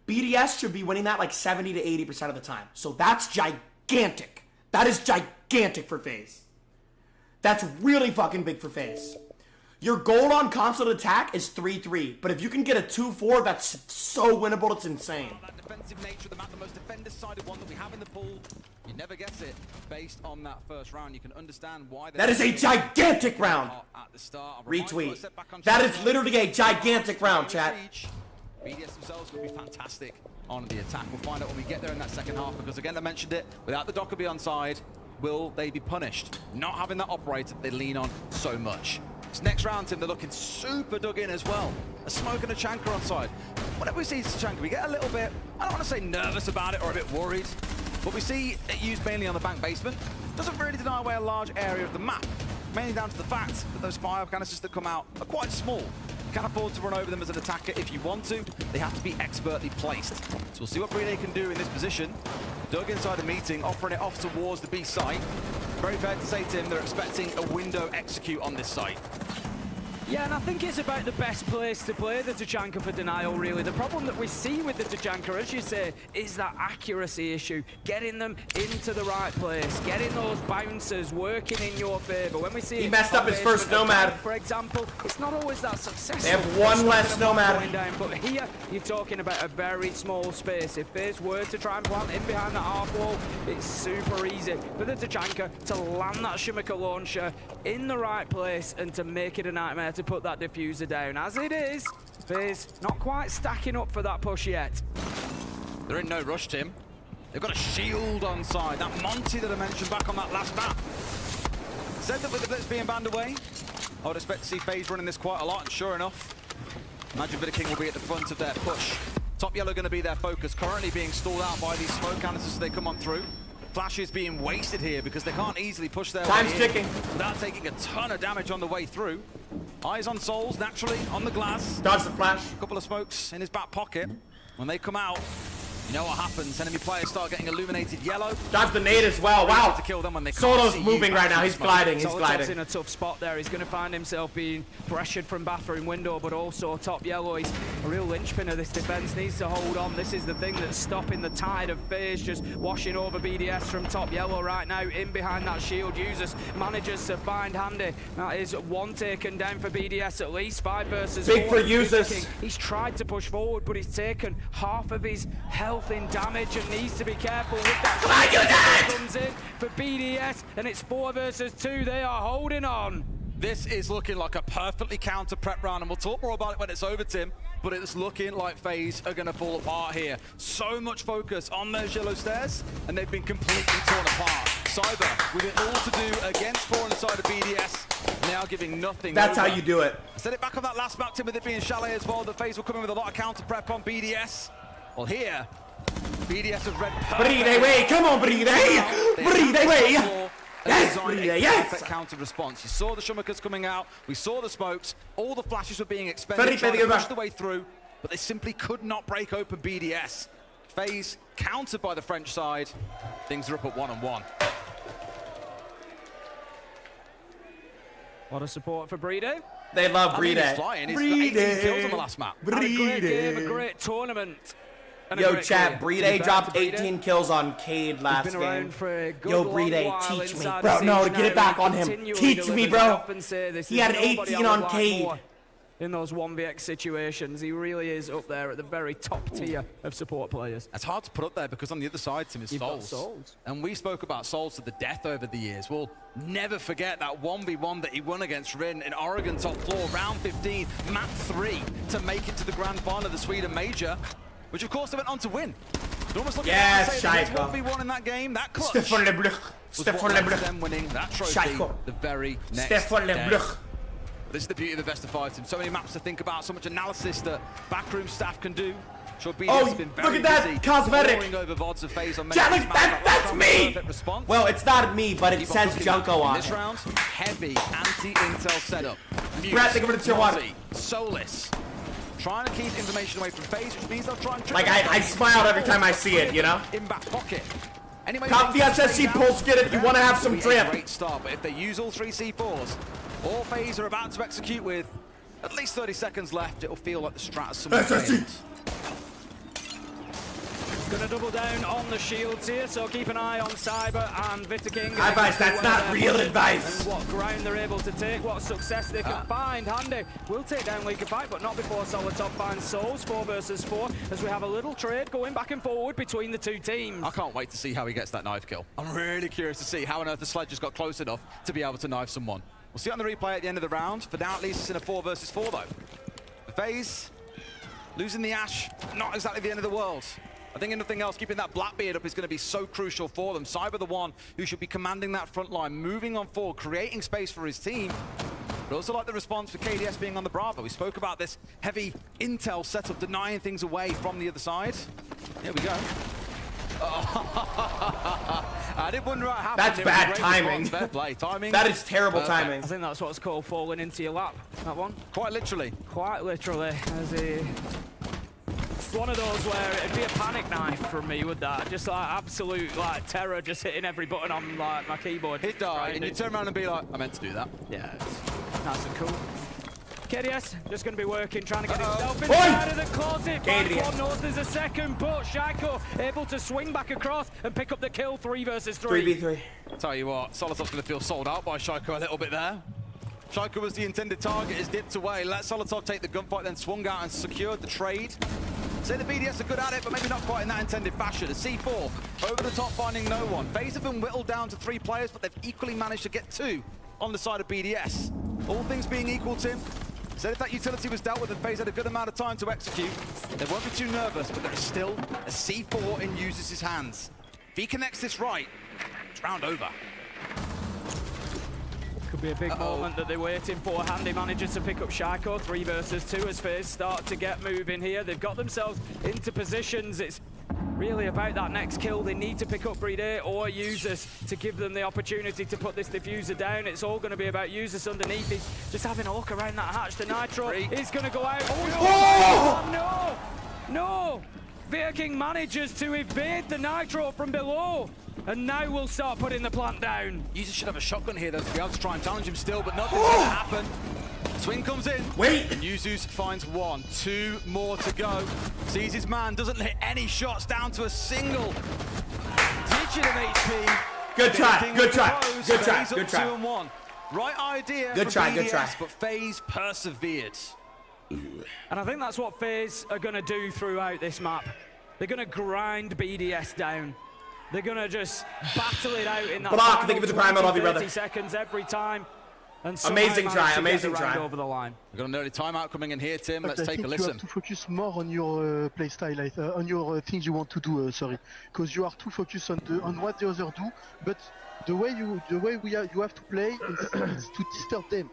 BDS should be winning that like 70 to 80% of the time. So that's gigantic. That is gigantic for Faze. That's really fucking big for Faze. Your goal on Consulate attack is 3-3, but if you can get a 2-4, that's so winnable, it's insane. That defensive nature of the map, the most defender-sided one that we have in the pool, you never guess it based on that first round. You can understand why that is a gigantic round. At the start. Retweet. That is literally a gigantic round, chat. BDS themselves will be fantastic on the attack. We'll find out when we get there in that second half, because again, I mentioned it, without the Dockerby on side, will they be punished? Not having that operator that they lean on so much. This next round, Tim, they're looking super dug in as well. A Smoke and a Chanker on side. Whenever we see Chanker, we get a little bit, I don't want to say nervous about it or a bit worried, but we see it used mainly on the bank basement. Doesn't really deny away a large area of the map, mainly down to the fact that those fire canisters that come out are quite small. You can afford to run over them as an attacker if you want to. They have to be expertly placed. So we'll see what Brine can do in this position. Dug inside the meeting, offering it off towards the B site. Very fair to say, Tim, they're expecting a window execute on this site. Yeah, and I think it's about the best place to play the Tachanka for denial, really. The problem that we see with the Tachanka, as you say, is that accuracy issue. Getting them into the right place, getting those bouncers working in your favor. When we see he messed up his first Nomad, for example, it's not always that successful. They have one less Nomad. But here, you're talking about a very small space. If Faze were to try and plant in behind that half wall, it's super easy for the Tachanka to land that Shimika launcher in the right place and to make it a nightmare to put that diffuser down. As it is, Faze not quite stacking up for that push yet. They're in no rush, Tim. They've got a shield on side. That Monty that I mentioned back on that last map. Said that with the blitz being banned away, I would expect to see Faze running this quite a lot, and sure enough, Imagine Bit of King will be at the front of their push. Top Yellow going to be their focus, currently being stalled out by these smoke canisters as they come on through. Flash is being wasted here because they can't easily push their way in ticking without taking a ton of damage on the way through. Eyes on Souls, naturally, on the glass. Dodge the flash. A couple of smokes in his back pocket. When they come out, you know what happens. Enemy players start getting illuminated yellow. Dodge the nade as well. Wow. To kill them when they Solo's moving right now. He's gliding. He's gliding. In a tough spot there. He's going to find himself being pressured from bathroom window, but also Top Yellow. He's a real linchpin of this defense. Needs to hold on. This is the thing that's stopping the tide of Faze just washing over BDS from Top Yellow right now. In behind that shield, Users manages to find Handy. That is one taken down for BDS at least. 5 versus 4. Big for Users. He's tried to push forward, but he's taken half of his health in damage and needs to be careful with that. Comes in for BDS, and it's 4 versus 2. They are holding on. This is looking like a perfectly counter prep round, and we'll talk more about it when it's over, Tim, but it's looking like Faze are going to fall apart here. So much focus on those yellow stairs, and they've been completely torn apart. Cyber, with it all to do against 4 on the side of BDS, now giving nothing. That's how you do it. I said it back on that last map, Tim, with it being Chalet as well, that Faze will come in with a lot of counter prep on BDS. Well, here, BDS have read Breathe away, come on, breathe away! Breathe away! Yes, breathe away, yes! Perfect counter response. You saw the Shumakers coming out, we saw the smokes, all the flashes were being expended, trying to push the way through, but they simply could not break open BDS. Faze countered by the French side. Things are up at 1-1. What a support for Brede. They love Brede. He's flying. He's got 18 kills on the last map. Had a great game, a great tournament. Yo, chat, Brede dropped 18 kills on Cade last game. Yo, Brede, teach me. Bro, no, get it back on him. Teach me, bro. He had 18 on Cade. In those 1vx situations, he really is up there at the very top tier of support players. It's hard to put up there because on the other side, Tim, is Souls. And we spoke about Souls to the death over the years. We'll never forget that 1v1 that he won against Rin in Oregon top floor, round 15, map 3, to make it to the grand final of the Sweden Major, which of course they went on to win. They're almost looking at 1v1 in that game, that clutch was what led to them winning that trophy the very next day. This is the beauty of the best of 5 team. So many maps to think about, so much analysis that backroom staff can do. Sure, BDS has been very look at that cosmetic. Over VODs of Faze on that's me. Well, it's not me, but it says Junko on this round. Heavy anti-intel setup. Brett, think of it as your one. Soulless. Trying to keep information away from Faze, which means they'll try and like I smiled every time I see it, you know. In back pocket. Anyway, Top the SSC pulse, get it. You want to have some drip. Great start, but if they use all 3 C4s, all Faze are about to execute with at least 30 seconds left, it'll feel like the strat is somewhat failed. Gonna double down on the shields here, so keep an eye on Cyber and Vitaking. Advice, that's not real advice. And what ground they're able to take, what success they can find. Handy will take down League-of-Fight, but not before Solitop finds Souls, 4 versus 4, as we have a little trade going back and forward between the two teams. I can't wait to see how he gets that knife kill. I'm really curious to see how on earth the Sledge has got close enough to be able to knife someone. We'll see it on the replay at the end of the round. For now, at least it's in a 4 versus 4 though. The Faze, losing the Ash, not exactly the end of the world. I think anything else, keeping that Blackbeard up is going to be so crucial for them. Cyber the one who should be commanding that front line, moving on forward, creating space for his team. But also like the response for KDS being on the Bravo. We spoke about this heavy intel setup, denying things away from the other side. Here we go. I did wonder what happened. That's bad timing. Fair play. Timing. That is terrible timing. I think that's what's called falling into your lap, that one. Quite literally. Quite literally. As a... It's one of those where it'd be a panic knife from me with that. Just like absolute like terror, just hitting every button on like my keyboard. Hit die, and you turn around and be like, I meant to do that. Yeah, it's nice and cool. KDS just going to be working, trying to get himself inside of the closet. One knows there's a second, but Shaiko able to swing back across and pick up the kill. 3 versus 3. 3v3. Tell you what, Solitop's going to feel sold out by Shaiko a little bit there. Shaiko was the intended target, is dipped away. Let Solitop take the gunfight, then swung out and secured the trade. Say the BDS are good at it, but maybe not quite in that intended fashion. A C4 over the top, finding no one. Faze have been whittled down to 3 players, but they've equally managed to get 2 on the side of BDS. All things being equal, Tim, said if that utility was dealt with and Faze had a good amount of time to execute, they won't be too nervous, but there is still a C4 in Uses' hands. If he connects this right, it's round over. Could be a big moment that they're waiting for. Handy manages to pick up Shaiko. 3 versus 2 as Faze start to get moving here. They've got themselves into positions. It's really about that next kill. They need to pick up Brede or Uses to give them the opportunity to put this diffuser down. It's all going to be about Uses underneath. He's just having a look around that hatch. The Nitro is going to go out. Oh, no! No! Viking manages to evade the Nitro from below. And now we'll start putting the plant down. Uses should have a shotgun here though to be able to try and challenge him still, but nothing's going to happen. Swing comes in. Wait! And Yuzus finds 1. 2 more to go. Sees his man, doesn't hit any shots, down to a single digit of HP. Good try, good try, good try, good try. 2 and 1. Right idea good try, BDS, good try. But Faze persevered. And I think that's what Faze are going to do throughout this map. They're going to grind BDS down. They're going to just battle it out in that Block, think of the prime, I'll be 30 seconds every time. And amazing try, amazing try. Over the line. We've got an early timeout coming in here, Tim. But let's take a listen. You have to focus more on your play style, on your things you want to do. Sorry, because you are too focused on what the other do. But the way you have to play is to disturb them.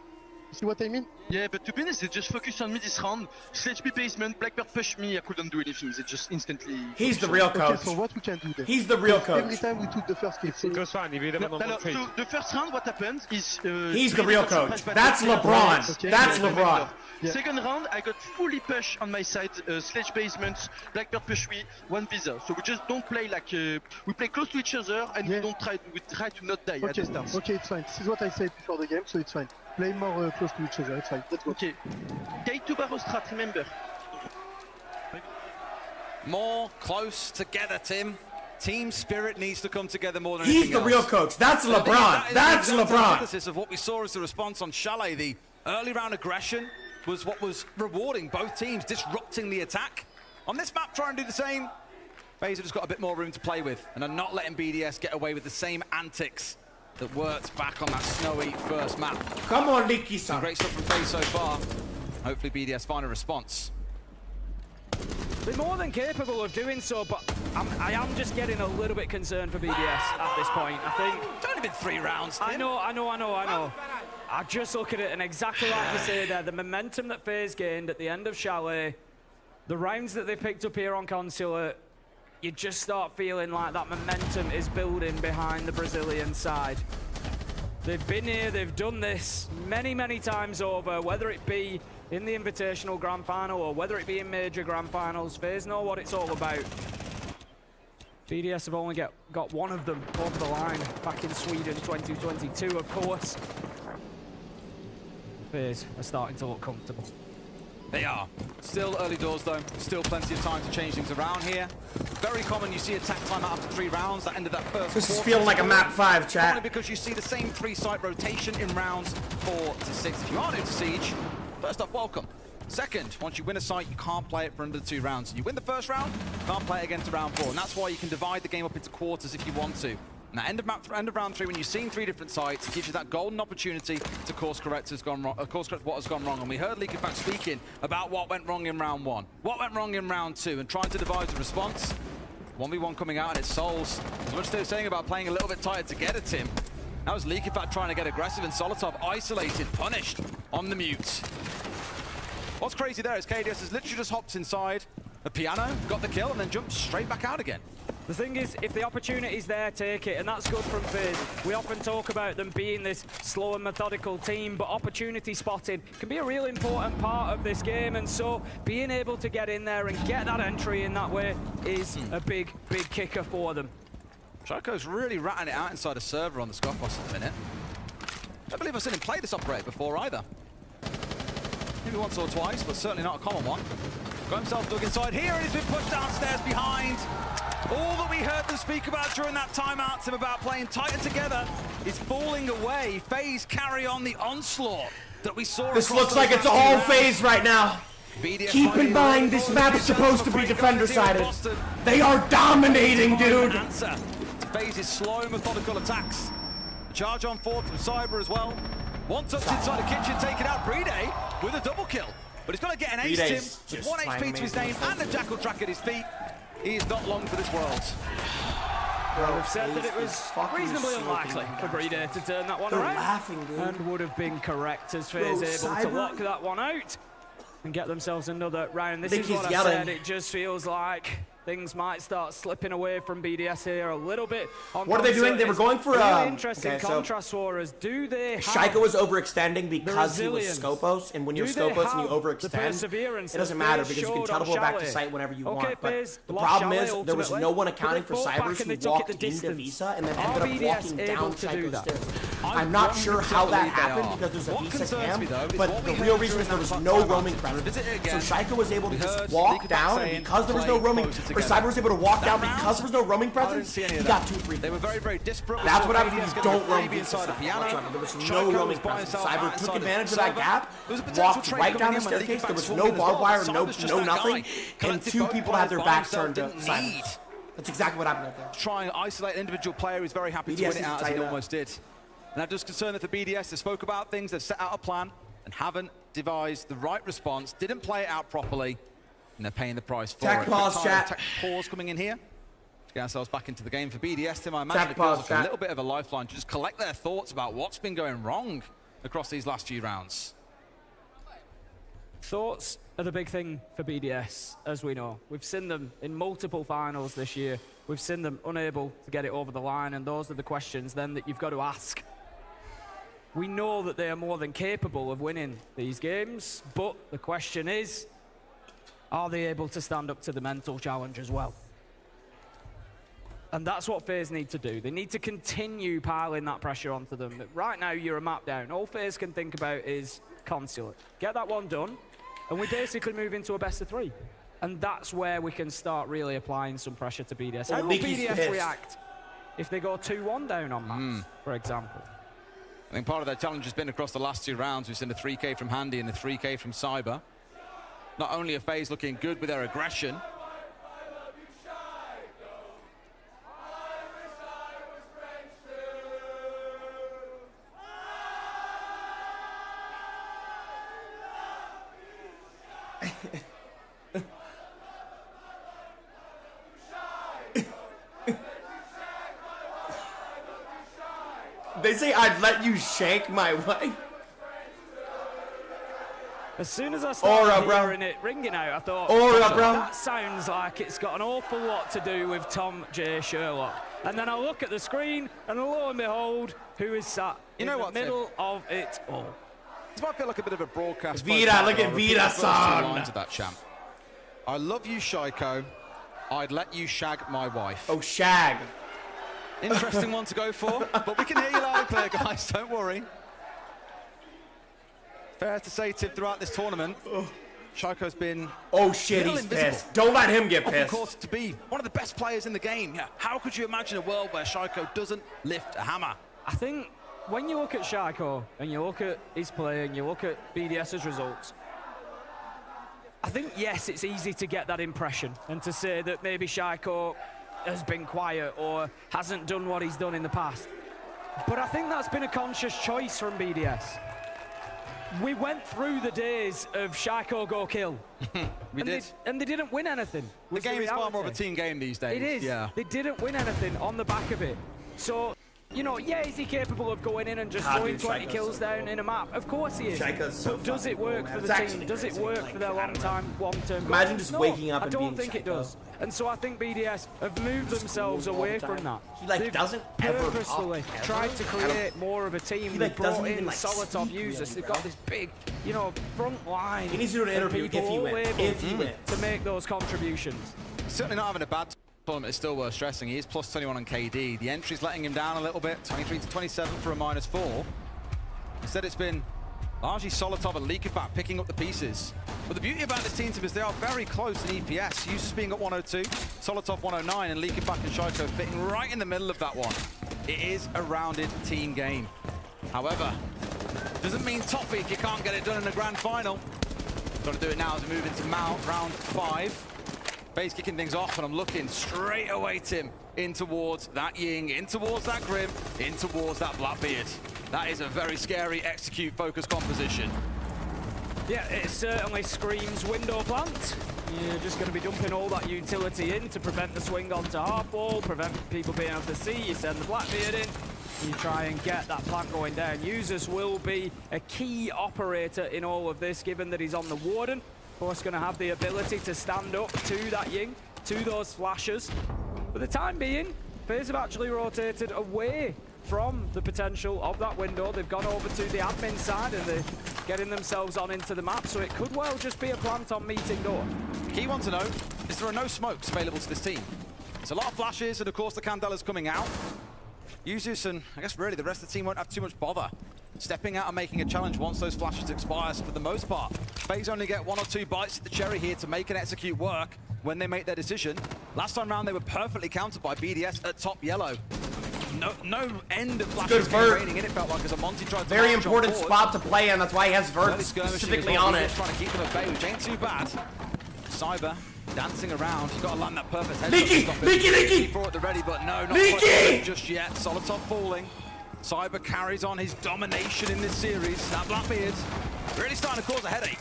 See what I mean? Yeah, but to be honest, they just focus on me this round. Sledge me basement, Blackbird push me, I couldn't do anything. They just instantly... He's the real coach. Okay, so what we can do then? He's the real Every coach. time we took the first kill. So Goes fine, évidemment, dans mon trade. So the first round, what happened is... He's the real coach. That's LeBron. Okay. That's LeBron. Yeah. Second round, I got fully push on my side, Sledge basement, Blackbird push me, one visa. So we just don't play like... we play close to each other and we try to not die at the start. Okay, it's fine. This is what I said before the game, so it's fine. Play more close to each other, it's fine. Let's go. Okay. K2 Barrow strat, remember. More close together, Tim. Team spirit needs to come together more than anything He's the else. real coach. That's LeBron. That's the LeBron. antithesis of what we saw as the response on Chalet. The early round aggression was what was rewarding both teams, disrupting the attack. On this map, try and do the same. Faze have just got a bit more room to play with and are not letting BDS get away with the same antics that worked back on that snowy first map. Come on, Nicky-san. Great stuff from Faze so far. Hopefully BDS find a response. They're more than capable of doing so, but I am just getting a little bit concerned for BDS at this point. I think It's only been 3 rounds. I know. I just look at it, and exactly like you say there, the momentum that Faze gained at the end of Chalet, the rounds that they picked up here on Consulate, you just start feeling like that momentum is building behind the Brazilian side. They've been here, they've done this many, many times over, whether it be in the Invitational Grand Final or whether it be in major Grand Finals. Faze know what it's all about. BDS have only got one of them over the line back in Sweden 2022, of course. Faze are starting to look comfortable. They are. Still early doors though. Still plenty of time to change things around here. Very common you see attack time after 3 rounds. That ended that first This is quarter. feeling like a map 5, chat. Only because you see the same 3-site rotation in rounds 4 to 6. If you are new to Siege, first off, welcome. Second, once you win a site, you can't play it for under 2 rounds. You win the first round, can't play it again to round 4. And that's why you can divide the game up into quarters if you want to. Now, end of round 3, when you've seen 3 different sites, it gives you that golden opportunity to course correct what has gone wrong. And we heard Leakyfax speaking about what went wrong in round 1, what went wrong in round 2, and trying to devise a response. 1v1 coming out, and it's Souls. As much as they were saying about playing a little bit tighter together, Tim, that was Leakyfax trying to get aggressive, and Solotov isolated, punished on the mute. What's crazy there is KDS has literally just hopped inside the piano, got the kill, and then jumped straight back out again. The thing is, if the opportunity's there, take it, and that's good from Faze. We often talk about them being this slow and methodical team, but opportunity spotting can be a real important part of this game, and so being able to get in there and get that entry in that way is a big, big kicker for them. Choco's really ratting it out inside a server on the Scoffboss at the minute. I don't believe I've seen him play this operator before either. Maybe once or twice, but certainly not a common one. Got himself dug inside here, and he's been pushed downstairs behind. All that we heard them speak about during that timeout, Tim, about playing tighter together, is falling away. Faze carry on the onslaught that we saw. This looks like it's all Faze right now. BDS Keep in mind, this map is supposed to be defender-sided. They are dominating, dude. Answer to Faze's slow, methodical attacks. Charge on forward from Cyber as well. One touch inside the kitchen, taken out. Brede with a double kill. But he's got to get an ace, Tim. With 1 HP to his name and a jackal track at his feet. He is not long for this world. Well, we've said that it was reasonably unlikely for Brede to turn that one around. Laughing, dude. And would have been correct as Faze able to lock that one out and get themselves another round. This is what I said, it just feels like things might start slipping away from BDS here a little bit. What are they doing? They were going for really interesting contrast for us. Do they have Shaika was overextending because he was Scopos, and when you're Scopos and you overextend, it doesn't matter because you can teleport back to site whenever you want. But the problem is there was no one accounting for Cybers who walked into Visa and then ended up walking down Shaika's stairs. I'm not sure how that happened because there's a Visa cam, but the real reason is there was no roaming presence. So Shaika was able to just walk down, and because there was no roaming, or Cyber was able to walk down because there was no roaming presence, he got 2-3. They were very, very disparate. That's what happens when you don't roam inside the piano. There was no roaming presence. Cyber took advantage of that gap, walked right down the staircase. There was no barbed wire, no nothing, and 2 people had their backs turned to Cyber. That's exactly what happened right there. Trying to isolate an individual player who's very happy to win it out as he almost did. And I'm just concerned that the BDS, they spoke about things, they've set out a plan, and haven't devised the right response, didn't play it out properly, and they're paying the price for Tech it. pause, chat. Tech pause coming in here. Let's get ourselves back into the game for BDS. Tim, I imagine it feels like a little bit of a lifeline to just collect their thoughts about what's been going wrong across these last few rounds. Thoughts are the big thing for BDS, as we know. We've seen them in multiple finals this year. We've seen them unable to get it over the line, and those are the questions then that you've got to ask. We know that they are more than capable of winning these games, but the question is, are they able to stand up to the mental challenge as well? And that's what Faze need to do. They need to continue piling that pressure onto them. Right now, you're a map down. All Faze can think about is Consulate. Get that one done, and we basically move into a best of 3. And that's where we can start really applying some pressure to BDS. How will BDS react if they go 2-1 down on maps, for example? I think part of their challenge has been across the last 2 rounds. We've seen a 3K from Handy and a 3K from Cyber. Not only are Faze looking good with their aggression, They say I'd let you shake my wife. As soon as I started hearing it ringing out, I thought, that sounds like it's got an awful lot to do with Tom J. Sherlock. And then I look at the screen, and lo and behold, who is sat in the middle of it all? This might feel like a bit of a broadcast. Vida, look at Vida-san. Lines of that champ. I love you, Shaiko. I'd let you shag my wife. Oh, shag. Interesting one to go for, but we can hear you loud and clear, guys. Don't worry. Fair to say, Tim, throughout this tournament, Shaiko's been... Oh, shit, he's pissed. Don't let him get pissed. Of course, to be one of the best players in the game. Yeah. How could you imagine a world where Shaiko doesn't lift a hammer? I think when you look at Shaiko, and you look at his play, and you look at BDS's results, I think, yes, it's easy to get that impression, and to say that maybe Shaiko has been quiet or hasn't done what he's done in the past. But I think that's been a conscious choice from BDS. We went through the days of Shaiko go kill. And they didn't win anything. The game is far more of a team game these days. It is. Yeah. They didn't win anything on the back of it. So, you know, yeah, is he capable of going in and just throwing 20 kills down in a map? Of course he is. So but does it work for the team? Does it work for their long-term goal? Imagine just waking up and being I don't think it does. And so I think BDS have moved themselves away from that. He like doesn't ever purposefully tried to create more of a team. They brought in Solitov users. They've got this big, you know, front line. He needs to do an interview if he wins. To make those contributions. Certainly not having a bad tournament. Is still worth stressing. He is plus 21 on KD. The entry's letting him down a little bit. 23 to 27 for a -4. Instead, it's been largely Solitov and Leakyfat picking up the pieces. But the beauty about this team is they are very close in EPS. Users being at 102, Solitov 109, and Leakyfat and Shaiko fitting right in the middle of that one. It is a rounded team game. However, doesn't mean toffee if you can't get it done in the grand final. Got to do it now as we move into round 5. Faze kicking things off, and I'm looking straight away, Tim, in towards that Ying, in towards that Grim, in towards that Blackbeard. That is a very scary execute focus composition. Yeah, it certainly screams window plant. You're just going to be dumping all that utility in to prevent the swing onto half wall, prevent people being able to see. You send the Blackbeard in, you try and get that plant going down. Users will be a key operator in all of this, given that he's on the Warden. Of course, going to have the ability to stand up to that Ying, to those flashes. For the time being, Faze have actually rotated away from the potential of that window. They've gone over to the admin side, and they're getting themselves on into the map, so it could well just be a plant on meeting door. Key one to know is there are no smokes available to this team. There's a lot of flashes, and of course the Candela's coming out. Users, and I guess really the rest of the team won't have too much bother stepping out and making a challenge once those flashes expire. So for the most part, Faze only get 1 or 2 bites at the cherry here to make and execute work when they make their decision. Last time round, they were perfectly countered by BDS at top yellow. No end of flashes raining in, it felt like, as a Monty tried to very important spot to play in. That's why he has Vert specifically on it. Trying to keep them at bay, which ain't too bad. Cyber dancing around. You've got to land that perfect head. Leaky! For at the ready, but no, not quite just yet. Solitov falling. Cyber carries on his domination in this series. That Blackbeard really starting to cause a headache.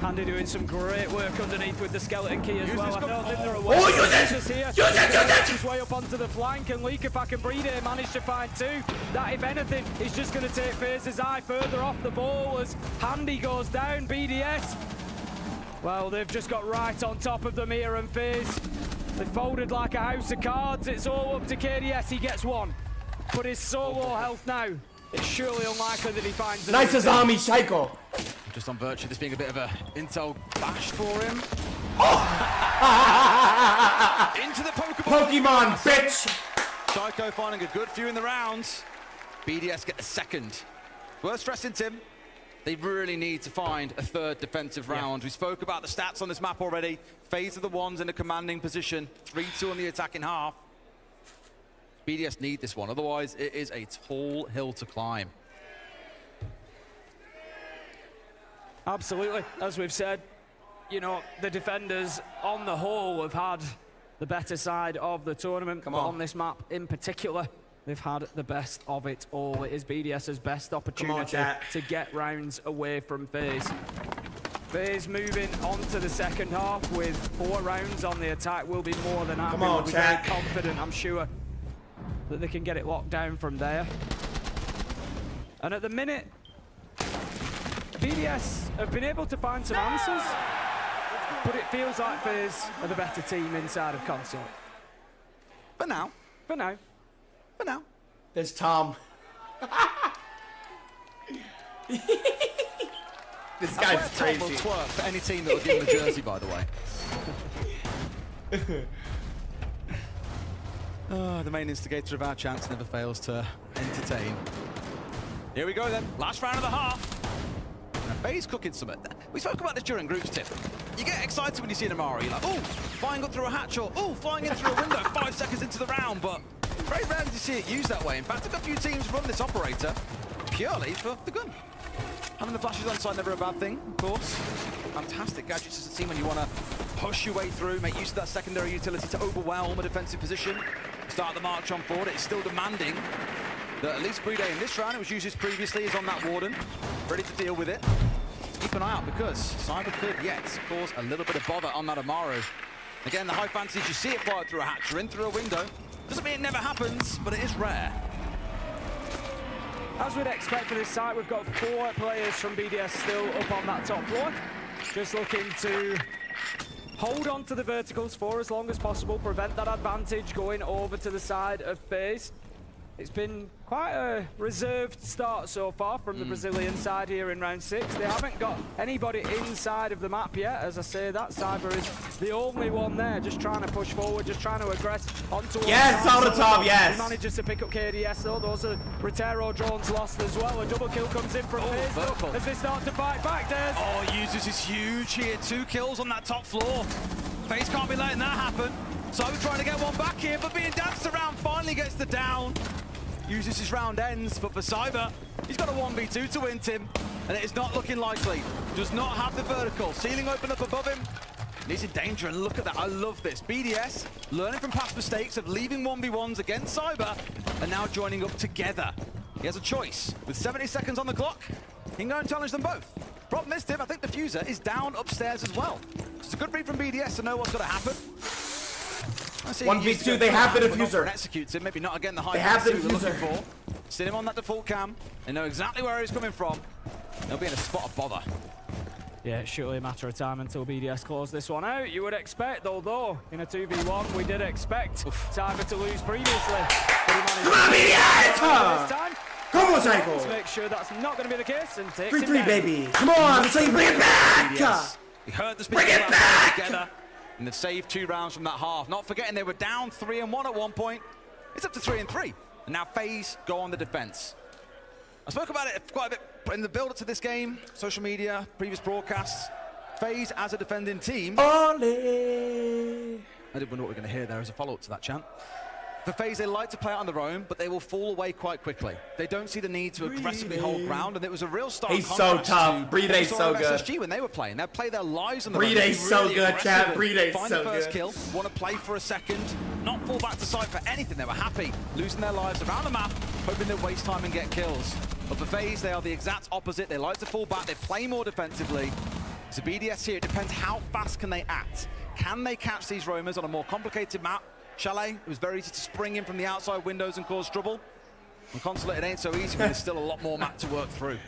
Handy doing some great work underneath with the skeleton key as well. I don't think there are use it! His way up onto the flank, and Leakafak and Breeder managed to find two. That, if anything, is just going to take Faze's eye further off the ball as Handy goes down. BDS, well, they've just got right on top of them here, and Faze, they folded like a house of cards. It's all up to KDS. He gets one, but his solo health now, it's surely unlikely that he finds it. Nice Azami Psycho. Just on virtue of this being a bit of a intel bash for him. Into the Pokemon, bitch! Psycho finding a good few in the rounds. BDS get the second. Worth stressing, Tim, they really need to find a third defensive round. We spoke about the stats on this map already. Faze of the ones in a commanding position. 3-2 on the attacking half. BDS need this one, otherwise it is a tall hill to climb. Absolutely, as we've said, you know, the defenders on the whole have had the better side of the tournament. But on this map in particular, they've had the best of it all. It is BDS's best opportunity to get rounds away from Faze. Faze moving on to the second half with 4 rounds on the attack will be more than happy. We'll be very confident, I'm sure, that they can get it locked down from there. And at the minute, BDS have been able to find some answers, but it feels like Faze are the better team inside of Consulate. For now. For now. For now. There's Tom. This guy's crazy. Tom will twerk for any team that will give him a jersey, by the way. The main instigator of our chance never fails to entertain. Here we go then, last round of the half. Faze cooking something. We spoke about this during groups, Tip. You get excited when you see an Amara. You're like, oh, flying up through a hatch, or oh, flying in through a window 5 seconds into the round, but very rarely do you see it used that way. In fact, a few teams run this operator purely for the gun. Having the flashes on side, never a bad thing, of course. Fantastic gadgets as a team when you want to push your way through, make use of that secondary utility to overwhelm a defensive position. Start the march on forward. It's still demanding that at least Breeder in this round, it was used as previously, is on that Warden, ready to deal with it. Keep an eye out because Cyber could yet cause a little bit of bother on that Amaru. Again, the high fancies, you see it fly through a hatch or in through a window. Doesn't mean it never happens, but it is rare. As we'd expect for this site, we've got 4 players from BDS still up on that top floor. Just looking to hold on to the verticals for as long as possible, prevent that advantage going over to the side of Faze. It's been quite a reserved start so far from the Brazilian side here in round 6. They haven't got anybody inside of the map yet. As I say, that Cyber is the only one there, just trying to push forward, just trying to aggress onto on the top, yes! He manages to pick up KDS though. Those are Rotero drones lost as well. A double kill comes in from Faze as they start to fight back there. Oh, uses is huge here. 2 kills on that top floor. Faze can't be letting that happen. Cyber trying to get one back here, but being danced around, finally gets the down. Uses his round ends, but for Cyber, he's got a 1v2 to win, Tim, and it is not looking likely. Does not have the vertical. Ceiling open up above him. He's in danger, and look at that. I love this. BDS learning from past mistakes of leaving 1v1s against Cyber, and now joining up together. He has a choice. With 70 seconds on the clock, he can go and challenge them both. Problem is, Tim, I think the Fuser is down upstairs as well. It's a good read from BDS to know what's going to happen. 1v2, they have the diffuser. Executes it, maybe not again the high. They have the diffuser. See him on that default cam. They know exactly where he's coming from. They'll be in a spot of bother. Yeah, it's surely a matter of time until BDS close this one out. You would expect, although in a 2v1 we did expect Cyber to lose previously. Come on, BDS! Come on, Cycle! Let's make sure that's not going to be the case and take 3-3, baby. Come on, let's say bring it back! BDS. He heard the speed back together. And they've saved 2 rounds from that half. Not forgetting they were down 3-1 at one point. It's up to 3-3. And now Faze go on the defense. I spoke about it quite a bit in the build-up to this game, social media, previous broadcasts. Faze as a defending team. Ole. I did wonder what we're going to hear there as a follow-up to that chant. For Faze, they like to play it on their own, but they will fall away quite quickly. They don't see the need to aggressively hold ground, and it was a real stark He's so tough. Breede's so good. SSG when they were playing, they'd play their lives on the Breede's so good, chat. Breede's so good. Find the first kill, want to play for a second, not fall back to side for anything. They were happy, losing their lives around the map, hoping they'd waste time and get kills. But for Faze, they are the exact opposite. They like to fall back, they play more defensively. So BDS here, it depends how fast can they act. Can they catch these roamers on a more complicated map? Chalet, it was very easy to spring in from the outside windows and cause trouble. On Consulate, it ain't so easy, but there's still a lot more map to work through.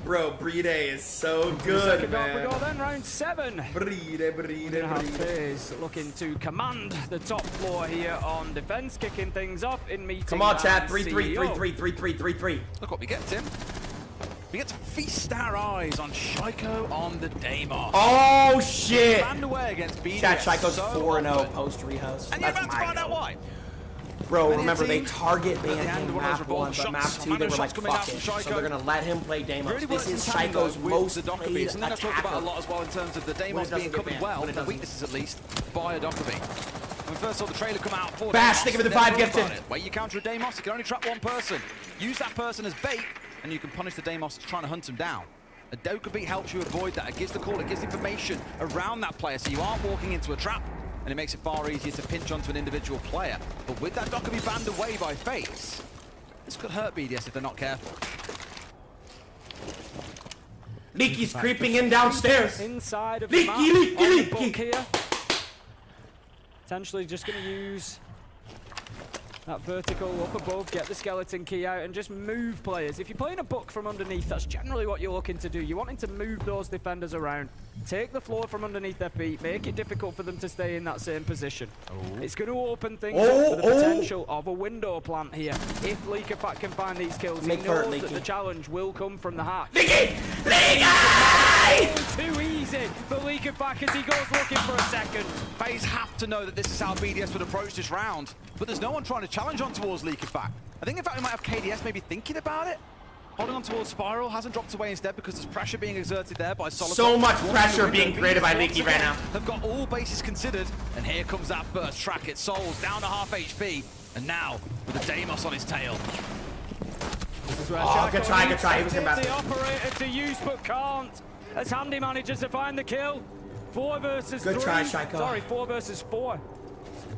Bro, Bride is so good, man. We go then, round 7. Bride. Faze looking to command the top floor here on defense, kicking things off in meeting. Come on, chat. 3-3, 3-3. Look what we get, Tim. We get to feast our eyes on Shaiko on the Deimos. Oh, shit. Banned away against BDS. Chat, Shaiko's so 4-0 post-rehost. And you're about to find out why. Bro, remember, they target banned him map 1, but map 2, they were like, fuck it. So they're going to let him play Deimos. This is Shaiko's most played Something I've talked about a lot attacker. as well in terms of the Deimos being covered well, the weaknesses at least, by a Dokkaebi. When we first saw the trailer come out for Bash, think of it, the 5 gifted. Wait, you counter a Deimos, you can only trap one person. Use that person as bait, and you can punish the Deimos trying to hunt him down. A Dokkaebi helps you avoid that. It gives the call, it gives information around that player, so you aren't walking into a trap, and it makes it far easier to pinch onto an individual player. But with that Dokkaebi banned away by Faze, this could hurt BDS if they're not careful. Leaky's creeping in downstairs. Inside of the map, on the book here. Potentially just going to use that vertical up above, get the skeleton key out, and just move players. If you're playing a book from underneath, that's generally what you're looking to do. You're wanting to move those defenders around, take the floor from underneath their feet, make it difficult for them to stay in that same position. It's going to open things up for the potential of a window plant here. If Leakerfat can find these kills, he knows that the challenge will come from the hatch. Leaky! Too easy for Leakerfat as he goes looking for a second. Faze have to know that this is how BDS would approach this round, but there's no one trying to challenge on towards Leakerfat. I think in fact we might have KDS maybe thinking about it. Holding on towards Spiral, hasn't dropped away instead because there's pressure being exerted there by Solid. So much pressure being created by Leaky right now. They've got all bases considered, and here comes that burst track. It Souls down to half HP, and now with a Deimos on his tail. Oh, good try. He was the operator to use, but can't. As Handy manages to find the kill. 4 versus 3. Good try, Shaiko. Sorry, 4 versus 4.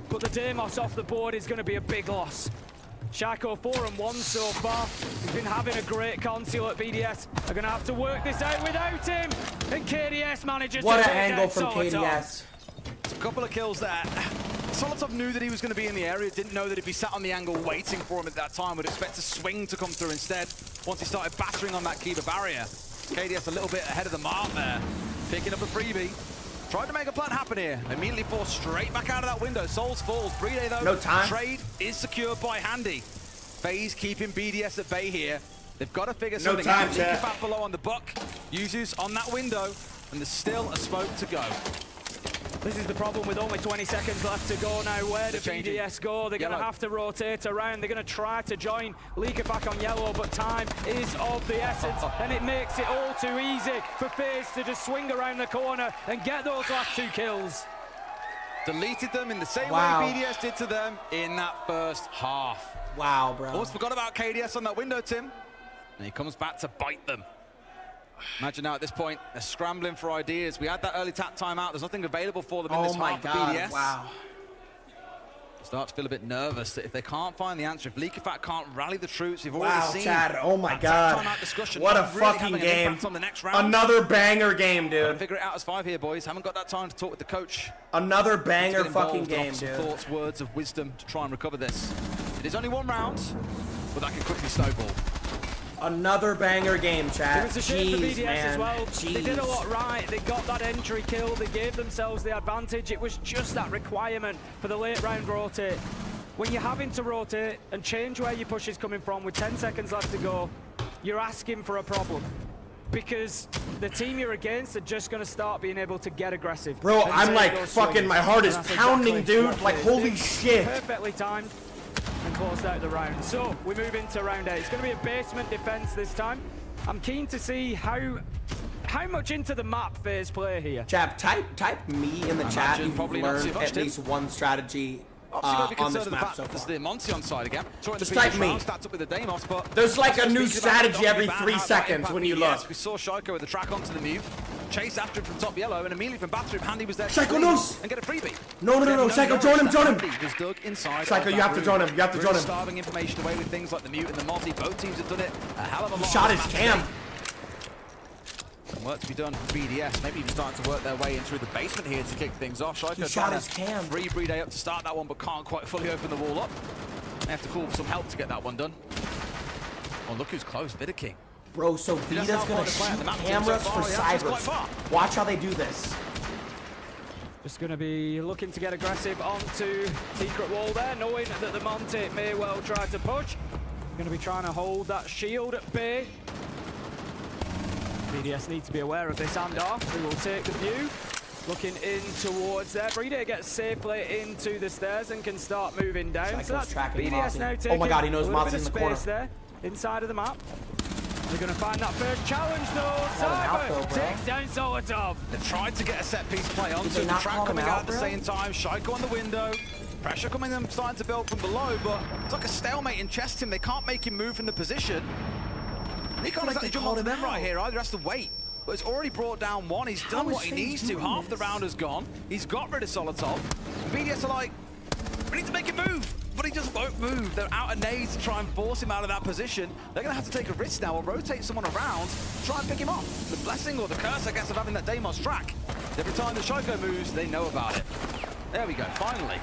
But the Deimos off the board is going to be a big loss. Shaiko 4-1 so far. He's been having a great Consulate. BDS are going to have to work this out without him. And KDS manages to take an angle from Solitov. KDS. It's a couple of kills there. Solitov knew that he was going to be in the area, didn't know that if he sat on the angle waiting for him at that time, would expect a swing to come through instead. Once he started battering on that Kiva barrier, KDS a little bit ahead of the mark there, picking up a freebie. Tried to make a plan happen here. Immediately forced straight back out of that window. Souls falls. Bride though. No time. Trade is secured by Handy. Faze keeping BDS at bay here. They've got to figure something out. Leakerfat below on the buck. Yuzu's on that window, and there's still a smoke to go. This is the problem with only 20 seconds left to go now. Where do BDS go? They're going to have to rotate around. They're going to try to join Leakerfat on yellow, but time is of the essence, and it makes it all too easy for Faze to just swing around the corner and get those last 2 kills. Deleted them in the same way BDS did to them in that first half. Wow, bro. Almost forgot about KDS on that window, Tim. And he comes back to bite them. Imagine now at this point, they're scrambling for ideas. We had that early tap timeout. There's nothing available for them in this half for BDS. Wow. Start to feel a bit nervous that if they can't find the answer, if Leakerfat can't rally the troops, we've already seen. Chad, oh my God. What a fucking game. On the next round. Another banger game, dude. Figure it out as 5 here, boys. Haven't got that time to talk with the coach. Another banger fucking game, dude. Thoughts, words of wisdom to try and recover this. It is only 1 round, but that can quickly snowball. Another banger game, chat. It was a shame for BDS man. as well. They did a lot right. They got that entry kill. They gave themselves the advantage. It was just that requirement for the late round rotate. When you're having to rotate and change where your push is coming from with 10 seconds left to go, you're asking for a problem. Because the team you're against are just going to start being able to get aggressive. Bro, I'm like fucking, my heart is pounding, dude. Like, holy shit. Perfectly timed and closed out the round. So we move into round 8. It's going to be a basement defense this time. I'm keen to see how much into the map Faze play here. Chap, type me in the chat. You've learned at least 1 strategy on this map so far. There's the Monty on side again. Just type me. Up with the Deimos, but there's like a new strategy every 3 seconds when you look. We saw Shaiko with the track onto the move. Chase after him from top yellow, and immediately from bathroom, Handy was there. Shaiko knows! And get a freebie. No, Shaiko, join him. Was dug inside. Shaiko, you have to join him. You have to join him. Starving information away with things like the mute and the multi. Both teams have done it a hell of a lot. Shot his cam. Work to be done for BDS. Maybe even starting to work their way in through the basement here to kick things off. He shot his cam. Free Brede up to start that one, but can't quite fully open the wall up. They have to call for some help to get that one done. Oh, look who's close, Vida King. Bro, so Vida's gonna shoot cameras for cybers. Watch how they do this. Just going to be looking to get aggressive onto secret wall there, knowing that the Monty may well try to push. Going to be trying to hold that shield at bay. BDS need to be aware of this handoff. We will take the view. Looking in towards there. Brede gets safely into the stairs and can start moving down. Shaiko's So that's tracking BDS Mozzie. now taking Oh my god, he knows a little Mozzie's bit in of the corner. space there, inside of the map. They're going to find that first challenge though. Cyber takes down Solotov. They tried to get a set piece play onto they the not track call him coming out, out at the bro? same time. Shaiko on the window. Pressure coming in, starting to build from below, but it's like a stalemate in chest him. They can't make him move from the position. He can't exactly jump onto them right here either. He has to wait. But it's already brought down one. He's done what he needs to. Half the round has gone. He's got rid of Solotov. BDS are like, we need to make him move. But he just won't move. They're out of nades to try and force him out of that position. They're going to have to take a risk now or rotate someone around, try and pick him up. The blessing or the curse, I guess, of having that Deimos track. Every time the Shaiko moves, they know about it. There we go, finally.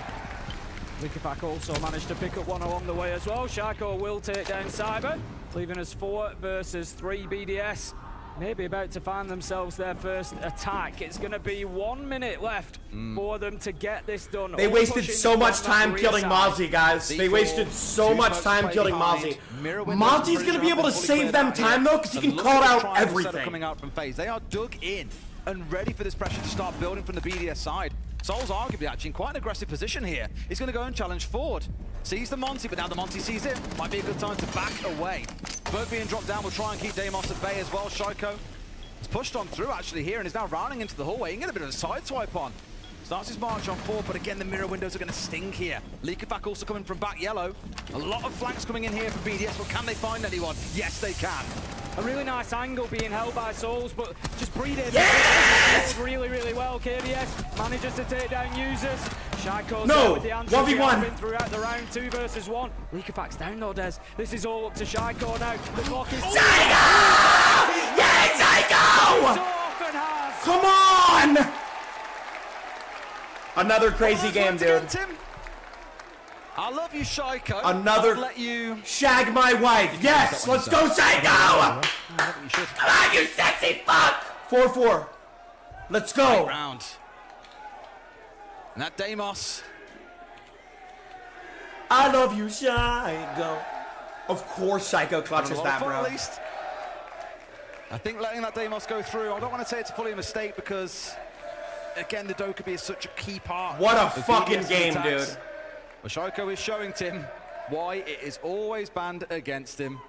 Liquefac also managed to pick up one along the way as well. Shaiko will take down Cyber, leaving us 4 versus 3 BDS. Maybe about to find themselves their first attack. It's going to be 1 minute left for them to get this done. They wasted so much time killing Mozzie, guys. They wasted so much time killing Mozzie. Mozzie's going to be able to save them time, though, because he can call out everything. Coming out from Faze. They are dug in and ready for this pressure to start building from the BDS side. Sol's arguably actually in quite an aggressive position here. He's going to go and challenge forward. Sees the Monty, but now the Monty sees him. Might be a good time to back away. Both being dropped down will try and keep Deimos at bay as well. Shaiko has pushed on through actually here and is now rounding into the hallway. He can get a bit of a side swipe on. Starts his march on forward, but again the mirror windows are going to sting here. Liquefac also coming from back yellow. A lot of flanks coming in here for BDS, but can they find anyone? Yes, they can. A really nice angle being held by Souls, but just Brede really, really well. KBS manages to take down users. Shaiko's there with the answer 1v1 throughout the round. 2 versus 1. Liquefac's down though, Des. This is all up to Shaiko now. The clock is... Shaiko! Yes, Shaiko! Come on! Another crazy game, dude. I love you, Shaiko. Another let you shag my wife. Yes, let's go, Shaiko! Come on, you sexy fuck! 4-4. Let's go. Round. And that Deimos. I love you, Shaiko. Of course, Shaiko clutches that, bro. At least. I think letting that Deimos go through, I don't want to say it's fully a mistake because, again, the Dokkaebi is such a key part. What a fucking game, dude. But Shaiko is showing Tim why it is always banned against him.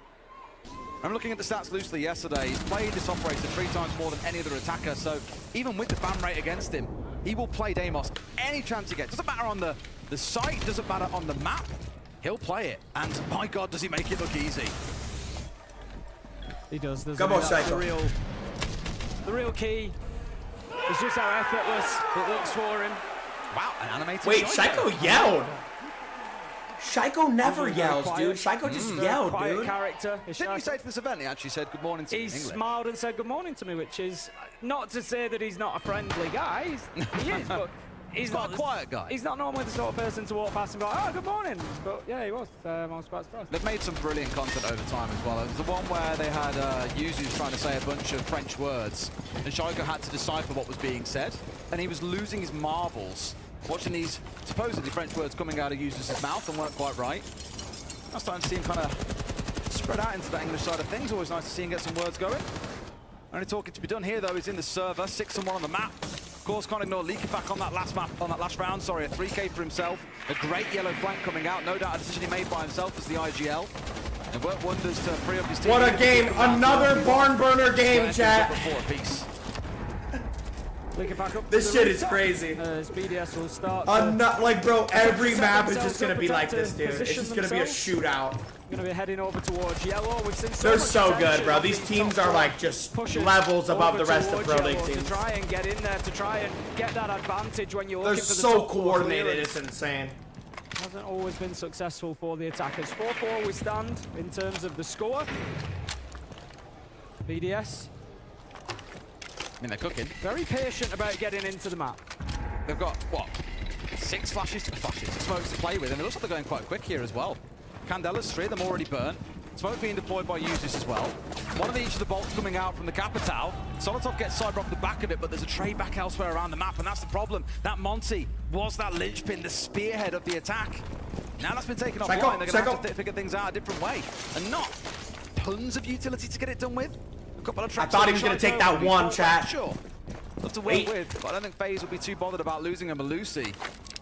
I'm looking at the stats loosely yesterday. He's played this operator 3 times more than any other attacker, so even with the ban rate against him, he will play Deimos any chance he gets. Doesn't matter on the site, doesn't matter on the map, he'll play it. And my God, does he make it look easy. He does. Come on, Shaiko. The real key is just how effortless it looks for him. Wow, an animated Wait, Shaiko yelled. Shaiko never yells, dude. Shaiko just yelled, quiet dude. character. Didn't you say to this event, he actually said good morning to me in He English? smiled and said good morning to me, which is not to say that he's not a friendly guy. He is, but he's not a quiet guy. He's not normally the sort of person to walk past and be like, oh, good morning. But yeah, he was. I was quite surprised. They've made some brilliant content over time as well. There's the one where they had users trying to say a bunch of French words, and Shaiko had to decipher what was being said, and he was losing his marbles watching these supposedly French words coming out of users' mouth and weren't quite right. I'm starting to see him kind of spread out into the English side of things. Always nice to see him get some words going. Only talking to be done here, though, is in the server. 6-1 on the map. Of course, can't ignore Liquefac on that last map, on that last round. Sorry, a 3K for himself. A great yellow flank coming out. No doubt a decision he made by himself as the IGL. And worked wonders to free up his team. What a game! Another barn burner game, chat. This shit is crazy. BDS will start. Like, bro, every map is just gonna be like this, dude. It's just gonna be a shootout. Going to be heading over towards yellow. We've seen They're so good, bro. These teams are like just levels above the rest of Pro League teams. To try and get in there, to try and get that advantage when you're looking for the so coordinated, it's insane. Hasn't always been successful for the attackers. 4-4 we stand in terms of the score. BDS mean, they're cooking. Very patient about getting into the map. They've got, what, 6 smokes to play with, and it looks like they're going quite quick here as well. Candela's 3 of them already burnt. Smoke being deployed by users as well. One of each of the bolts coming out from the Capital. Solotov gets Cyber off the back of it, but there's a trade back elsewhere around the map, and that's the problem. That Monty was that linchpin, the spearhead of the attack. Now that's been taken offline, they're going to have to figure things out a different way. And not tons of utility to get it done with. A couple of tracks. I thought he was going to take that one, chat. Sure. Love to work with, but I don't think FaZe will be too bothered about losing a Malusi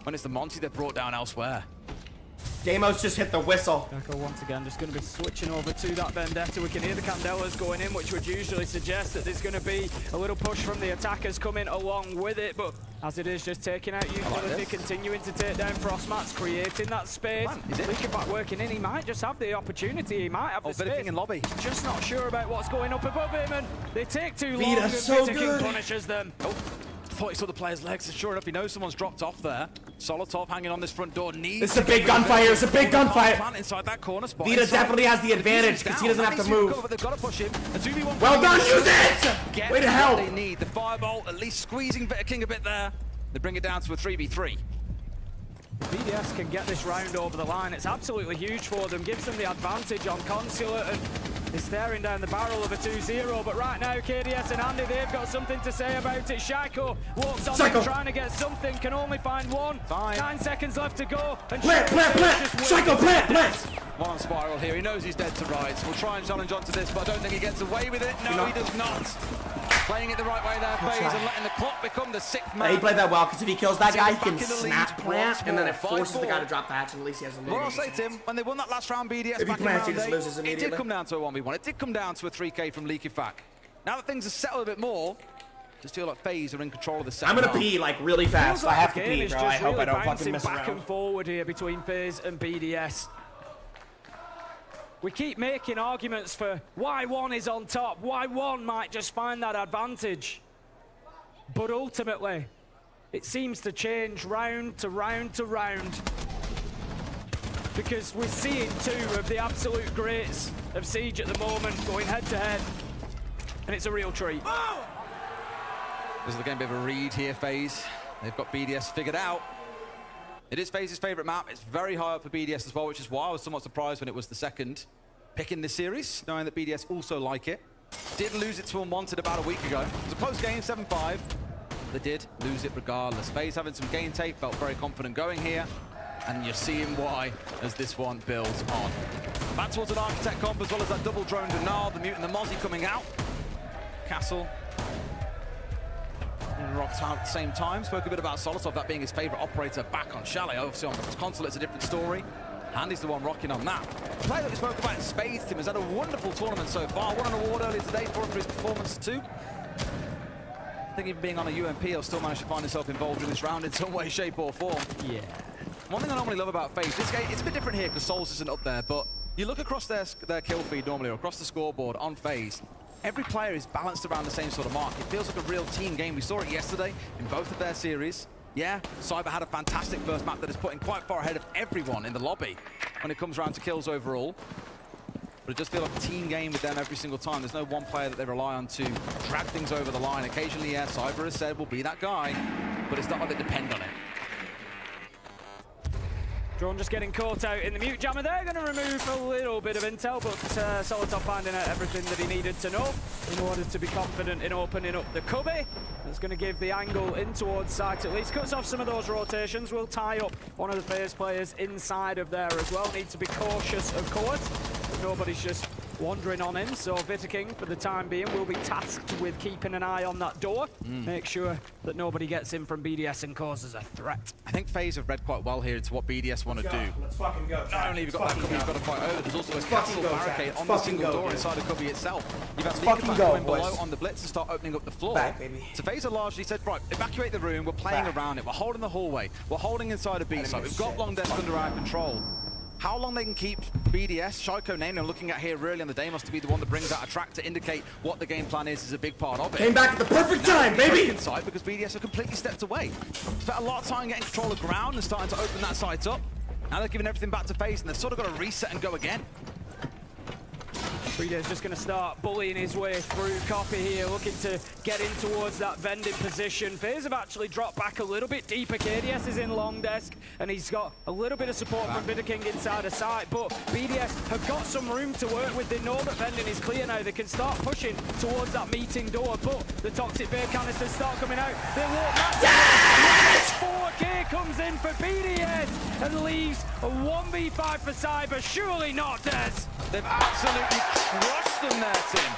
when it's the Monty they've brought down elsewhere. Damos just hit the whistle. Echo once again just going to be switching over to that Vendetta. We can hear the Candelas going in, which would usually suggest that there's going to be a little push from the attackers coming along with it. But as it is, just taking out utility, continuing to take down Frostmats, creating that space. Leakerback working in. He might just have the opportunity. He might have the space. In lobby. Just not sure about what's going up above him, and they take too long. Vita's so good. Punishes them. Oh. Thought he saw the player's legs, and sure enough, he knows someone's dropped off there. Solotov hanging on this front door needs. It's a big gunfire. It's a big gunfire. Inside that corner spot. Vita definitely has the advantage because he doesn't have to move. They've got to push him. Well done, use it! Way to help. They need the firebolt, at least squeezing Vita King a bit there. They bring it down to a 3v3. BDS can get this round over the line. It's absolutely huge for them. Gives them the advantage on Consulate, and they're staring down the barrel of a 2-0. But right now, KDS and Andy, they've got something to say about it. Shaiko walks on in, trying to get something, can only find one. 9 seconds left to go. And plant! Shaiko, plant! One on Spiral here. He knows he's dead to rights. We'll try and challenge onto this, but I don't think he gets away with it. No, he does not. Playing it the right way there, Faze, and letting the clock become the 6th man. He played that well, because if he kills that guy, he can snap plant, and then it forces the guy to drop the hatch, and at least he has a little. Well, I'll say, Tim, when they won that last round, BDS back in round 8, it did come down to a 1v1. It did come down to a 3K from Leakyfac. Now that things are settled a bit more, just feel like FaZe are in control of the second I'm gonna pee like really fast. I have to pee, bro. I hope I don't fucking miss back and forward here between FaZe and BDS. We keep making arguments for why one is on top, why one might just find that advantage. But ultimately, it seems to change round to round to round. Because we're seeing 2 of the absolute greats of Siege at the moment going head to head. And it's a real treat. This is the game, bit of a read here, FaZe. They've got BDS figured out. It is FaZe's favorite map. It's very high up for BDS as well, which is why I was somewhat surprised when it was the second pick in this series, knowing that BDS also like it. Did lose it to Unwanted about a week ago. It was a close game, 7-5. They did lose it regardless. FaZe having some game tape, felt very confident going here. And you're seeing why as this one builds on. Back towards an Architect comp as well as that double drone Denard, the Mutant, the Mozzie coming out. Castle and Rocked out at the same time. Spoke a bit about Solotov, that being his favorite operator back on Chalet. Obviously on Consulate, it's a different story. Andy's the one rocking on that. The player that we spoke about in Spades, Tim, has had a wonderful tournament so far. Won an award earlier today for his performance too. I think even being on a UMP, he'll still manage to find himself involved in this round in some way, shape or form. Yeah. One thing I normally love about FaZe, this game, it's a bit different here because Souls isn't up there, but you look across their kill feed normally, or across the scoreboard on FaZe, every player is balanced around the same sort of mark. It feels like a real team game. We saw it yesterday in both of their series. Yeah, Cyber had a fantastic first map that is putting quite far ahead of everyone in the lobby when it comes around to kills overall. But it does feel like a team game with them every single time. There's no one player that they rely on to drag things over the line. Occasionally, yeah, Cyber has said will be that guy, but it's not like they depend on it. Drone just getting caught out in the mute jammer. They're going to remove a little bit of intel, but Solotov finding out everything that he needed to know in order to be confident in opening up the cubby. That's going to give the angle in towards site at least. Cuts off some of those rotations. Will tie up one of the FaZe players inside of there as well. Need to be cautious, of course, but nobody's just wandering on in. So Vita King, for the time being, will be tasked with keeping an eye on that door. Make sure that nobody gets in from BDS and causes a threat. I think FaZe have read quite well here into what BDS want to do. Let's fucking go. Not only have you got that cubby you've got to fight over, there's also a castle barricade on the single door inside the cubby itself. You've had Leakerback going below on the blitz and start opening up the floor. So FaZe are largely said, right, evacuate the room, we're playing around it, we're holding the hallway, we're holding inside a B site, we've got long desk under our control. How long they can keep BDS, Shaiko Name, and looking at here really on the Deimos to be the one that brings out a track to indicate what the game plan is a big part of it. Came back at the perfect time, baby! Inside because BDS have completely stepped away. Spent a lot of time getting control of ground and starting to open that site up. Now they're giving everything back to FaZe and they've sort of got to reset and go again. BDS just going to start bullying his way through. Copy here, looking to get in towards that vending position. Faze have actually dropped back a little bit deeper. KDS is in long desk, and he's got a little bit of support from Bideking inside of sight, but BDS have got some room to work with. They know that vending is clear now. They can start pushing towards that meeting door, but the toxic bear canisters start coming out. They walk back. 4K comes in for BDS and leaves a 1v5 for Cyber. Surely not, Des. They've absolutely crushed them there, Tim.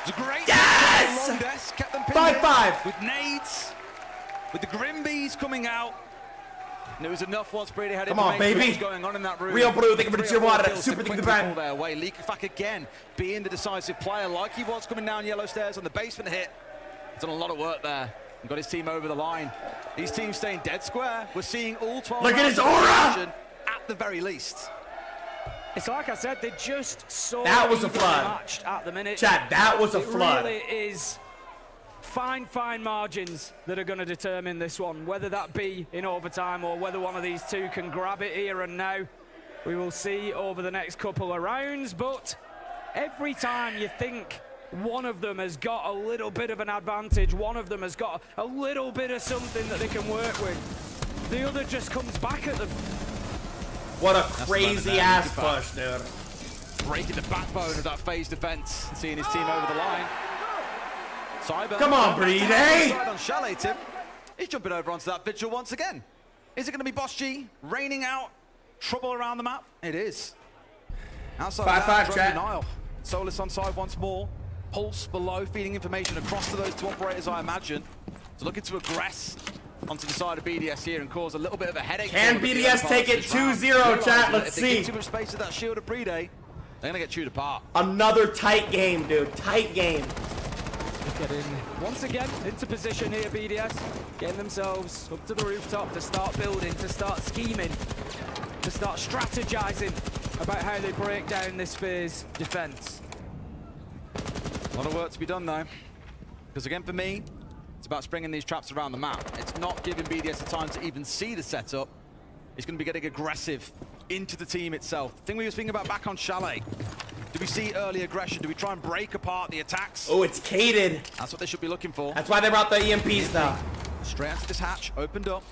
It's a great long desk, kept them pinned 5-5 with nades, with the Grimbees coming out. And it was enough once Brady had information what was going on in that room. Real blue, they can put your water. Super thing to bang. Their way. Leakback again, being the decisive player like he was coming down yellow stairs on the basement hit. He's done a lot of work there. And got his team over the line. These teams staying dead square. We're seeing all 12 Look at his aura! At the very least. It's like I said, they're just so that was a flood. matched at the minute. Chat, that was a flood. It really is fine margins that are going to determine this one, whether that be in overtime or whether one of these two can grab it here and now. We will see over the next couple of rounds, but every time you think one of them has got a little bit of an advantage, one of them has got a little bit of something that they can work with, the other just comes back at them. What a crazy ass push, dude. Breaking the backbone of that Faze defense, seeing his team over the line. Cyber. Come on, Brady. On Chalet, Tim. He's jumping over onto that vigil once again. Is it going to be Boss G raining out trouble around the map? It is. Outside 5-5, chat. Denial. Solus on side once more. Pulse below, feeding information across to those two operators, I imagine. So looking to aggress onto the side of BDS here and cause a little bit of a headache. Can BDS take it 2-0, chat? Let's see. If they give too much space to that shield of Brede, they're going to get chewed apart. Another tight game, dude. Tight game. Get in once again into position here, BDS. Getting themselves up to the rooftop to start building, to start scheming, to start strategizing about how they break down this Faze defense. A lot of work to be done though, because again for me, it's about springing these traps around the map. It's not giving BDS the time to even see the setup. It's going to be getting aggressive into the team itself. The thing we were speaking about back on Chalet. Do we see early aggression? Do we try and break apart the attacks? Oh, it's cated. That's what they should be looking for. That's why they brought the EMPs now. Straight onto this hatch, opened up.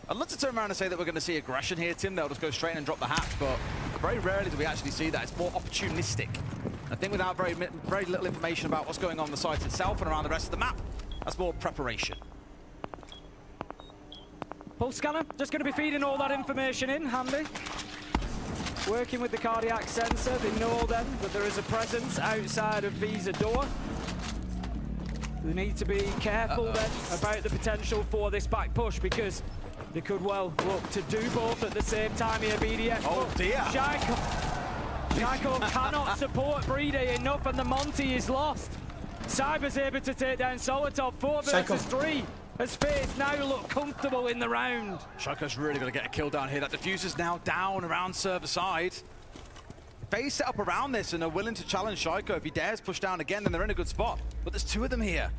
I'd love to turn around and say that we're going to see aggression here, Tim. They'll just go straight in and drop the hatch, but very rarely do we actually see that. It's more opportunistic. I think without very little information about what's going on the site itself and around the rest of the map, that's more preparation. Pulse scanner, just going to be feeding all that information in, handy. Working with the cardiac sensor, they know then that there is a presence outside of Visa door. They need to be careful then about the potential for this back push, because they could well look to do both at the same time here, BDS. Oh dear! Shaiko cannot support Brede enough, and the Monty is lost. Cyber's able to take down Solitov 4 versus 3. As Faze now look comfortable in the round. Shaiko's really going to get a kill down here. That diffuser's now down around server side. Faze set up around this and are willing to challenge Shaiko. If he dares push down again, then they're in a good spot. But there's two of them here.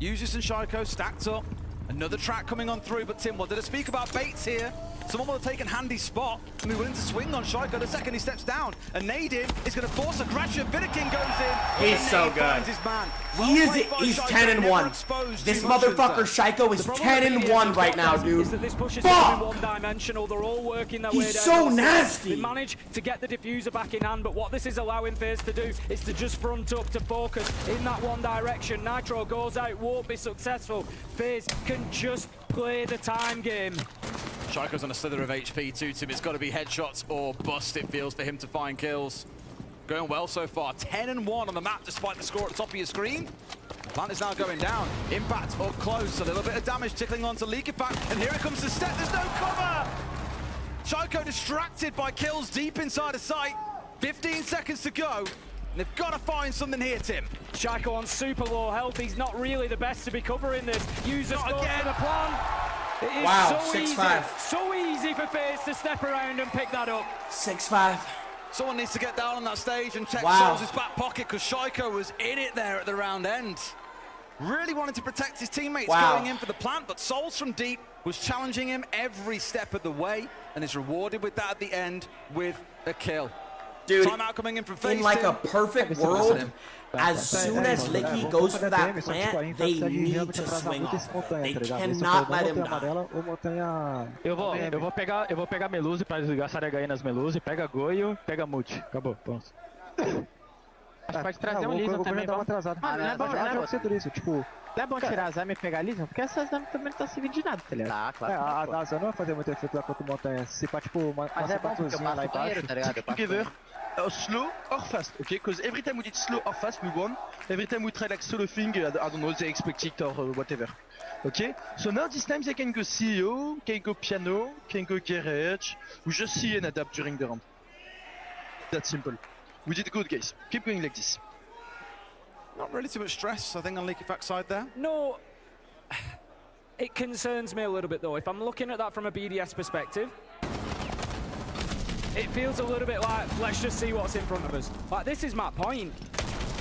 Usus and Shaiko stacked up. Another track coming on through, but Tim, what did I speak about baits here? Someone will have taken handy spot and be willing to swing on Shaiko the second he steps down. And Nadine is going to force aggression. Vidakin goes in. He's so good. His man. He's 10-1. This motherfucker Shaiko is 10-1 right now, dude. Is that this push is one-dimensional. They're all working their way down. He's so nasty. They manage to get the diffuser back in hand, but what this is allowing Faze to do is to just front up, to focus in that one direction. Nitro goes out, won't be successful. Faze can just play the time game. Shaiko's on a slither of HP too, Tim. It's got to be headshots or bust, it feels, for him to find kills. Going well so far. 10-1 on the map, despite the score at the top of your screen. Plant is now going down. Impact up close. A little bit of damage tickling onto Leakipak. And here it comes the step. There's no cover! Shaiko distracted by kills deep inside of sight. 15 seconds to go. And they've got to find something here, Tim. Shaiko on super low health. He's not really the best to be covering this. Users go to the plan. It is so 6-5. So easy for Faze to step around and pick that up. 6-5. Someone needs to get down on that stage and check Souls' back pocket, because Shaiko was in it there at the round end. Really wanted to protect his teammates going in for the plant, but Souls from deep was challenging him every step of the way and is rewarded with that at the end with a kill. Dude, Timeout coming in from Faze. in like a perfect world, as soon as Licky goes for that plant, they need to swing off. They cannot let him die. Eu vou pegar Meluze pra gastar HE nas Meluze, pega Goio, pega Mute. Acabou, pronto. Pode trazer um Lisa também. Não é bom tirar a Zami e pegar a Lisa, porque essa Zami também não tá servindo de nada, tá ligado? Claro. A Zami não vai fazer muito efeito lá contra o Montanha. Se pá, tipo, uma patrulzinha lá embaixo. Tá ligado? Together, slow or fast, okay? Because every time we did slow or fast, we won. Every time we tried like solo thing, I don't know, they expect it or whatever. Okay? So now this time they can go CEO, can go piano, can go garage, we just see and adapt during the round. That's simple. We did good, guys. Keep going like this. Not really too much stress, I think, on Leaky Fact side there. No, it concerns me a little bit though. If I'm looking at that from a BDS perspective, it feels a little bit like, let's just see what's in front of us. Like, this is my point.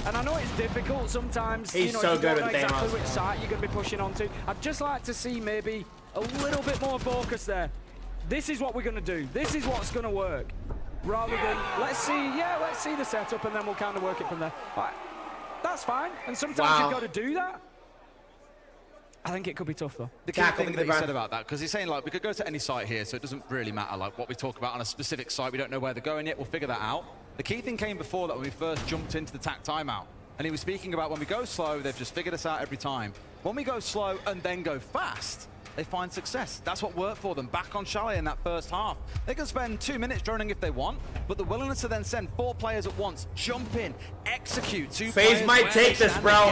And I know it's difficult sometimes, He's you know, so if you good don't know with exactly Damos. which site you're going to be pushing onto. I'd just like to see maybe a little bit more focus there. This is what we're going to do. This is what's going to work. Rather than, let's see the setup and then we'll kind of work it from there. Like, that's fine. And sometimes you've got to do that. I think it could be tough though. The key thing that he said about that, because he's saying like we could go to any site here, so it doesn't really matter like what we talk about on a specific site. We don't know where they're going yet. We'll figure that out. The key thing came before that when we first jumped into the TAC timeout, and he was speaking about when we go slow, they've just figured us out every time. When we go slow and then go fast, they find success. That's what worked for them back on Chalet in that first half. They can spend 2 minutes droning if they want, but the willingness to then send 4 players at once, jump in, execute. Faze might take this, bro.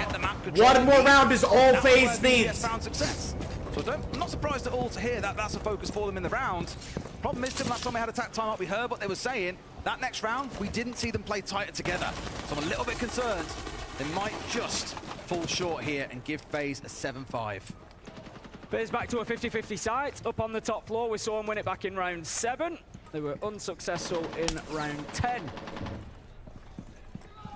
One more round is all Faze needs. Found success. So I'm not surprised at all to hear that that's a focus for them in the round. Problem is, Tim, last time we had a TAC timeout, we heard what they were saying. That next round, we didn't see them play tighter together. So I'm a little bit concerned they might just fall short here and give Faze a 7-5. Faze back to a 50-50 site. Up on the top floor, we saw them win it back in round 7. They were unsuccessful in round 10.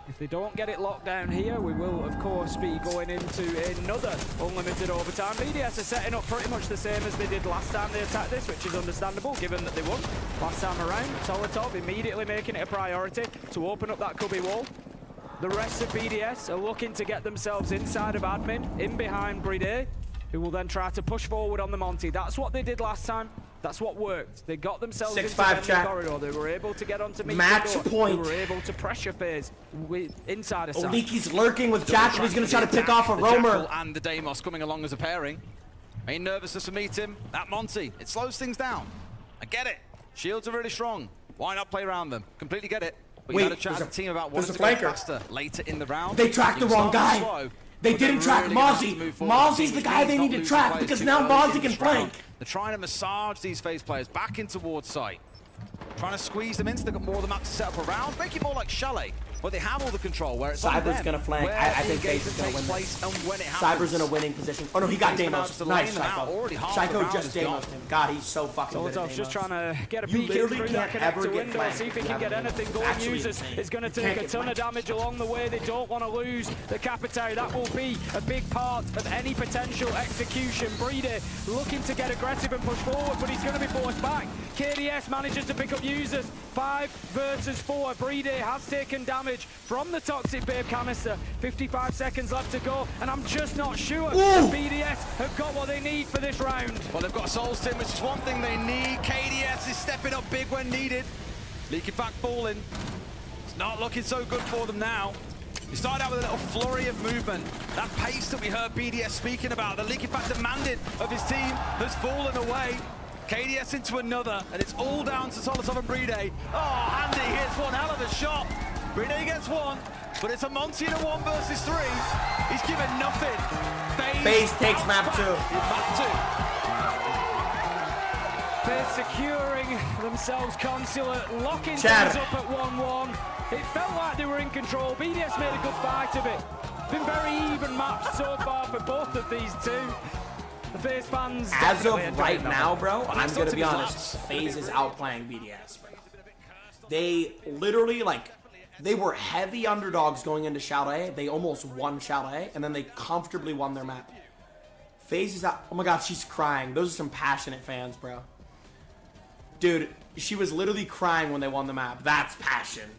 If they don't get it locked down here, we will, of course, be going into another unlimited overtime. BDS are setting up pretty much the same as they did last time they attacked this, which is understandable, given that they won last time around. Solotov immediately making it a priority to open up that cubby wall. The rest of BDS are looking to get themselves inside of admin, in behind Bride, who will then try to push forward on the Monty. That's what they did last time. That's what worked. They got themselves into the corridor. They were able to get onto match point. They were able to pressure Faze inside a side. Leaky's lurking with Jackal. He's going to try to pick off a roamer. And the Deimos coming along as a pairing. Any nervousness to meet him? That Monty, it slows things down. I get it. Shields are really strong. Why not play around them? Completely get it. But you had a chat to the team about wanting to go faster later in the round. They tracked the wrong guy. Slow, they didn't track Mozzie. Mozzie's the guy they need to track because now Mozzie can flank. They're trying to massage these Faze players back in towards site. Trying to squeeze them in so they've got more of the map to set up around. Make it more like Chalet, where they have all the control, where it's Cyber's going to flank. I think Faze is going to win this. Cyber's in a winning position. Oh no, he got Deimos. Nice, Shaiko. Shaiko just Deimos him. God, he's so fucking good at just trying to get a peek in through that connector window, see if he can get anything going. Users is going to take a ton of damage along the way. They don't want to lose the Capitary. That will be a big part of any potential execution. Bride looking to get aggressive and push forward, but he's going to be forced back. KDS manages to pick up users. 5 versus 4. Bride has taken damage from the Toxic Babe canister. 55 seconds left to go, and I'm just not sure that BDS have got what they need for this round. Well, they've got a Souls team, which is one thing they need. KDS is stepping up big when needed. Leaky back falling. It's not looking so good for them now. He started out with a little flurry of movement. That pace that we heard BDS speaking about, the Leaky back demanded of his team, has fallen away. KDS into another, and it's all down to Solotov and Bride. Oh, Andy hits one hell of a shot. Bride gets one, but it's a Monty in a 1 versus 3. He's given nothing. Faze takes map 2. They're securing themselves Consulate, locking things up at 1-1. It felt like they were in control. BDS made a good fight of it. Been very even maps so far for both of these two. The Faze fans. As of right now, bro, I'm gonna be honest. Faze is outplaying BDS, bro. They literally, like, they were heavy underdogs going into Chalet. They almost won Chalet, and then they comfortably won their map. Faze is out. Oh my god, she's crying. Those are some passionate fans, bro. Dude, she was literally crying when they won the map. That's passion.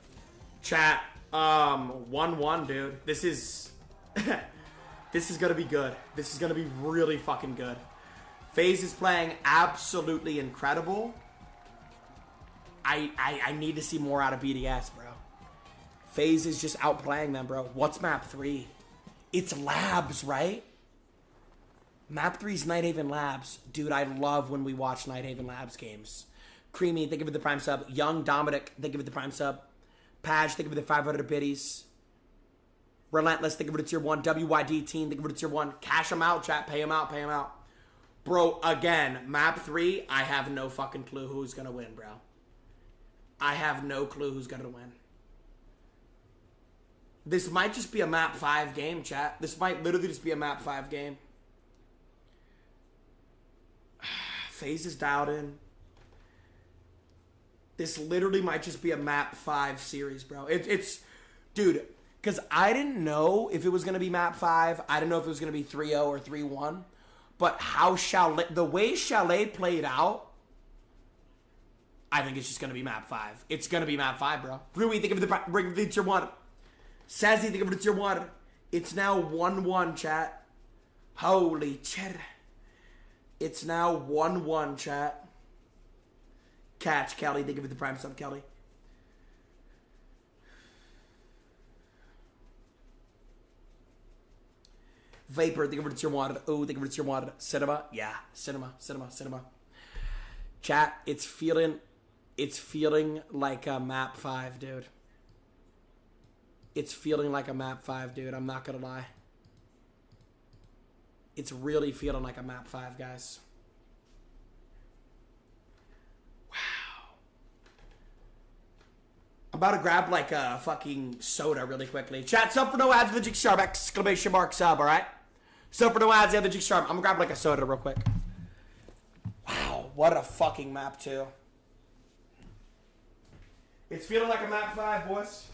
Chat, 1-1, dude. This is this is gonna be good. This is gonna be really fucking good. Faze is playing absolutely incredible. I need to see more out of BDS, bro. Faze is just outplaying them, bro. What's map 3? It's labs, right? Map 3's Nighthaven Labs. Dude, I love when we watch Nighthaven Labs games. Creamy, thank you for the prime sub. Young Dominic, thank you for the prime sub. Paj, thank you for the 500 biddies. Relentless, thank you for the tier 1. WYD team, thank you for the tier 1. Cash them out, chat. Pay them out, pay them out. Bro, again, map 3, I have no fucking clue who's gonna win, bro. I have no clue who's gonna win. This might just be a map 5 game, chat. This might literally just be a map 5 game. Faze is dialed in. This literally might just be a map 5 series, bro. It's dude, because I didn't know if it was going to be map 5. I didn't know if it was going to be 3-0 or 3-1. But how Chalet, the way Chalet played out, I think it's just going to be map 5. It's going to be map 5, bro. Rui, think of the tier 1. Sazzy, think of the tier 1. It's now 1-1, chat. Holy shit. It's now 1-1, chat. Catch, Kelly. Think of the prime sub, Kelly. Vapor, think of the tier 1. Oh, think of the tier 1. Cinema. Yeah, cinema. Chat, it's feeling like a map 5, dude. It's feeling like a map 5, dude. I'm not gonna lie. It's really feeling like a map 5, guys. Wow. I'm about to grab like a fucking soda really quickly. Chat, sub for no ads with the Jig Sharp! Exclamation mark sub, alright? Sub for no ads, yeah, the Jig Sharp. I'm gonna grab like a soda real quick. Wow, what a fucking map 2. It's feeling like a map 5, boys.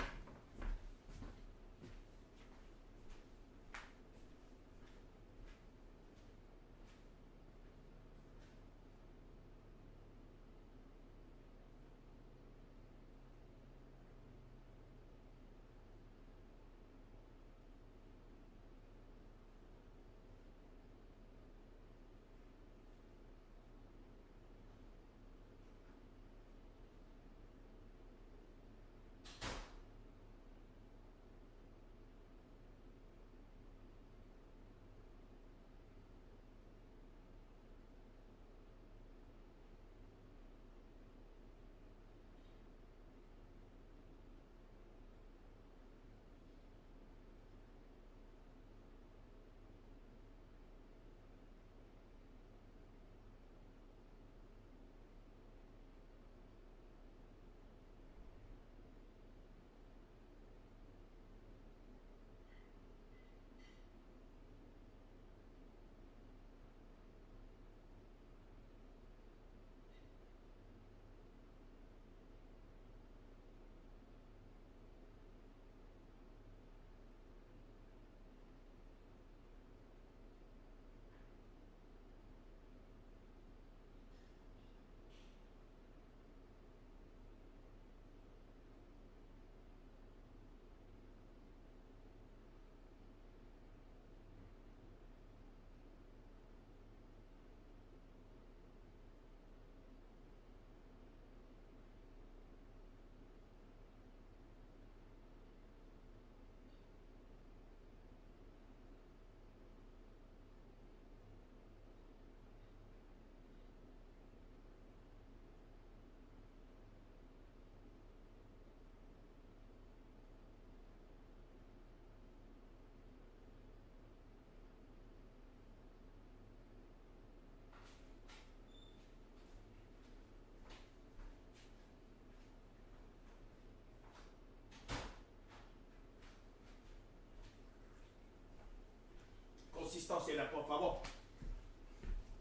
Por favor.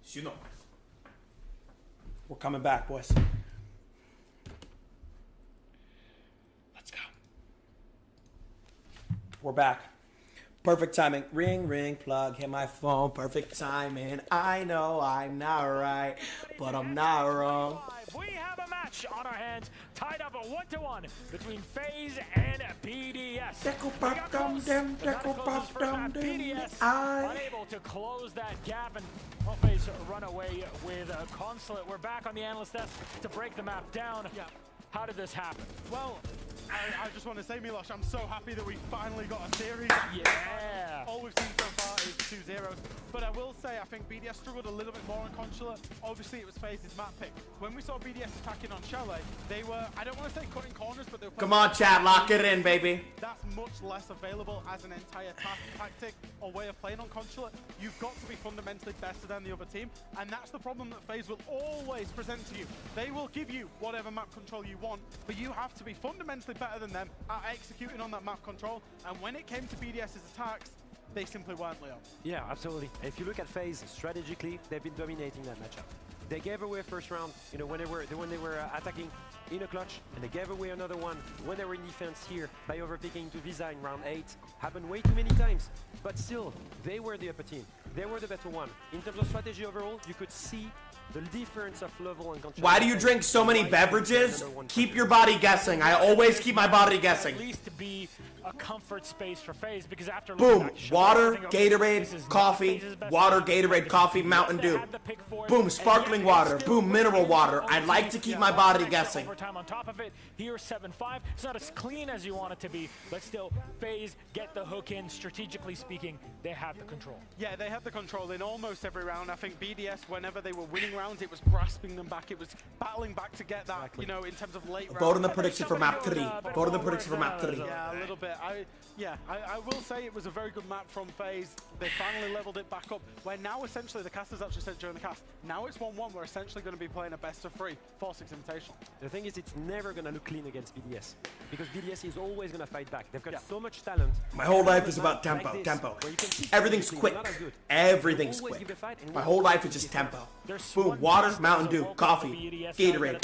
Sinon. We're coming back, boys. Let's go. We're back. Perfect timing. Ring, ring, plug, hit my phone. Perfect timing. I know I'm not right, but I'm not wrong. We have a match match on our hands, tied up at 1-1 between Faze and BDS. BDS unable to close that gap, and Faze run away with a Consulate. We're back on the analyst desk to break the map down. Yeah. How did this happen? Well, I just want to say, Milosh, I'm so happy that we finally got a series. Yeah. All we've seen so far is 2-0s. But I will say, I think BDS struggled a little bit more on Consulate. Obviously, it was Faze's map pick. When we saw BDS attacking on Chalet, they were, I don't want to say cutting corners, but they were... Come on, chat, lock it in, baby. That's much less available as an entire tactic or way of playing on Consulate. You've got to be fundamentally better than the other team, and that's the problem that Faze will always present to you. They will give you whatever map control you want, but you have to be fundamentally better than them at executing on that map control. And when it came to BDS's attacks, they simply weren't, Leo. Yeah, absolutely. If you look at Faze, strategically, they've been dominating that matchup. They gave away first round, you know, when they were attacking in a clutch, and they gave away another one when they were in defense here by overpicking to Visa in round 8. Happened way too many times, but still, they were the upper team. They were the better one. In terms of strategy overall, you could see the difference of level and control. Why do you drink so many beverages? Keep your body guessing. I always keep my body guessing. At least to be a comfort space for Faze, because after boom, water, Gatorade, coffee, water, Gatorade, coffee, Mountain Dew. Boom, sparkling water, boom, mineral water. I like to keep my body guessing. Overtime on top of it. Here 7-5. It's not as clean as you want it to be, but still, Faze get the hook in. Strategically speaking, they have the control. Yeah, they have the control in almost every round. I think BDS, whenever they were winning rounds, it was grasping them back. It was battling back to get that, you know, in terms of late rounds. Vote on the prediction for map 3. Vote on the prediction for map 3. Yeah, a little bit. I will say it was a very good map from Faze. They finally leveled it back up, where now essentially the casters actually said during the cast, now it's 1-1. We're essentially going to be playing a best of 3 4-6 Invitational. The thing is, it's never going to look clean against BDS, because BDS is always going to fight back. They've got so much talent. My whole life is about tempo, tempo. Everything's quick. Everything's quick. My whole life is just tempo. Boom, water, Mountain Dew, coffee, Gatorade.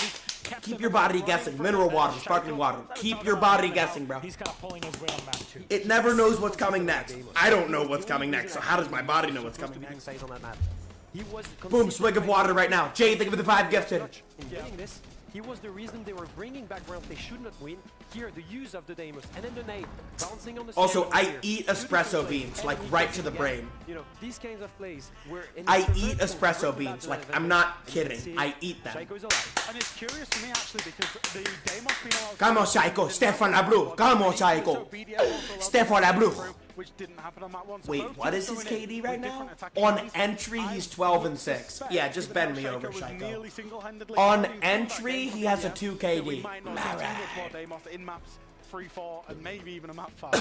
Keep your body guessing. Mineral water, sparkling water. Keep your body guessing, bro. He's kind of pulling his way on map 2. It never knows what's coming next. I don't know what's coming next, so how does my body know what's coming next? Boom, swig of water right now. Jay, think of the 5 gifted. He was the reason they were bringing back rounds they should not win. Here, the use of the Deimos, and then the nade, bouncing on the also, I eat espresso beans, like right to the brain. You know, these kinds of plays were... I eat espresso beans, like I'm not kidding. I eat them. And it's curious to me, actually, because the Deimos being allowed... Come on, Psycho. Stefan LaBlue. Come on, Psycho. Stefan LaBlue. Which didn't happen on that one. Wait, what is his KD right now? On entry, he's 12-6. Yeah, just bend me over, Psycho. On entry, he has a 2 KD. In maps 3-4 and maybe even a map 5.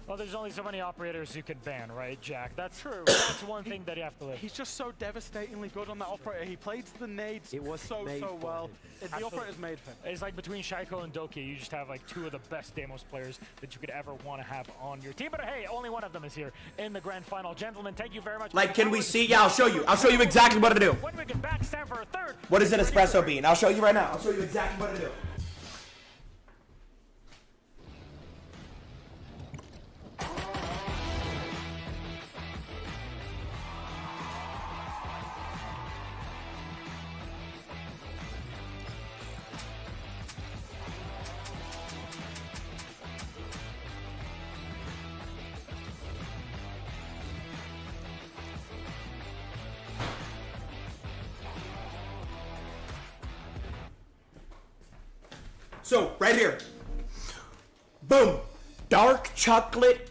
Well, there's only so many operators you could ban, right, Jack? That's true. That's one thing that you have to live. He's just so devastatingly good on that operator. He played the nades so well. The operator's made for him. It's like between Shaiko and Doki, you just have like 2 of the best Deimos players that you could ever want to have on your team. But hey, only one of them is here in the grand final. Gentlemen, thank you very much. Like, can we see? Yeah, I'll show you. I'll show you exactly what to do. When we get back, it's time for a third. What is an espresso bean? I'll show you right now. I'll show you exactly what to do. So, right here. Boom. Dark chocolate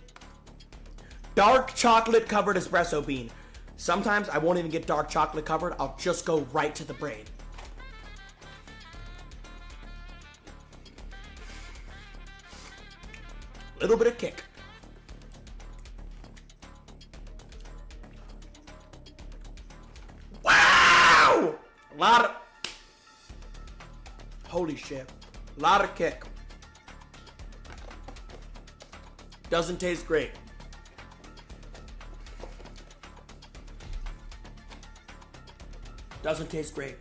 covered espresso bean. Sometimes I won't even get dark chocolate covered. I'll just go right to the brain. Little bit of kick. Wow! A lot of... Holy shit. A lot of kick. Doesn't taste great. Doesn't taste great.